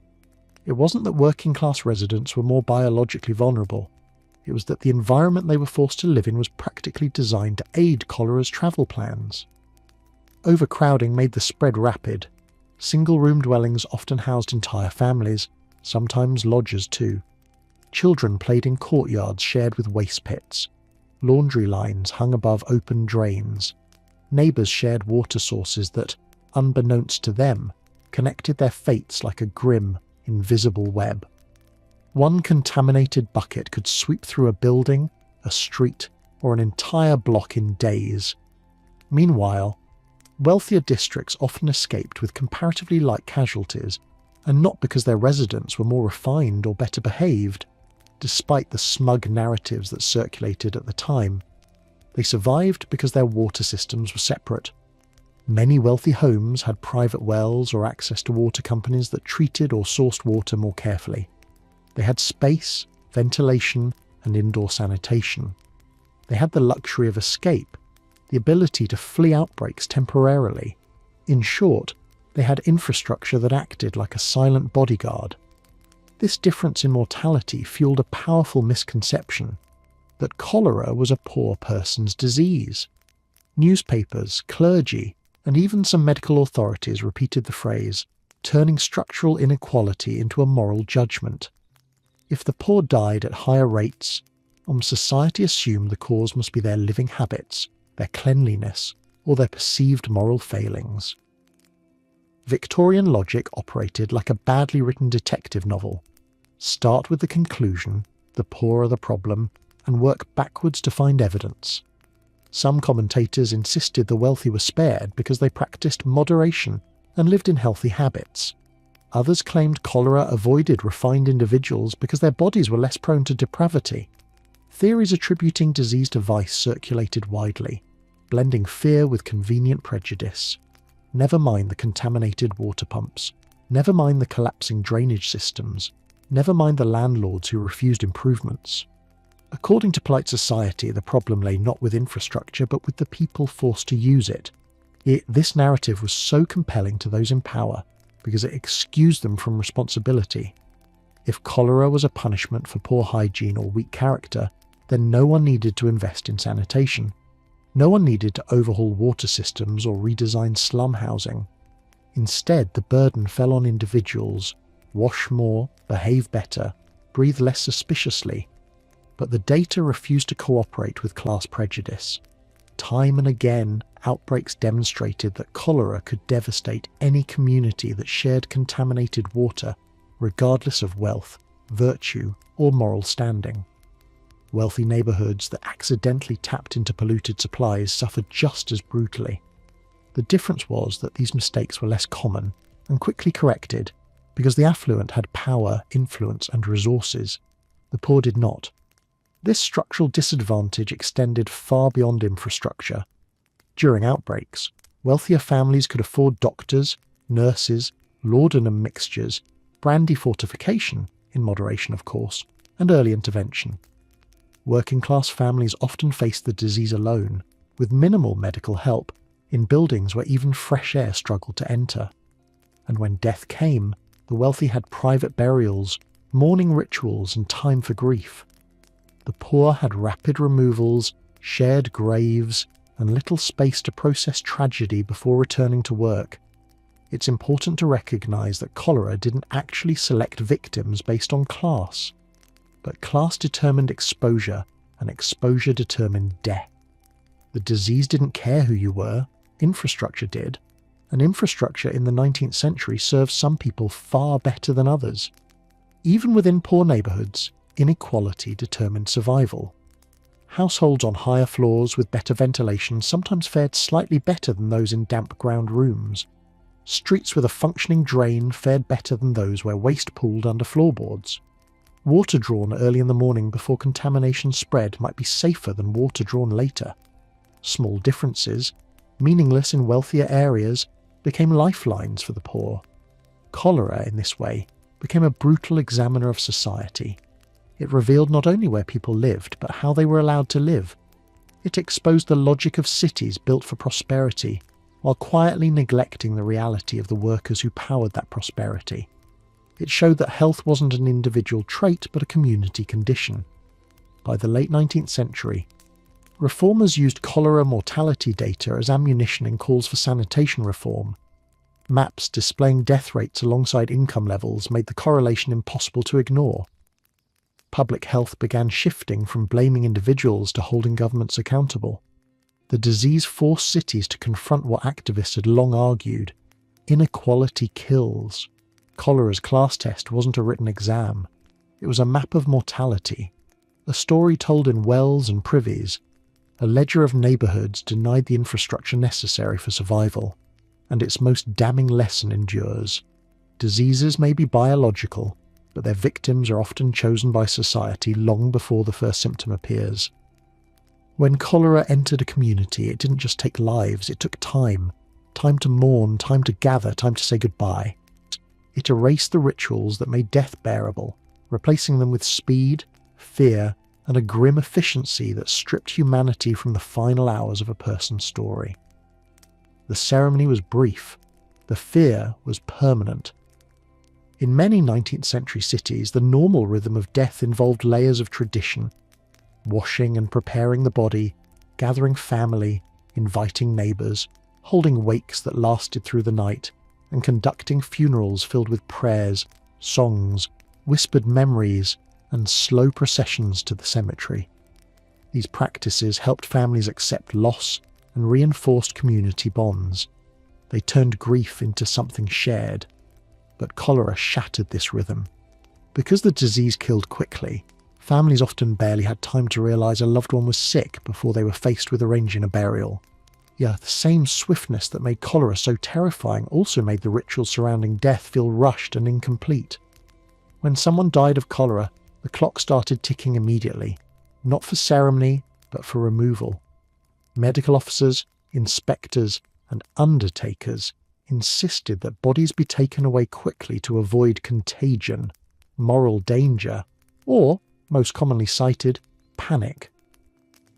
It wasn't that working class residents were more biologically vulnerable. It was that the environment they were forced to live in was practically designed to aid cholera's travel plans. Overcrowding made the spread rapid. Single-room dwellings often housed entire families, sometimes lodgers too. Children played in courtyards shared with waste pits. Laundry lines hung above open drains. Neighbours shared water sources that, unbeknownst to them, connected their fates like a grim, invisible web. One contaminated bucket could sweep through a building, a street, or an entire block in days. Meanwhile, wealthier districts often escaped with comparatively light casualties, and not because their residents were more refined or better behaved, despite the smug narratives that circulated at the time. They survived because their water systems were separate. Many wealthy homes had private wells or access to water companies that treated or sourced water more carefully. They had space, ventilation, and indoor sanitation. They had the luxury of escape, the ability to flee outbreaks temporarily. In short, they had infrastructure that acted like a silent bodyguard. This difference in mortality fueled a powerful misconception that cholera was a poor person's disease. Newspapers, clergy, and even some medical authorities repeated the phrase, turning structural inequality into a moral judgment. If the poor died at higher rates, society assumed the cause must be their living habits, their cleanliness, or their perceived moral failings. Victorian logic operated like a badly written detective novel. Start with the conclusion, the poor are the problem, and work backwards to find evidence. Some commentators insisted the wealthy were spared because they practiced moderation and lived in healthy habits. Others claimed cholera avoided refined individuals because their bodies were less prone to depravity. Theories attributing disease to vice circulated widely, blending fear with convenient prejudice. Never mind the contaminated water pumps. Never mind the collapsing drainage systems. Never mind the landlords who refused improvements. According to polite society, the problem lay not with infrastructure but with the people forced to use it. Yet this narrative was so compelling to those in power because it excused them from responsibility. If cholera was a punishment for poor hygiene or weak character, then no one needed to invest in sanitation. No one needed to overhaul water systems or redesign slum housing. Instead, the burden fell on individuals: wash more, behave better, breathe less suspiciously. But the data refused to cooperate with class prejudice. Time and again, outbreaks demonstrated that cholera could devastate any community that shared contaminated water, regardless of wealth, virtue, or moral standing. Wealthy neighbourhoods that accidentally tapped into polluted supplies suffered just as brutally. The difference was that these mistakes were less common and quickly corrected because the affluent had power, influence, and resources. The poor did not. This structural disadvantage extended far beyond infrastructure. During outbreaks, wealthier families could afford doctors, nurses, laudanum mixtures, brandy fortification, in moderation of course, and early intervention. Working-class families often faced the disease alone, with minimal medical help, in buildings where even fresh air struggled to enter. And when death came, the wealthy had private burials, mourning rituals, and time for grief. The poor had rapid removals, shared graves, and little space to process tragedy before returning to work. It's important to recognise that cholera didn't actually select victims based on class, but class determined exposure, and exposure determined death. The disease didn't care who you were, infrastructure did, and infrastructure in the 19th century served some people far better than others. Even within poor neighbourhoods, inequality determined survival. Households on higher floors with better ventilation sometimes fared slightly better than those in damp ground rooms. Streets with a functioning drain fared better than those where waste pooled under floorboards. Water drawn early in the morning before contamination spread might be safer than water drawn later. Small differences, meaningless in wealthier areas, became lifelines for the poor. Cholera, in this way, became a brutal examiner of society. It revealed not only where people lived, but how they were allowed to live. It exposed the logic of cities built for prosperity, while quietly neglecting the reality of the workers who powered that prosperity. It showed that health wasn't an individual trait, but a community condition. By the late 19th century, reformers used cholera mortality data as ammunition in calls for sanitation reform. Maps displaying death rates alongside income levels made the correlation impossible to ignore. Public health began shifting from blaming individuals to holding governments accountable. The disease forced cities to confront what activists had long argued: inequality kills. Cholera's class test wasn't a written exam. It was a map of mortality, a story told in wells and privies, a ledger of neighbourhoods denied the infrastructure necessary for survival. And its most damning lesson endures. Diseases may be biological, but their victims are often chosen by society long before the first symptom appears. When cholera entered a community, it didn't just take lives, it took time. Time to mourn, time to gather, time to say goodbye. It erased the rituals that made death bearable, replacing them with speed, fear, and a grim efficiency that stripped humanity from the final hours of a person's story. The ceremony was brief. The fear was permanent. In many 19th century cities, the normal rhythm of death involved layers of tradition: washing and preparing the body, gathering family, inviting neighbours, holding wakes that lasted through the night, and conducting funerals filled with prayers, songs, whispered memories, and slow processions to the cemetery. These practices helped families accept loss and reinforced community bonds. They turned grief into something shared. But cholera shattered this rhythm. Because the disease killed quickly, families often barely had time to realise a loved one was sick before they were faced with arranging a burial. Yet the same swiftness that made cholera so terrifying also made the rituals surrounding death feel rushed and incomplete. When someone died of cholera, the clock started ticking immediately, not for ceremony, but for removal. Medical officers, inspectors, and undertakers insisted that bodies be taken away quickly to avoid contagion, moral danger, or, most commonly cited, panic.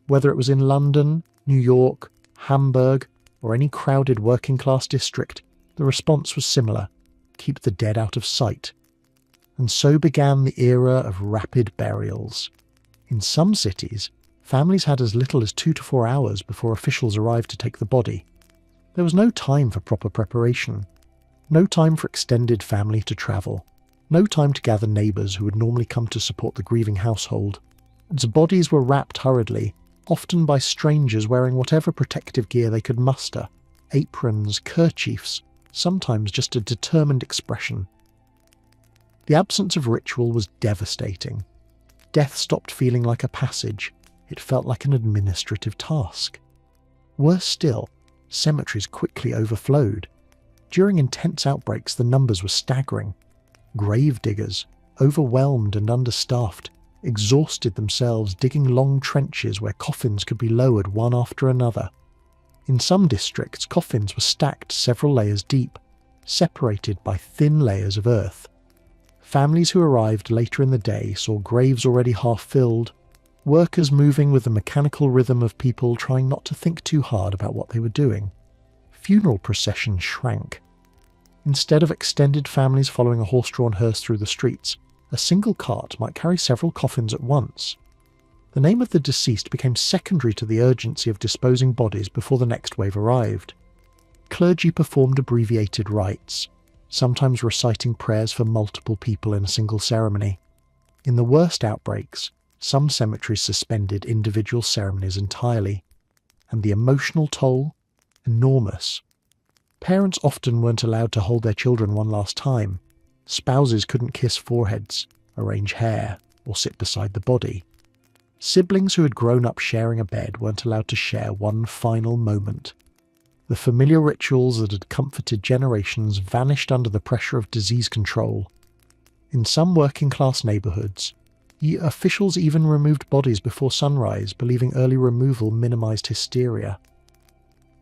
Whether it was in London, New York, Hamburg, or any crowded working-class district, the response was similar: keep the dead out of sight. And so began the era of rapid burials. In some cities, families had as little as 2 to 4 hours before officials arrived to take the body. There was no time for proper preparation, no time for extended family to travel, no time to gather neighbours who would normally come to support the grieving household. Its bodies were wrapped hurriedly, often by strangers wearing whatever protective gear they could muster: aprons, kerchiefs, sometimes just a determined expression. The absence of ritual was devastating. Death stopped feeling like a passage. It felt like an administrative task. Worse still, cemeteries quickly overflowed. During intense outbreaks, the numbers were staggering. Grave diggers, overwhelmed and understaffed, exhausted themselves digging long trenches where coffins could be lowered one after another. In some districts, coffins were stacked several layers deep, separated by thin layers of earth. Families who arrived later in the day saw graves already half-filled, workers moving with the mechanical rhythm of people trying not to think too hard about what they were doing. Funeral processions shrank. Instead of extended families following a horse-drawn hearse through the streets, a single cart might carry several coffins at once. The name of the deceased became secondary to the urgency of disposing bodies before the next wave arrived. Clergy performed abbreviated rites, sometimes reciting prayers for multiple people in a single ceremony. In the worst outbreaks, some cemeteries suspended individual ceremonies entirely, and the emotional toll, enormous. Parents often weren't allowed to hold their children one last time. Spouses couldn't kiss foreheads, arrange hair, or sit beside the body. Siblings who had grown up sharing a bed weren't allowed to share one final moment. The familiar rituals that had comforted generations vanished under the pressure of disease control. In some working-class neighbourhoods, officials even removed bodies before sunrise, believing early removal minimised hysteria.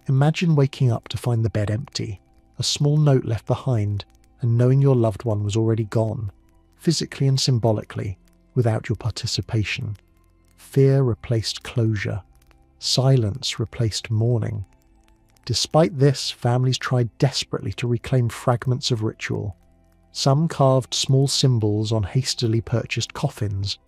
Imagine waking up to find the bed empty, a small note left behind, and knowing your loved one was already gone, physically and symbolically, without your participation. Fear replaced closure. Silence replaced mourning. Despite this, families tried desperately to reclaim fragments of ritual. Some carved small symbols on hastily purchased coffins.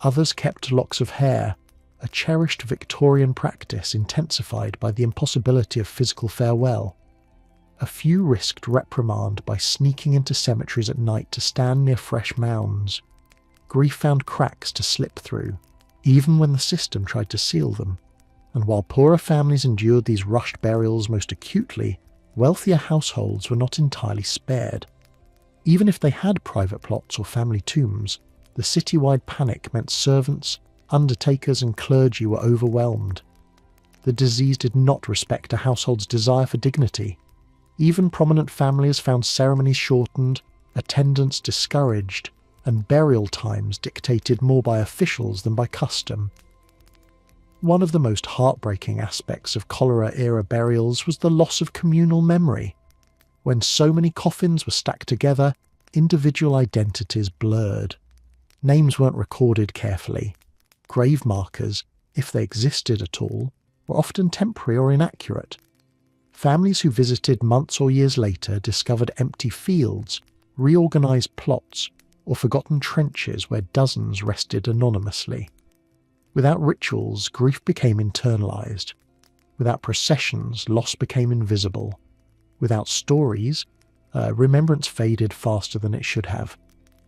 Others kept locks of hair, a cherished Victorian practice intensified by the impossibility of physical farewell. A few risked reprimand by sneaking into cemeteries at night to stand near fresh mounds. Grief found cracks to slip through, even when the system tried to seal them. And while poorer families endured these rushed burials most acutely, wealthier households were not entirely spared. Even if they had private plots or family tombs, the citywide panic meant servants, undertakers and clergy were overwhelmed. The disease did not respect a household's desire for dignity. Even prominent families found ceremonies shortened, attendance discouraged, and burial times dictated more by officials than by custom. One of the most heartbreaking aspects of cholera-era burials was the loss of communal memory. When so many coffins were stacked together, individual identities blurred. Names weren't recorded carefully. Grave markers, if they existed at all, were often temporary or inaccurate. Families who visited months or years later discovered empty fields, reorganised plots, or forgotten trenches where dozens rested anonymously. Without rituals, grief became internalised. Without processions, loss became invisible. Without stories, remembrance faded faster than it should have.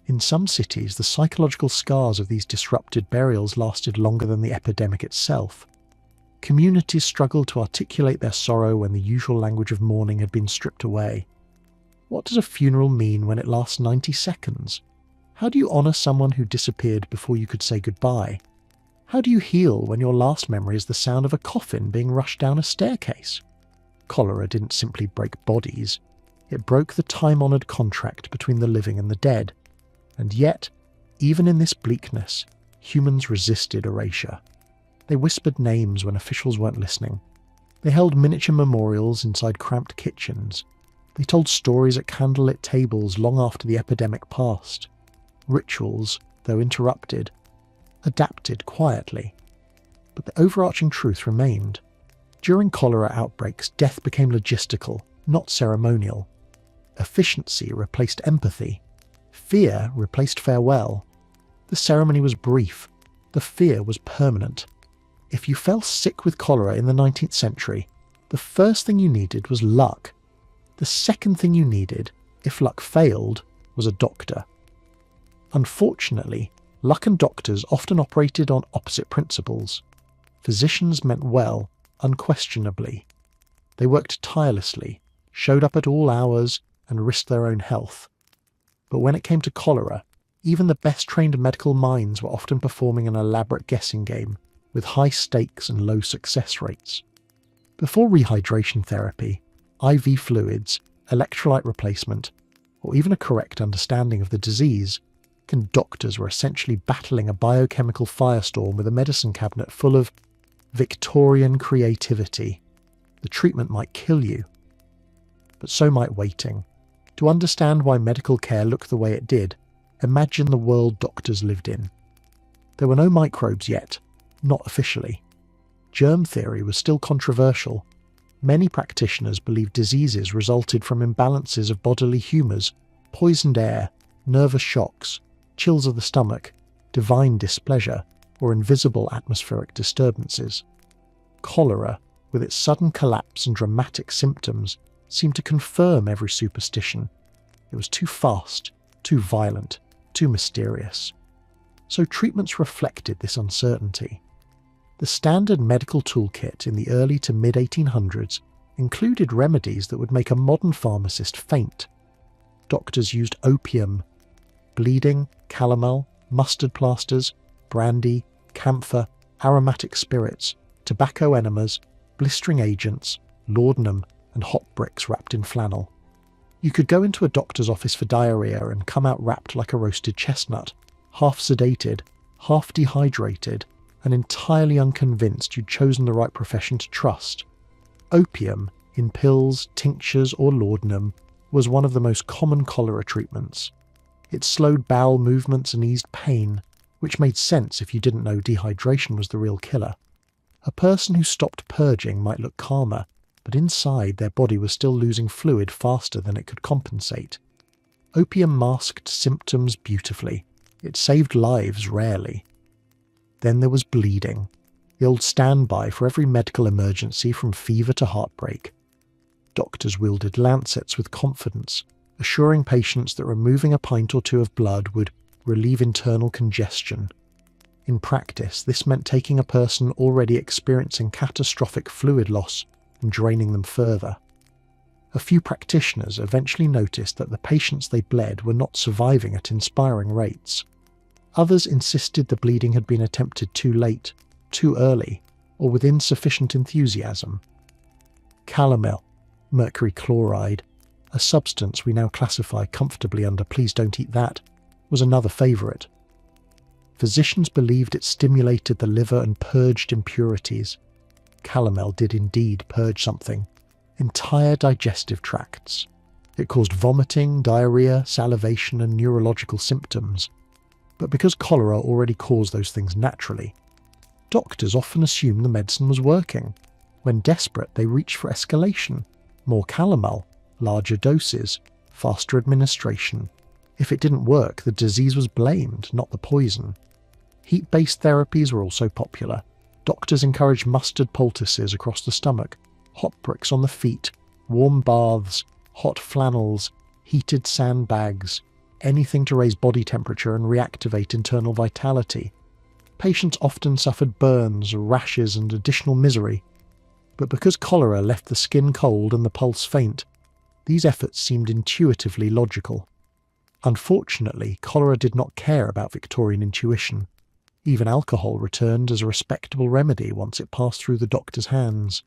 In some cities, the psychological scars of these disrupted burials lasted longer than the epidemic itself. Communities struggled to articulate their sorrow when the usual language of mourning had been stripped away. What does a funeral mean when it lasts 90 seconds? How do you honour someone who disappeared before you could say goodbye? How do you heal when your last memory is the sound of a coffin being rushed down a staircase? Cholera didn't simply break bodies. It broke the time-honoured contract between the living and the dead. And yet, even in this bleakness, humans resisted erasure. They whispered names when officials weren't listening. They held miniature memorials inside cramped kitchens. They told stories at candlelit tables long after the epidemic passed. Rituals, though interrupted, adapted quietly. But the overarching truth remained. During cholera outbreaks, death became logistical, not ceremonial. Efficiency replaced empathy. Fear replaced farewell. The ceremony was brief. The fear was permanent. If you fell sick with cholera in the 19th century, the first thing you needed was luck. The second thing you needed, if luck failed, was a doctor. Unfortunately, luck and doctors often operated on opposite principles. Physicians meant well, unquestionably. They worked tirelessly, showed up at all hours, and risked their own health. But when it came to cholera, even the best-trained medical minds were often performing an elaborate guessing game, with high stakes and low success rates. Before rehydration therapy, IV fluids, electrolyte replacement, or even a correct understanding of the disease, doctors were essentially battling a biochemical firestorm with a medicine cabinet full of Victorian creativity. The treatment might kill you, but so might waiting. To understand why medical care looked the way it did, imagine the world doctors lived in. There were no microbes yet, not officially. Germ theory was still controversial. Many practitioners believed diseases resulted from imbalances of bodily humours, poisoned air, nervous shocks, chills of the stomach, divine displeasure, or invisible atmospheric disturbances. Cholera, with its sudden collapse and dramatic symptoms, seemed to confirm every superstition. It was too fast, too violent, too mysterious. So treatments reflected this uncertainty. The standard medical toolkit in the early to mid-1800s included remedies that would make a modern pharmacist faint. Doctors used opium, bleeding, calomel, mustard plasters, brandy, camphor, aromatic spirits, tobacco enemas, blistering agents, laudanum, and hot bricks wrapped in flannel. You could go into a doctor's office for diarrhea and come out wrapped like a roasted chestnut, half sedated, half dehydrated, and entirely unconvinced you'd chosen the right profession to trust. Opium, in pills, tinctures, or laudanum, was one of the most common cholera treatments. It slowed bowel movements and eased pain, which made sense if you didn't know dehydration was the real killer. A person who stopped purging might look calmer, but inside their body was still losing fluid faster than it could compensate. Opium masked symptoms beautifully. It saved lives rarely. Then there was bleeding, the old standby for every medical emergency from fever to heartbreak. Doctors wielded lancets with confidence, assuring patients that removing a pint or two of blood would relieve internal congestion. In practice, this meant taking a person already experiencing catastrophic fluid loss and draining them further. A few practitioners eventually noticed that the patients they bled were not surviving at inspiring rates. Others insisted the bleeding had been attempted too late, too early, or with insufficient enthusiasm. Calomel, mercury chloride, a substance we now classify comfortably under "please don't eat that," was another favourite. Physicians believed it stimulated the liver and purged impurities. Calomel did indeed purge something: entire digestive tracts. It caused vomiting, diarrhea, salivation, and neurological symptoms. But because cholera already caused those things naturally, doctors often assumed the medicine was working. When desperate, they reached for escalation: more calomel, larger doses, faster administration. If it didn't work, the disease was blamed, not the poison. Heat-based therapies were also popular. Doctors encouraged mustard poultices across the stomach, hot bricks on the feet, warm baths, hot flannels, heated sandbags, anything to raise body temperature and reactivate internal vitality. Patients often suffered burns, rashes, and additional misery. But because cholera left the skin cold and the pulse faint, these efforts seemed intuitively logical. Unfortunately, cholera did not care about Victorian intuition. Even alcohol returned as a respectable remedy once it passed through the doctor's hands.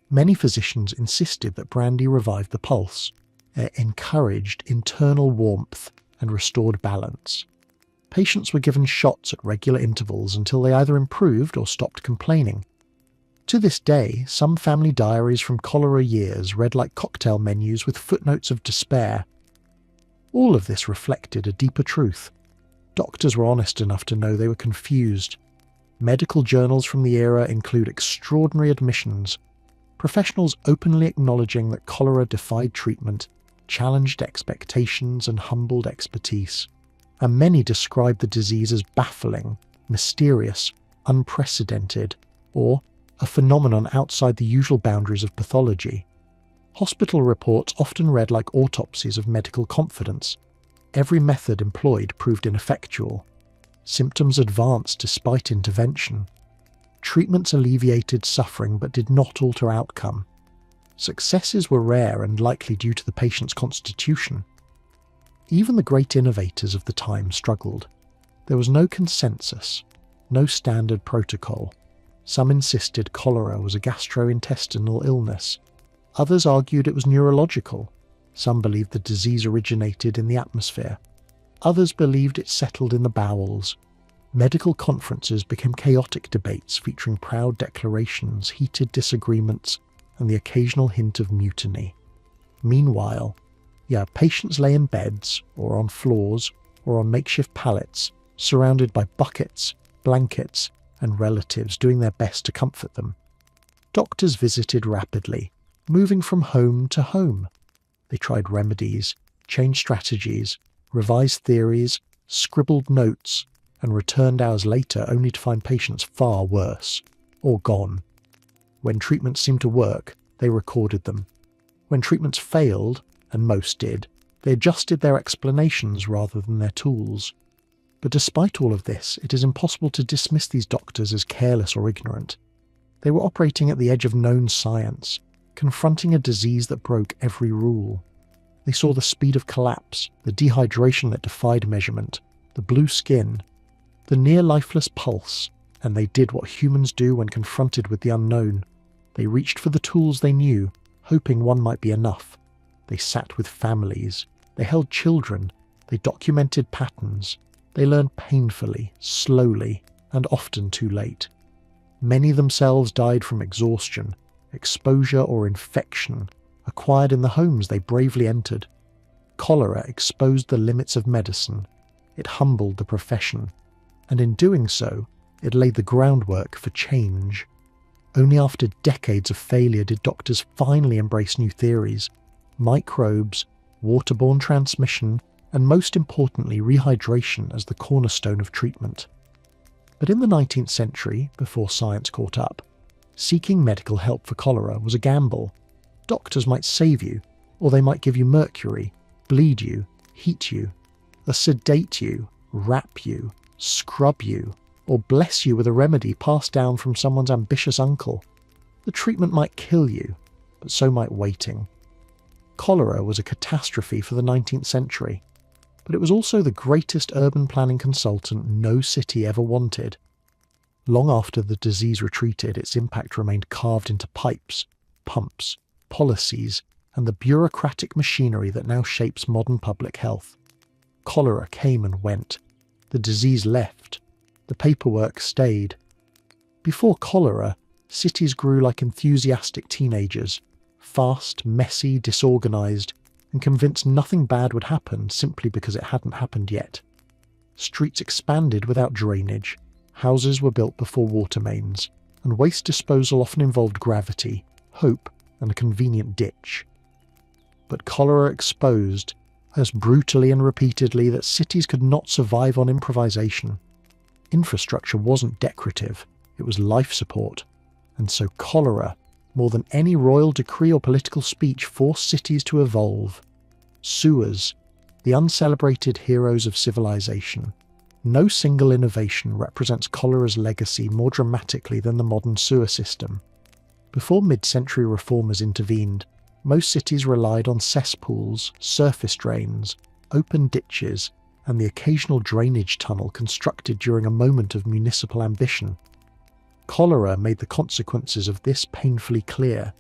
Many physicians insisted that brandy revived the pulse. It encouraged internal warmth and restored balance. Patients were given shots at regular intervals until they either improved or stopped complaining. To this day, some family diaries from cholera years read like cocktail menus with footnotes of despair. All of this reflected a deeper truth. Doctors were honest enough to know they were confused. Medical journals from the era include extraordinary admissions, professionals openly acknowledging that cholera defied treatment, challenged expectations, and humbled expertise. And many described the disease as baffling, mysterious, unprecedented, or a phenomenon outside the usual boundaries of pathology. Hospital reports often read like autopsies of medical confidence. Every method employed proved ineffectual. Symptoms advanced despite intervention. Treatments alleviated suffering but did not alter outcome. Successes were rare and likely due to the patient's constitution. Even the great innovators of the time struggled. There was no consensus, no standard protocol. Some insisted cholera was a gastrointestinal illness. Others argued it was neurological. Some believed the disease originated in the atmosphere. Others believed it settled in the bowels. Medical conferences became chaotic debates featuring proud declarations, heated disagreements, and the occasional hint of mutiny. Meanwhile, patients lay in beds, or on floors, or on makeshift pallets, surrounded by buckets, blankets, and relatives doing their best to comfort them. Doctors visited rapidly, moving from home to home. They tried remedies, changed strategies, revised theories, scribbled notes, and returned hours later only to find patients far worse, or gone. When treatments seemed to work, they recorded them. When treatments failed, and most did, they adjusted their explanations rather than their tools. But despite all of this, it is impossible to dismiss these doctors as careless or ignorant. They were operating at the edge of known science, confronting a disease that broke every rule. They saw the speed of collapse, the dehydration that defied measurement, the blue skin, the near-lifeless pulse, And they did what humans do when confronted with the unknown. They reached for the tools they knew, hoping one might be enough. They sat with families. They held children. They documented patterns. They learned painfully, slowly, and often too late. Many themselves died from exhaustion, exposure or infection, acquired in the homes they bravely entered. Cholera exposed the limits of medicine. It humbled the profession. And in doing so, it laid the groundwork for change. Only after decades of failure did doctors finally embrace new theories: microbes, waterborne transmission, and most importantly rehydration as the cornerstone of treatment. But in the 19th century, before science caught up, seeking medical help for cholera was a gamble. Doctors might save you, or they might give you mercury, bleed you, heat you, or sedate you, wrap you, scrub you, or bless you with a remedy passed down from someone's ambitious uncle. The treatment might kill you, but so might waiting. Cholera was a catastrophe for the 19th century, but it was also the greatest urban planning consultant no city ever wanted. Long after the disease retreated, its impact remained carved into pipes, pumps, policies, and the bureaucratic machinery that now shapes modern public health. Cholera came and went. The disease left. The paperwork stayed. Before cholera, cities grew like enthusiastic teenagers, fast, messy, disorganised, and convinced nothing bad would happen simply because it hadn't happened yet. Streets expanded without drainage, houses were built before water mains, and waste disposal often involved gravity, hope, and a convenient ditch. But cholera exposed, as brutally and repeatedly, that cities could not survive on improvisation. Infrastructure wasn't decorative, it was life support, and so cholera, more than any royal decree or political speech, forced cities to evolve. Sewers, the uncelebrated heroes of civilization. No single innovation represents cholera's legacy more dramatically than the modern sewer system. Before mid-century reformers intervened, most cities relied on cesspools, surface drains, open ditches, and the occasional drainage tunnel constructed during a moment of municipal ambition. Cholera made the consequences of this painfully clear.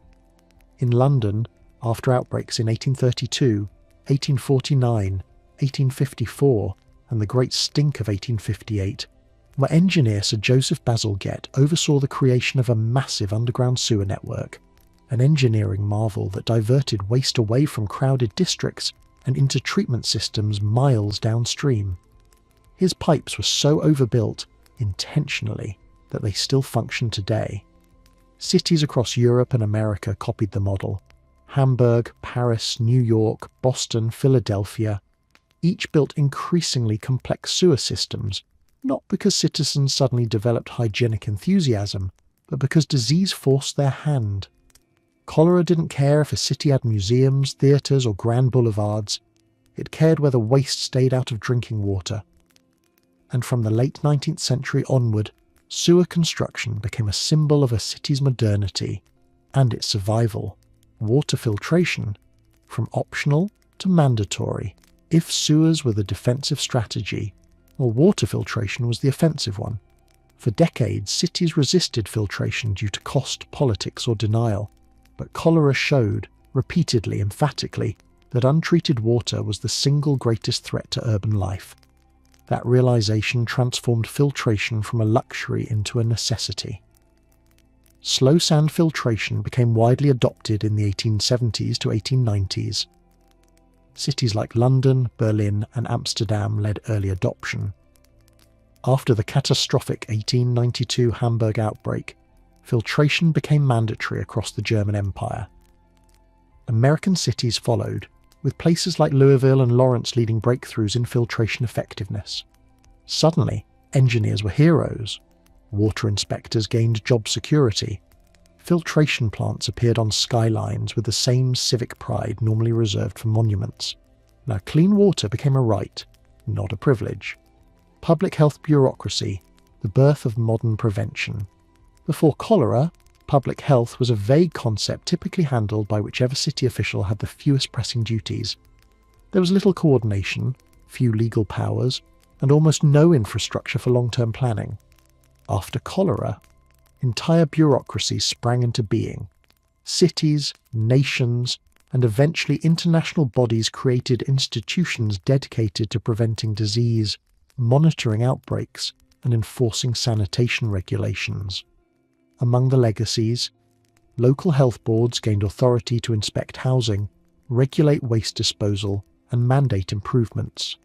In London, after outbreaks in 1832, 1849, 1854, and the Great Stink of 1858, where engineer Sir Joseph Bazalgette oversaw the creation of a massive underground sewer network, an engineering marvel that diverted waste away from crowded districts and into treatment systems miles downstream. His pipes were so overbuilt, intentionally, that they still function today. Cities across Europe and America copied the model. Hamburg, Paris, New York, Boston, Philadelphia, each built increasingly complex sewer systems, not because citizens suddenly developed hygienic enthusiasm, but because disease forced their hand. Cholera didn't care if a city had museums, theatres, or grand boulevards. It cared whether waste stayed out of drinking water. And from the late 19th century onward, sewer construction became a symbol of a city's modernity and its survival. Water filtration, from optional to mandatory. If sewers were the defensive strategy, well, water filtration was the offensive one. For decades, cities resisted filtration due to cost, politics, or denial. But cholera showed, repeatedly, emphatically, that untreated water was the single greatest threat to urban life. That realization transformed filtration from a luxury into a necessity. Slow sand filtration became widely adopted in the 1870s to 1890s. Cities like London, Berlin, and Amsterdam led early adoption. After the catastrophic 1892 Hamburg outbreak, filtration became mandatory across the German Empire. American cities followed, with places like Louisville and Lawrence leading breakthroughs in filtration effectiveness. Suddenly, engineers were heroes. Water inspectors gained job security. Filtration plants appeared on skylines with the same civic pride normally reserved for monuments. Now, clean water became a right, not a privilege. Public health bureaucracy, the birth of modern prevention. Before cholera, public health was a vague concept typically handled by whichever city official had the fewest pressing duties. There was little coordination, few legal powers, and almost no infrastructure for long-term planning. After cholera, entire bureaucracies sprang into being. Cities, nations, and eventually international bodies created institutions dedicated to preventing disease, monitoring outbreaks, and enforcing sanitation regulations. Among the legacies, local health boards gained authority to inspect housing, regulate waste disposal, and mandate improvements.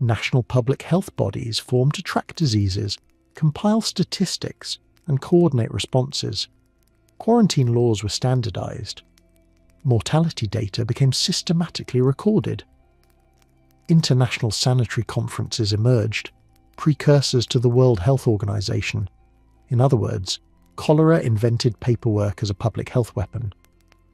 National public health bodies formed to track diseases, compile statistics, and coordinate responses. Quarantine laws were standardized. Mortality data became systematically recorded. International sanitary conferences emerged, precursors to the World Health Organization. In other words, cholera invented paperwork as a public health weapon.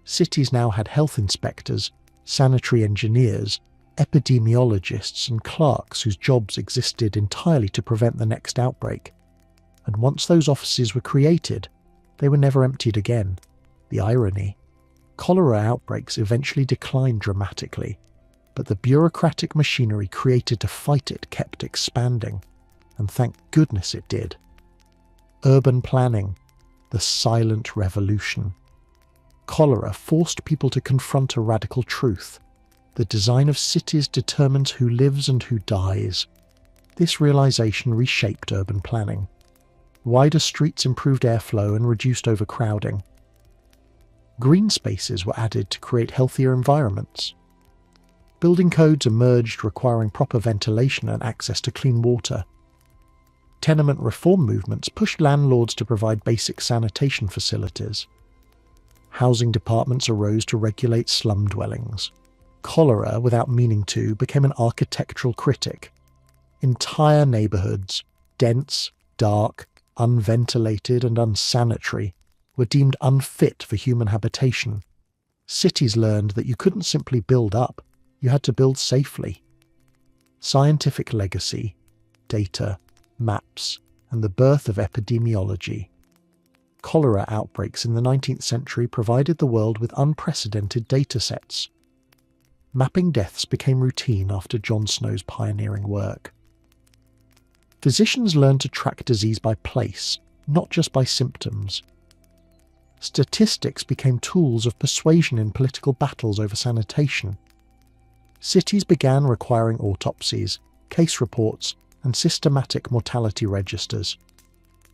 Cities now had health inspectors, sanitary engineers, epidemiologists, and clerks whose jobs existed entirely to prevent the next outbreak. And once those offices were created, they were never emptied again. The irony: cholera outbreaks eventually declined dramatically, but the bureaucratic machinery created to fight it kept expanding, and thank goodness it did. Urban planning, the silent revolution. Cholera forced people to confront a radical truth. The design of cities determines who lives and who dies. This realization reshaped urban planning. Wider streets improved airflow and reduced overcrowding. Green spaces were added to create healthier environments. Building codes emerged requiring proper ventilation and access to clean water. Tenement reform movements pushed landlords to provide basic sanitation facilities. Housing departments arose to regulate slum dwellings. Cholera, without meaning to, became an architectural critic. Entire neighbourhoods, dense, dark, unventilated, and unsanitary, were deemed unfit for human habitation. Cities learned that you couldn't simply build up, you had to build safely. Scientific legacy, data, maps, and the birth of epidemiology. Cholera outbreaks in the 19th century provided the world with unprecedented data sets. Mapping deaths became routine after John Snow's pioneering work. Physicians learned to track disease by place, not just by symptoms. Statistics became tools of persuasion in political battles over sanitation. Cities began requiring autopsies, case reports, and systematic mortality registers.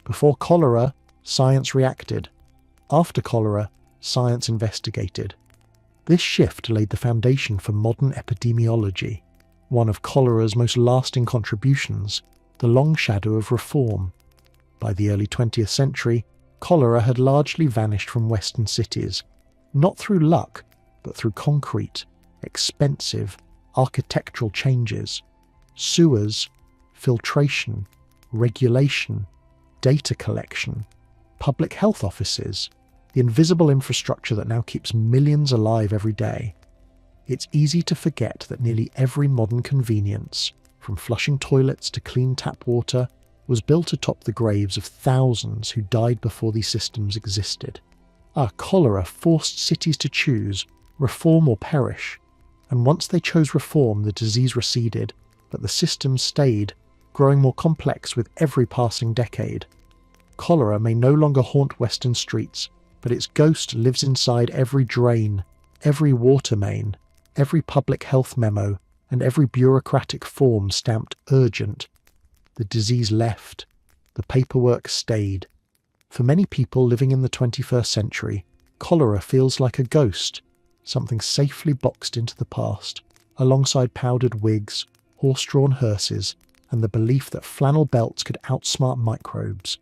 Before cholera, science reacted. After cholera, science investigated. This shift laid the foundation for modern epidemiology, one of cholera's most lasting contributions, the long shadow of reform. By the early 20th century, cholera had largely vanished from Western cities, not through luck, but through concrete, expensive, architectural changes. Sewers, filtration, regulation, data collection, public health offices, the invisible infrastructure that now keeps millions alive every day. It's easy to forget that nearly every modern convenience, from flushing toilets to clean tap water, was built atop the graves of thousands who died before these systems existed. Cholera forced cities to choose, reform or perish, and once they chose reform, the disease receded, but the system stayed, growing more complex with every passing decade. Cholera may no longer haunt Western streets, but its ghost lives inside every drain, every water main, every public health memo, and every bureaucratic form stamped urgent. The disease left. The paperwork stayed. For many people living in the 21st century, cholera feels like a ghost, something safely boxed into the past, alongside powdered wigs, horse-drawn hearses, and the belief that flannel belts could outsmart microbes.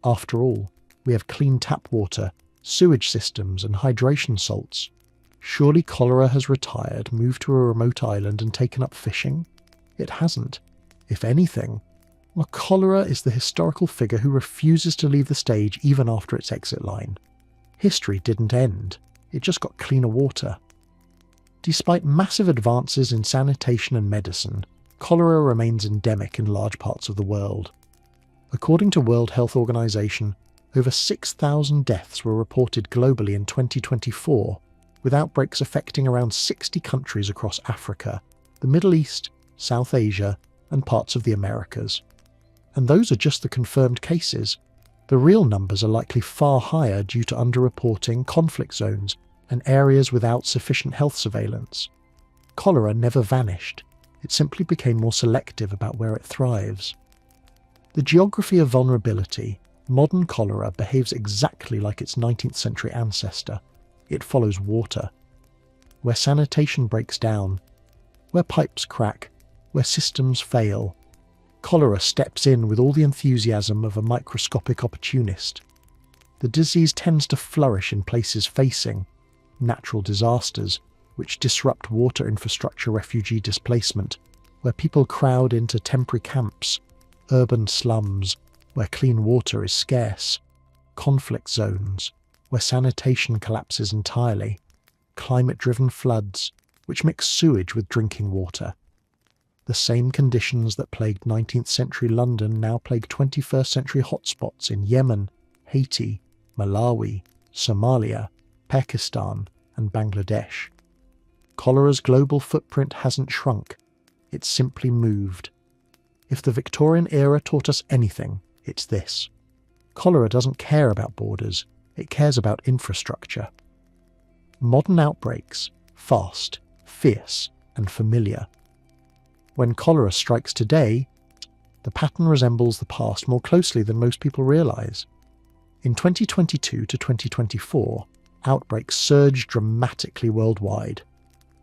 After all, we have clean tap water, sewage systems, and hydration salts. Surely cholera has retired, moved to a remote island, and taken up fishing? It hasn't. If anything, cholera is the historical figure who refuses to leave the stage even after its exit line. History didn't end. It just got cleaner water. Despite massive advances in sanitation and medicine, cholera remains endemic in large parts of the world. According to World Health Organization, over 6,000 deaths were reported globally in 2024, with outbreaks affecting around 60 countries across Africa, the Middle East, South Asia, and parts of the Americas. And those are just the confirmed cases. The real numbers are likely far higher due to underreporting, conflict zones, and areas without sufficient health surveillance. Cholera never vanished. It simply became more selective about where it thrives. The geography of vulnerability, modern cholera behaves exactly like its 19th century ancestor. It follows water. Where sanitation breaks down, where pipes crack, where systems fail, cholera steps in with all the enthusiasm of a microscopic opportunist. The disease tends to flourish in places facing natural disasters, which disrupt water infrastructure refugee displacement, where people crowd into temporary camps, urban slums, where clean water is scarce, conflict zones, where sanitation collapses entirely, climate-driven floods, which mix sewage with drinking water. The same conditions that plagued 19th century London now plague 21st century hotspots in Yemen, Haiti, Malawi, Somalia, Pakistan, and Bangladesh. Cholera's global footprint hasn't shrunk, it's simply moved. If the Victorian era taught us anything, it's this. Cholera doesn't care about borders, it cares about infrastructure. Modern outbreaks, fast, fierce, and familiar. When cholera strikes today, the pattern resembles the past more closely than most people realise. In 2022 to 2024, outbreaks surged dramatically worldwide.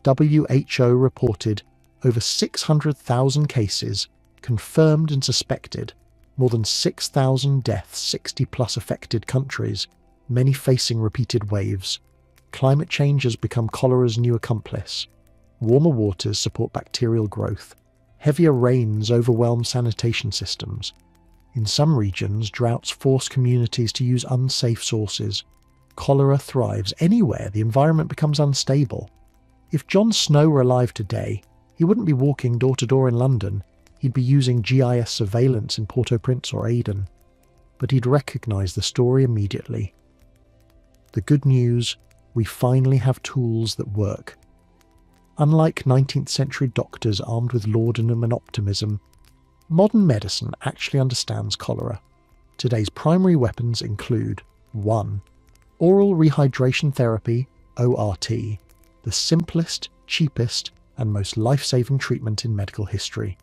WHO reported over 600,000 cases, confirmed and suspected, more than 6,000 deaths, 60-plus affected countries, many facing repeated waves. Climate change has become cholera's new accomplice. Warmer waters support bacterial growth. Heavier rains overwhelm sanitation systems. In some regions, droughts force communities to use unsafe sources. Cholera thrives anywhere the environment becomes unstable. If Jon Snow were alive today, he wouldn't be walking door to door in London. He'd be using GIS surveillance in Port-au-Prince or Aden. But he'd recognise the story immediately. The good news, we finally have tools that work. Unlike 19th century doctors armed with laudanum and optimism, modern medicine actually understands cholera. Today's primary weapons include 1. Oral rehydration therapy, ORT, the simplest, cheapest, and most life-saving treatment in medical history.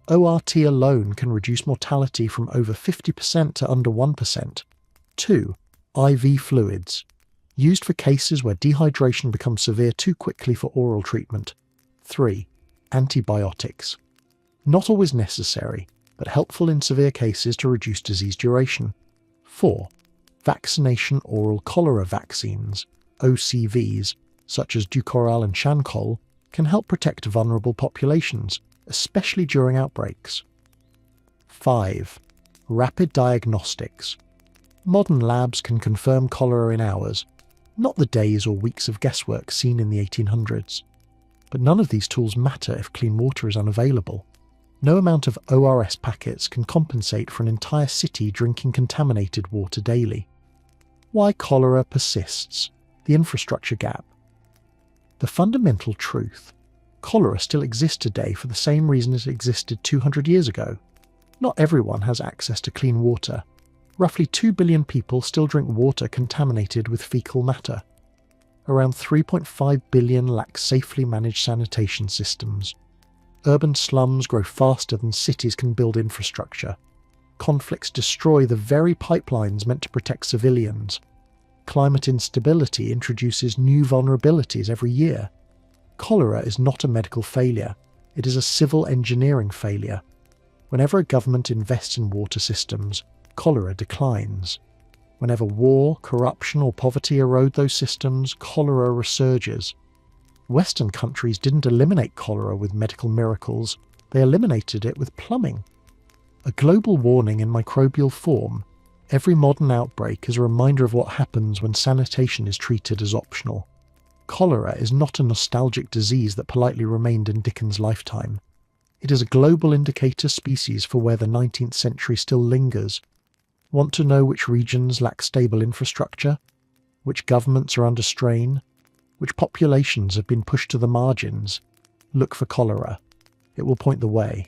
ORT alone can reduce mortality from over 50% to under 1%. 2. IV fluids, used for cases where dehydration becomes severe too quickly for oral treatment. 3. Antibiotics, not always necessary, but helpful in severe cases to reduce disease duration. 4. Vaccination oral cholera vaccines, OCVs, such as Dukoral and Chancol, can help protect vulnerable populations, especially during outbreaks. 5. Rapid diagnostics. Modern labs can confirm cholera in hours, not the days or weeks of guesswork seen in the 1800s. But none of these tools matter if clean water is unavailable. No amount of ORS packets can compensate for an entire city drinking contaminated water daily. Why cholera persists, the infrastructure gap. The fundamental truth: cholera still exists today for the same reason it existed 200 years ago. Not everyone has access to clean water. Roughly 2 billion people still drink water contaminated with fecal matter. Around 3.5 billion lack safely managed sanitation systems. Urban slums grow faster than cities can build infrastructure. Conflicts destroy the very pipelines meant to protect civilians. Climate instability introduces new vulnerabilities every year. Cholera is not a medical failure, it is a civil engineering failure. Whenever a government invests in water systems, cholera declines. Whenever war, corruption or poverty erode those systems, cholera resurges. Western countries didn't eliminate cholera with medical miracles, they eliminated it with plumbing. A global warning in microbial form, every modern outbreak is a reminder of what happens when sanitation is treated as optional. Cholera is not a nostalgic disease that politely remained in Dickens' lifetime. It is a global indicator species for where the 19th century still lingers. Want to know which regions lack stable infrastructure? Which governments are under strain? Which populations have been pushed to the margins? Look for cholera. It will point the way.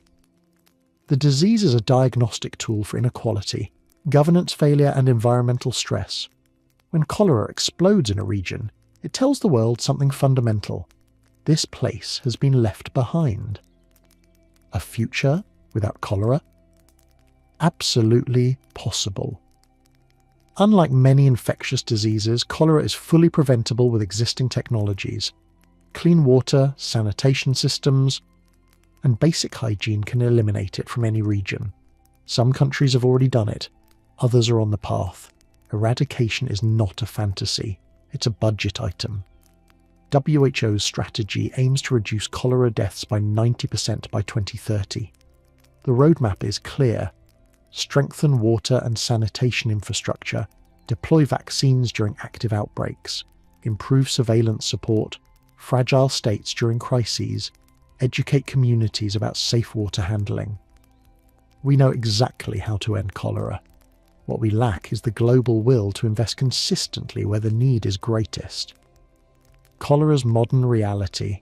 The disease is a diagnostic tool for inequality, governance failure and environmental stress. When cholera explodes in a region, it tells the world something fundamental. This place has been left behind. A future without cholera? Absolutely possible. Unlike many infectious diseases, cholera is fully preventable with existing technologies. Clean water, sanitation systems, and basic hygiene can eliminate it from any region. Some countries have already done it, others are on the path. Eradication is not a fantasy, it's a budget item. WHO's strategy aims to reduce cholera deaths by 90% by 2030. The roadmap is clear. Strengthen water and sanitation infrastructure, deploy vaccines during active outbreaks, improve surveillance support, fragile states during crises, educate communities about safe water handling. We know exactly how to end cholera. What we lack is the global will to invest consistently where the need is greatest. Cholera's modern reality,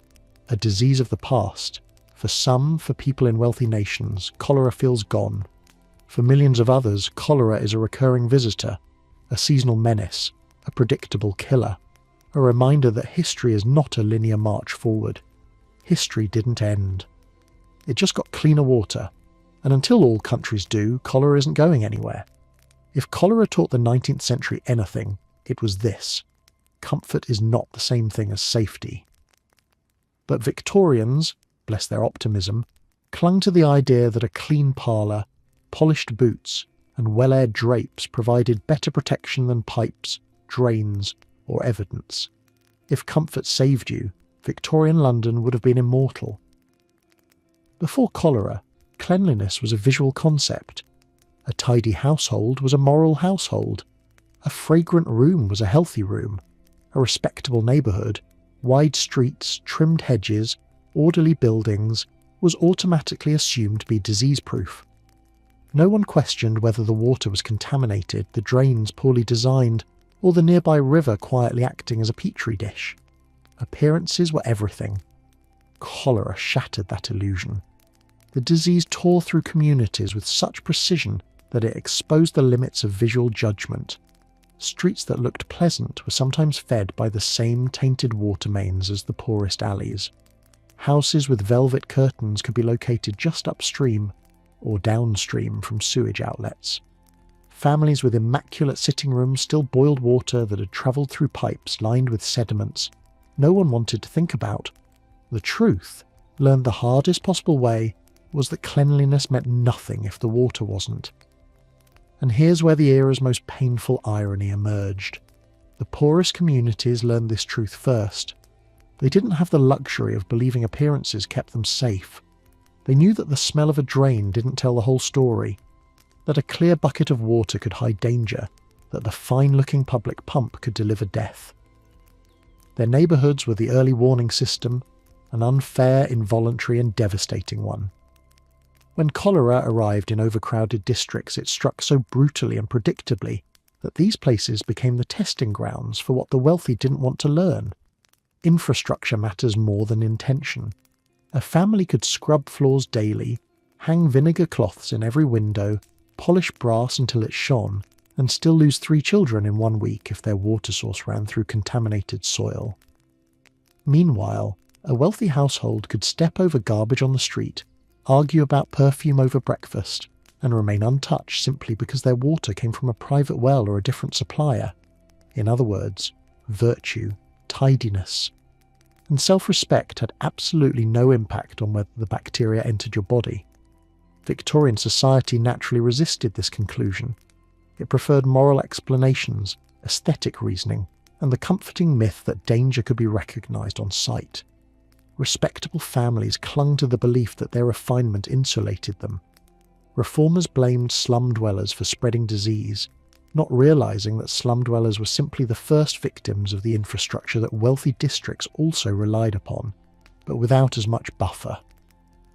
a disease of the past. For some, for people in wealthy nations, cholera feels gone. For millions of others, cholera is a recurring visitor, a seasonal menace, a predictable killer, a reminder that history is not a linear march forward. History didn't end. It just got cleaner water, and until all countries do, cholera isn't going anywhere. If cholera taught the 19th century anything, it was this: comfort is not the same thing as safety. But Victorians, bless their optimism, clung to the idea that a clean parlour, polished boots, and well-aired drapes provided better protection than pipes, drains, or evidence. If comfort saved you, Victorian London would have been immortal. Before cholera, cleanliness was a visual concept. A tidy household was a moral household. A fragrant room was a healthy room. A respectable neighbourhood, wide streets, trimmed hedges, orderly buildings, was automatically assumed to be disease-proof. No one questioned whether the water was contaminated, the drains poorly designed, or the nearby river quietly acting as a petri dish. Appearances were everything. Cholera shattered that illusion. The disease tore through communities with such precision that it exposed the limits of visual judgment. Streets that looked pleasant were sometimes fed by the same tainted water mains as the poorest alleys. Houses with velvet curtains could be located just upstream or downstream from sewage outlets. Families with immaculate sitting rooms still boiled water that had travelled through pipes lined with sediments no one wanted to think about. The truth, learned the hardest possible way, was that cleanliness meant nothing if the water wasn't. And here's where the era's most painful irony emerged. The poorest communities learned this truth first. They didn't have the luxury of believing appearances kept them safe. They knew that the smell of a drain didn't tell the whole story, that a clear bucket of water could hide danger, that the fine-looking public pump could deliver death. Their neighbourhoods were the early warning system, an unfair, involuntary and devastating one. When cholera arrived in overcrowded districts, it struck so brutally and predictably that these places became the testing grounds for what the wealthy didn't want to learn. Infrastructure matters more than intention. A family could scrub floors daily, hang vinegar cloths in every window, polish brass until it shone, and still lose 3 children in 1 week if their water source ran through contaminated soil. Meanwhile, a wealthy household could step over garbage on the street, argue about perfume over breakfast, and remain untouched simply because their water came from a private well or a different supplier. In other words, virtue, tidiness, and self-respect had absolutely no impact on whether the bacteria entered your body. Victorian society naturally resisted this conclusion. It preferred moral explanations, aesthetic reasoning, and the comforting myth that danger could be recognised on sight. Respectable families clung to the belief that their refinement insulated them. Reformers blamed slum dwellers for spreading disease, not realising that slum dwellers were simply the first victims of the infrastructure that wealthy districts also relied upon, but without as much buffer.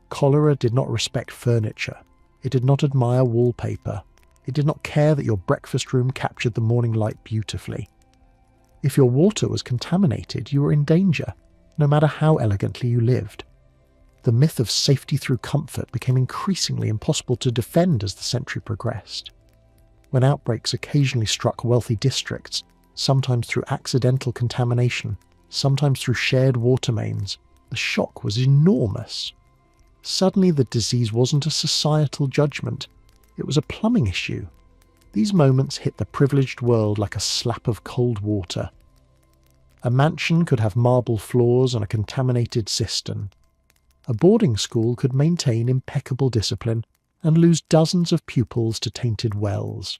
Cholera did not respect furniture. It did not admire wallpaper. It did not care that your breakfast room captured the morning light beautifully. If your water was contaminated, you were in danger, no matter how elegantly you lived. The myth of safety through comfort became increasingly impossible to defend as the century progressed. When outbreaks occasionally struck wealthy districts, sometimes through accidental contamination, sometimes through shared water mains, the shock was enormous. Suddenly the disease wasn't a societal judgment, it was a plumbing issue. These moments hit the privileged world like a slap of cold water. A mansion could have marble floors and a contaminated cistern. A boarding school could maintain impeccable discipline and lose dozens of pupils to tainted wells.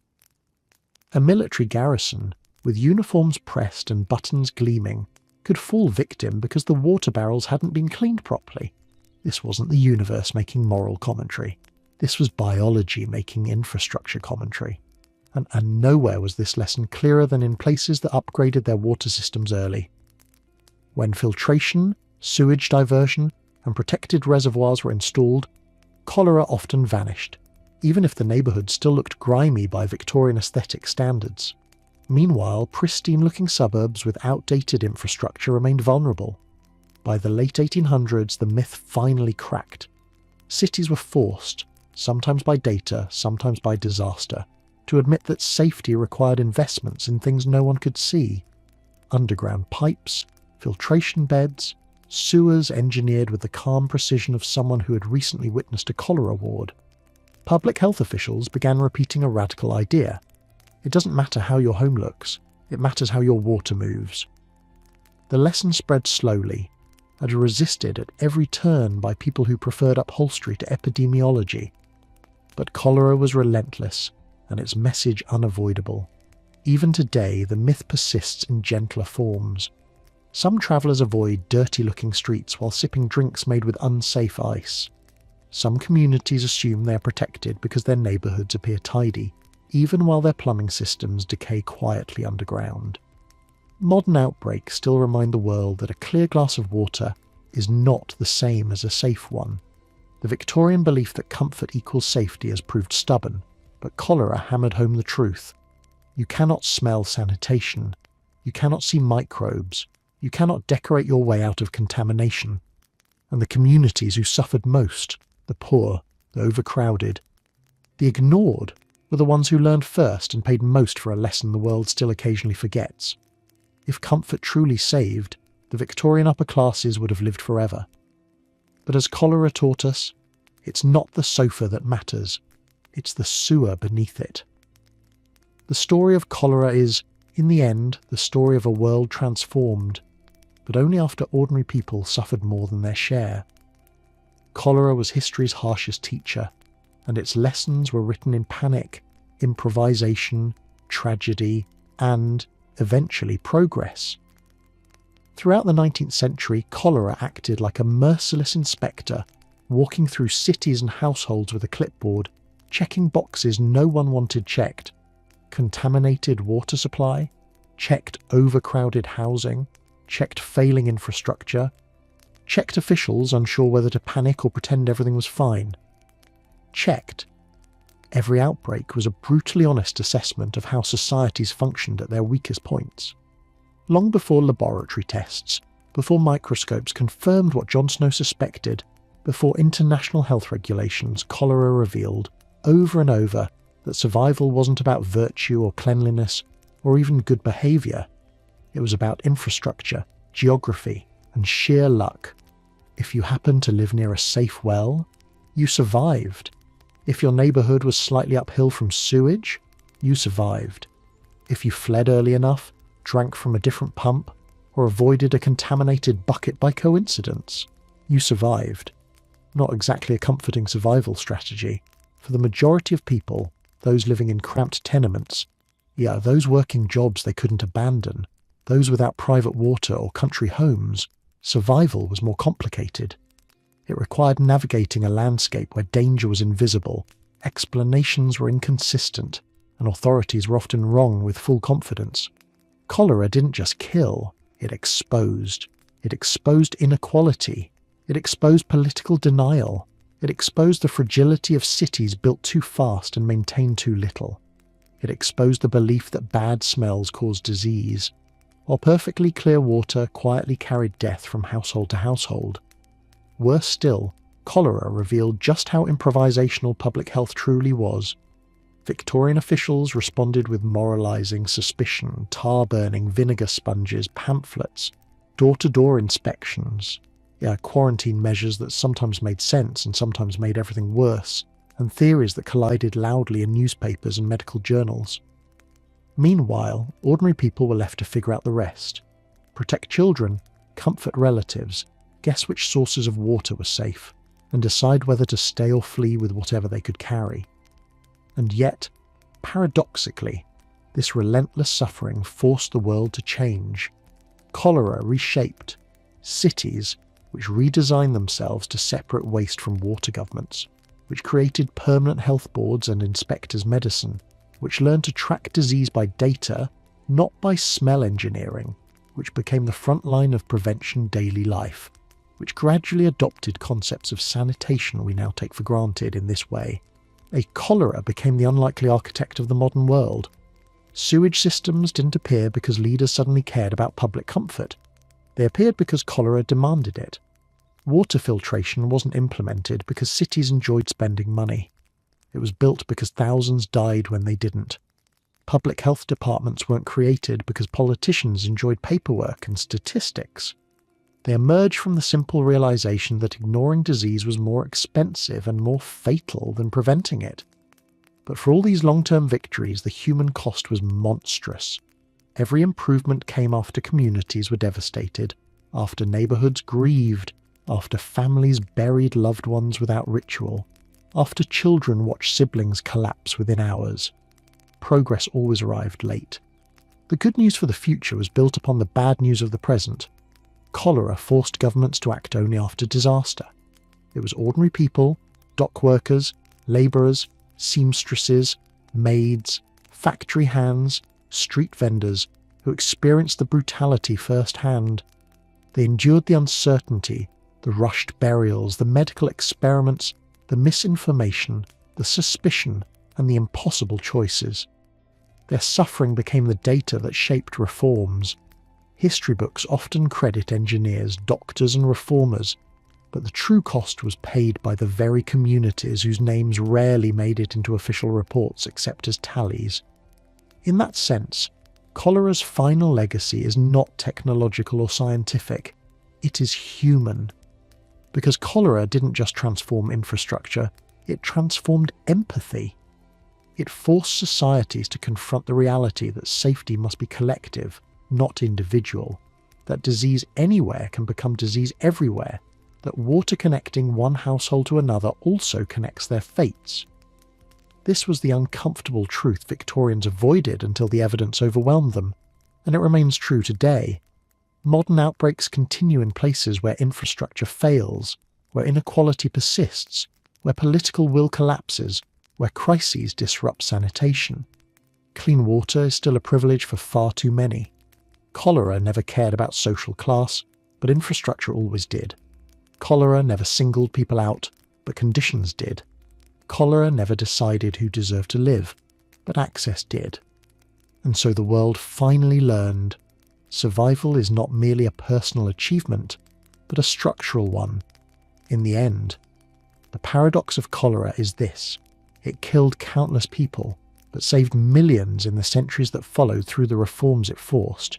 A military garrison, with uniforms pressed and buttons gleaming, could fall victim because the water barrels hadn't been cleaned properly. This wasn't the universe making moral commentary. This was biology making infrastructure commentary. And nowhere was this lesson clearer than in places that upgraded their water systems early. When filtration, sewage diversion, and protected reservoirs were installed, cholera often vanished, even if the neighbourhood still looked grimy by Victorian aesthetic standards. Meanwhile, pristine-looking suburbs with outdated infrastructure remained vulnerable. By the late 1800s, the myth finally cracked. Cities were forced, sometimes by data, sometimes by disaster, to admit that safety required investments in things no one could see. Underground pipes, filtration beds, sewers engineered with the calm precision of someone who had recently witnessed a cholera ward. Public health officials began repeating a radical idea. It doesn't matter how your home looks, it matters how your water moves. The lesson spread slowly, and resisted at every turn by people who preferred upholstery to epidemiology. But cholera was relentless, and its message unavoidable. Even today, the myth persists in gentler forms. Some travellers avoid dirty-looking streets while sipping drinks made with unsafe ice. Some communities assume they are protected because their neighbourhoods appear tidy, even while their plumbing systems decay quietly underground. Modern outbreaks still remind the world that a clear glass of water is not the same as a safe one. The Victorian belief that comfort equals safety has proved stubborn, but cholera hammered home the truth. You cannot smell sanitation. You cannot see microbes. You cannot decorate your way out of contamination. And the communities who suffered most, the poor, the overcrowded, the ignored, were the ones who learned first and paid most for a lesson the world still occasionally forgets. If comfort truly saved, the Victorian upper classes would have lived forever. But as cholera taught us, it's not the sofa that matters, it's the sewer beneath it. The story of cholera is, in the end, the story of a world transformed, but only after ordinary people suffered more than their share. Cholera was history's harshest teacher, and its lessons were written in panic, improvisation, tragedy, and, eventually, progress. Throughout the 19th century, cholera acted like a merciless inspector, walking through cities and households with a clipboard, checking boxes no one wanted checked. Contaminated water supply, checked overcrowded housing, checked failing infrastructure, checked officials unsure whether to panic or pretend everything was fine. Checked. Every outbreak was a brutally honest assessment of how societies functioned at their weakest points. Long before laboratory tests, before microscopes confirmed what Jon Snow suspected, before international health regulations, cholera revealed, over and over, that survival wasn't about virtue or cleanliness, or even good behaviour. It was about infrastructure, geography, and sheer luck. If you happened to live near a safe well, you survived. If your neighbourhood was slightly uphill from sewage, you survived. If you fled early enough, drank from a different pump, or avoided a contaminated bucket by coincidence, you survived. Not exactly a comforting survival strategy. For the majority of people, those living in cramped tenements, those working jobs they couldn't abandon, those without private water or country homes, survival was more complicated. It required navigating a landscape where danger was invisible, explanations were inconsistent, and authorities were often wrong with full confidence. Cholera didn't just kill, it exposed. It exposed inequality. It exposed political denial. It exposed the fragility of cities built too fast and maintained too little. It exposed the belief that bad smells caused disease, while perfectly clear water quietly carried death from household to household. Worse still, cholera revealed just how improvisational public health truly was. Victorian officials responded with moralising suspicion, tar-burning, vinegar sponges, pamphlets, door-to-door inspections, quarantine measures that sometimes made sense and sometimes made everything worse, and theories that collided loudly in newspapers and medical journals. Meanwhile, ordinary people were left to figure out the rest. Protect children, comfort relatives, guess which sources of water were safe, and decide whether to stay or flee with whatever they could carry. And yet, paradoxically, this relentless suffering forced the world to change. Cholera reshaped cities which redesigned themselves to separate waste from water governments, which created permanent health boards and inspectors' medicine, which learned to track disease by data, not by smell engineering, which became the front line of prevention daily life, which gradually adopted concepts of sanitation we now take for granted in this way. Cholera became the unlikely architect of the modern world. Sewage systems didn't appear because leaders suddenly cared about public comfort. They appeared because cholera demanded it. Water filtration wasn't implemented because cities enjoyed spending money. It was built because thousands died when they didn't. Public health departments weren't created because politicians enjoyed paperwork and statistics. They emerged from the simple realization that ignoring disease was more expensive and more fatal than preventing it. But for all these long-term victories, the human cost was monstrous. Every improvement came after communities were devastated, after neighborhoods grieved, after families buried loved ones without ritual, after children watched siblings collapse within hours. Progress always arrived late. The good news for the future was built upon the bad news of the present. Cholera forced governments to act only after disaster. It was ordinary people, dock workers, labourers, seamstresses, maids, factory hands, street vendors who experienced the brutality firsthand. They endured the uncertainty, the rushed burials, the medical experiments, the misinformation, the suspicion, and the impossible choices. Their suffering became the data that shaped reforms. History books often credit engineers, doctors, and reformers, but the true cost was paid by the very communities whose names rarely made it into official reports except as tallies. In that sense, cholera's final legacy is not technological or scientific, it is human. Because cholera didn't just transform infrastructure, it transformed empathy. It forced societies to confront the reality that safety must be collective, not individual, that disease anywhere can become disease everywhere, that water connecting one household to another also connects their fates. This was the uncomfortable truth Victorians avoided until the evidence overwhelmed them, and it remains true today. Modern outbreaks continue in places where infrastructure fails, where inequality persists, where political will collapses, where crises disrupt sanitation. Clean water is still a privilege for far too many. Cholera never cared about social class, but infrastructure always did. Cholera never singled people out, but conditions did. Cholera never decided who deserved to live, but access did. And so the world finally learned survival is not merely a personal achievement, but a structural one. In the end, the paradox of cholera is this: it killed countless people, but saved millions in the centuries that followed through the reforms it forced.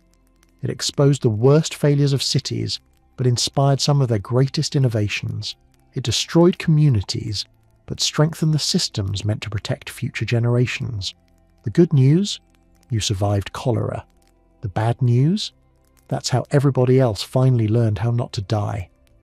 It exposed the worst failures of cities, but inspired some of their greatest innovations. It destroyed communities, but strengthened the systems meant to protect future generations. The good news? You survived cholera. The bad news? That's how everybody else finally learned how not to die.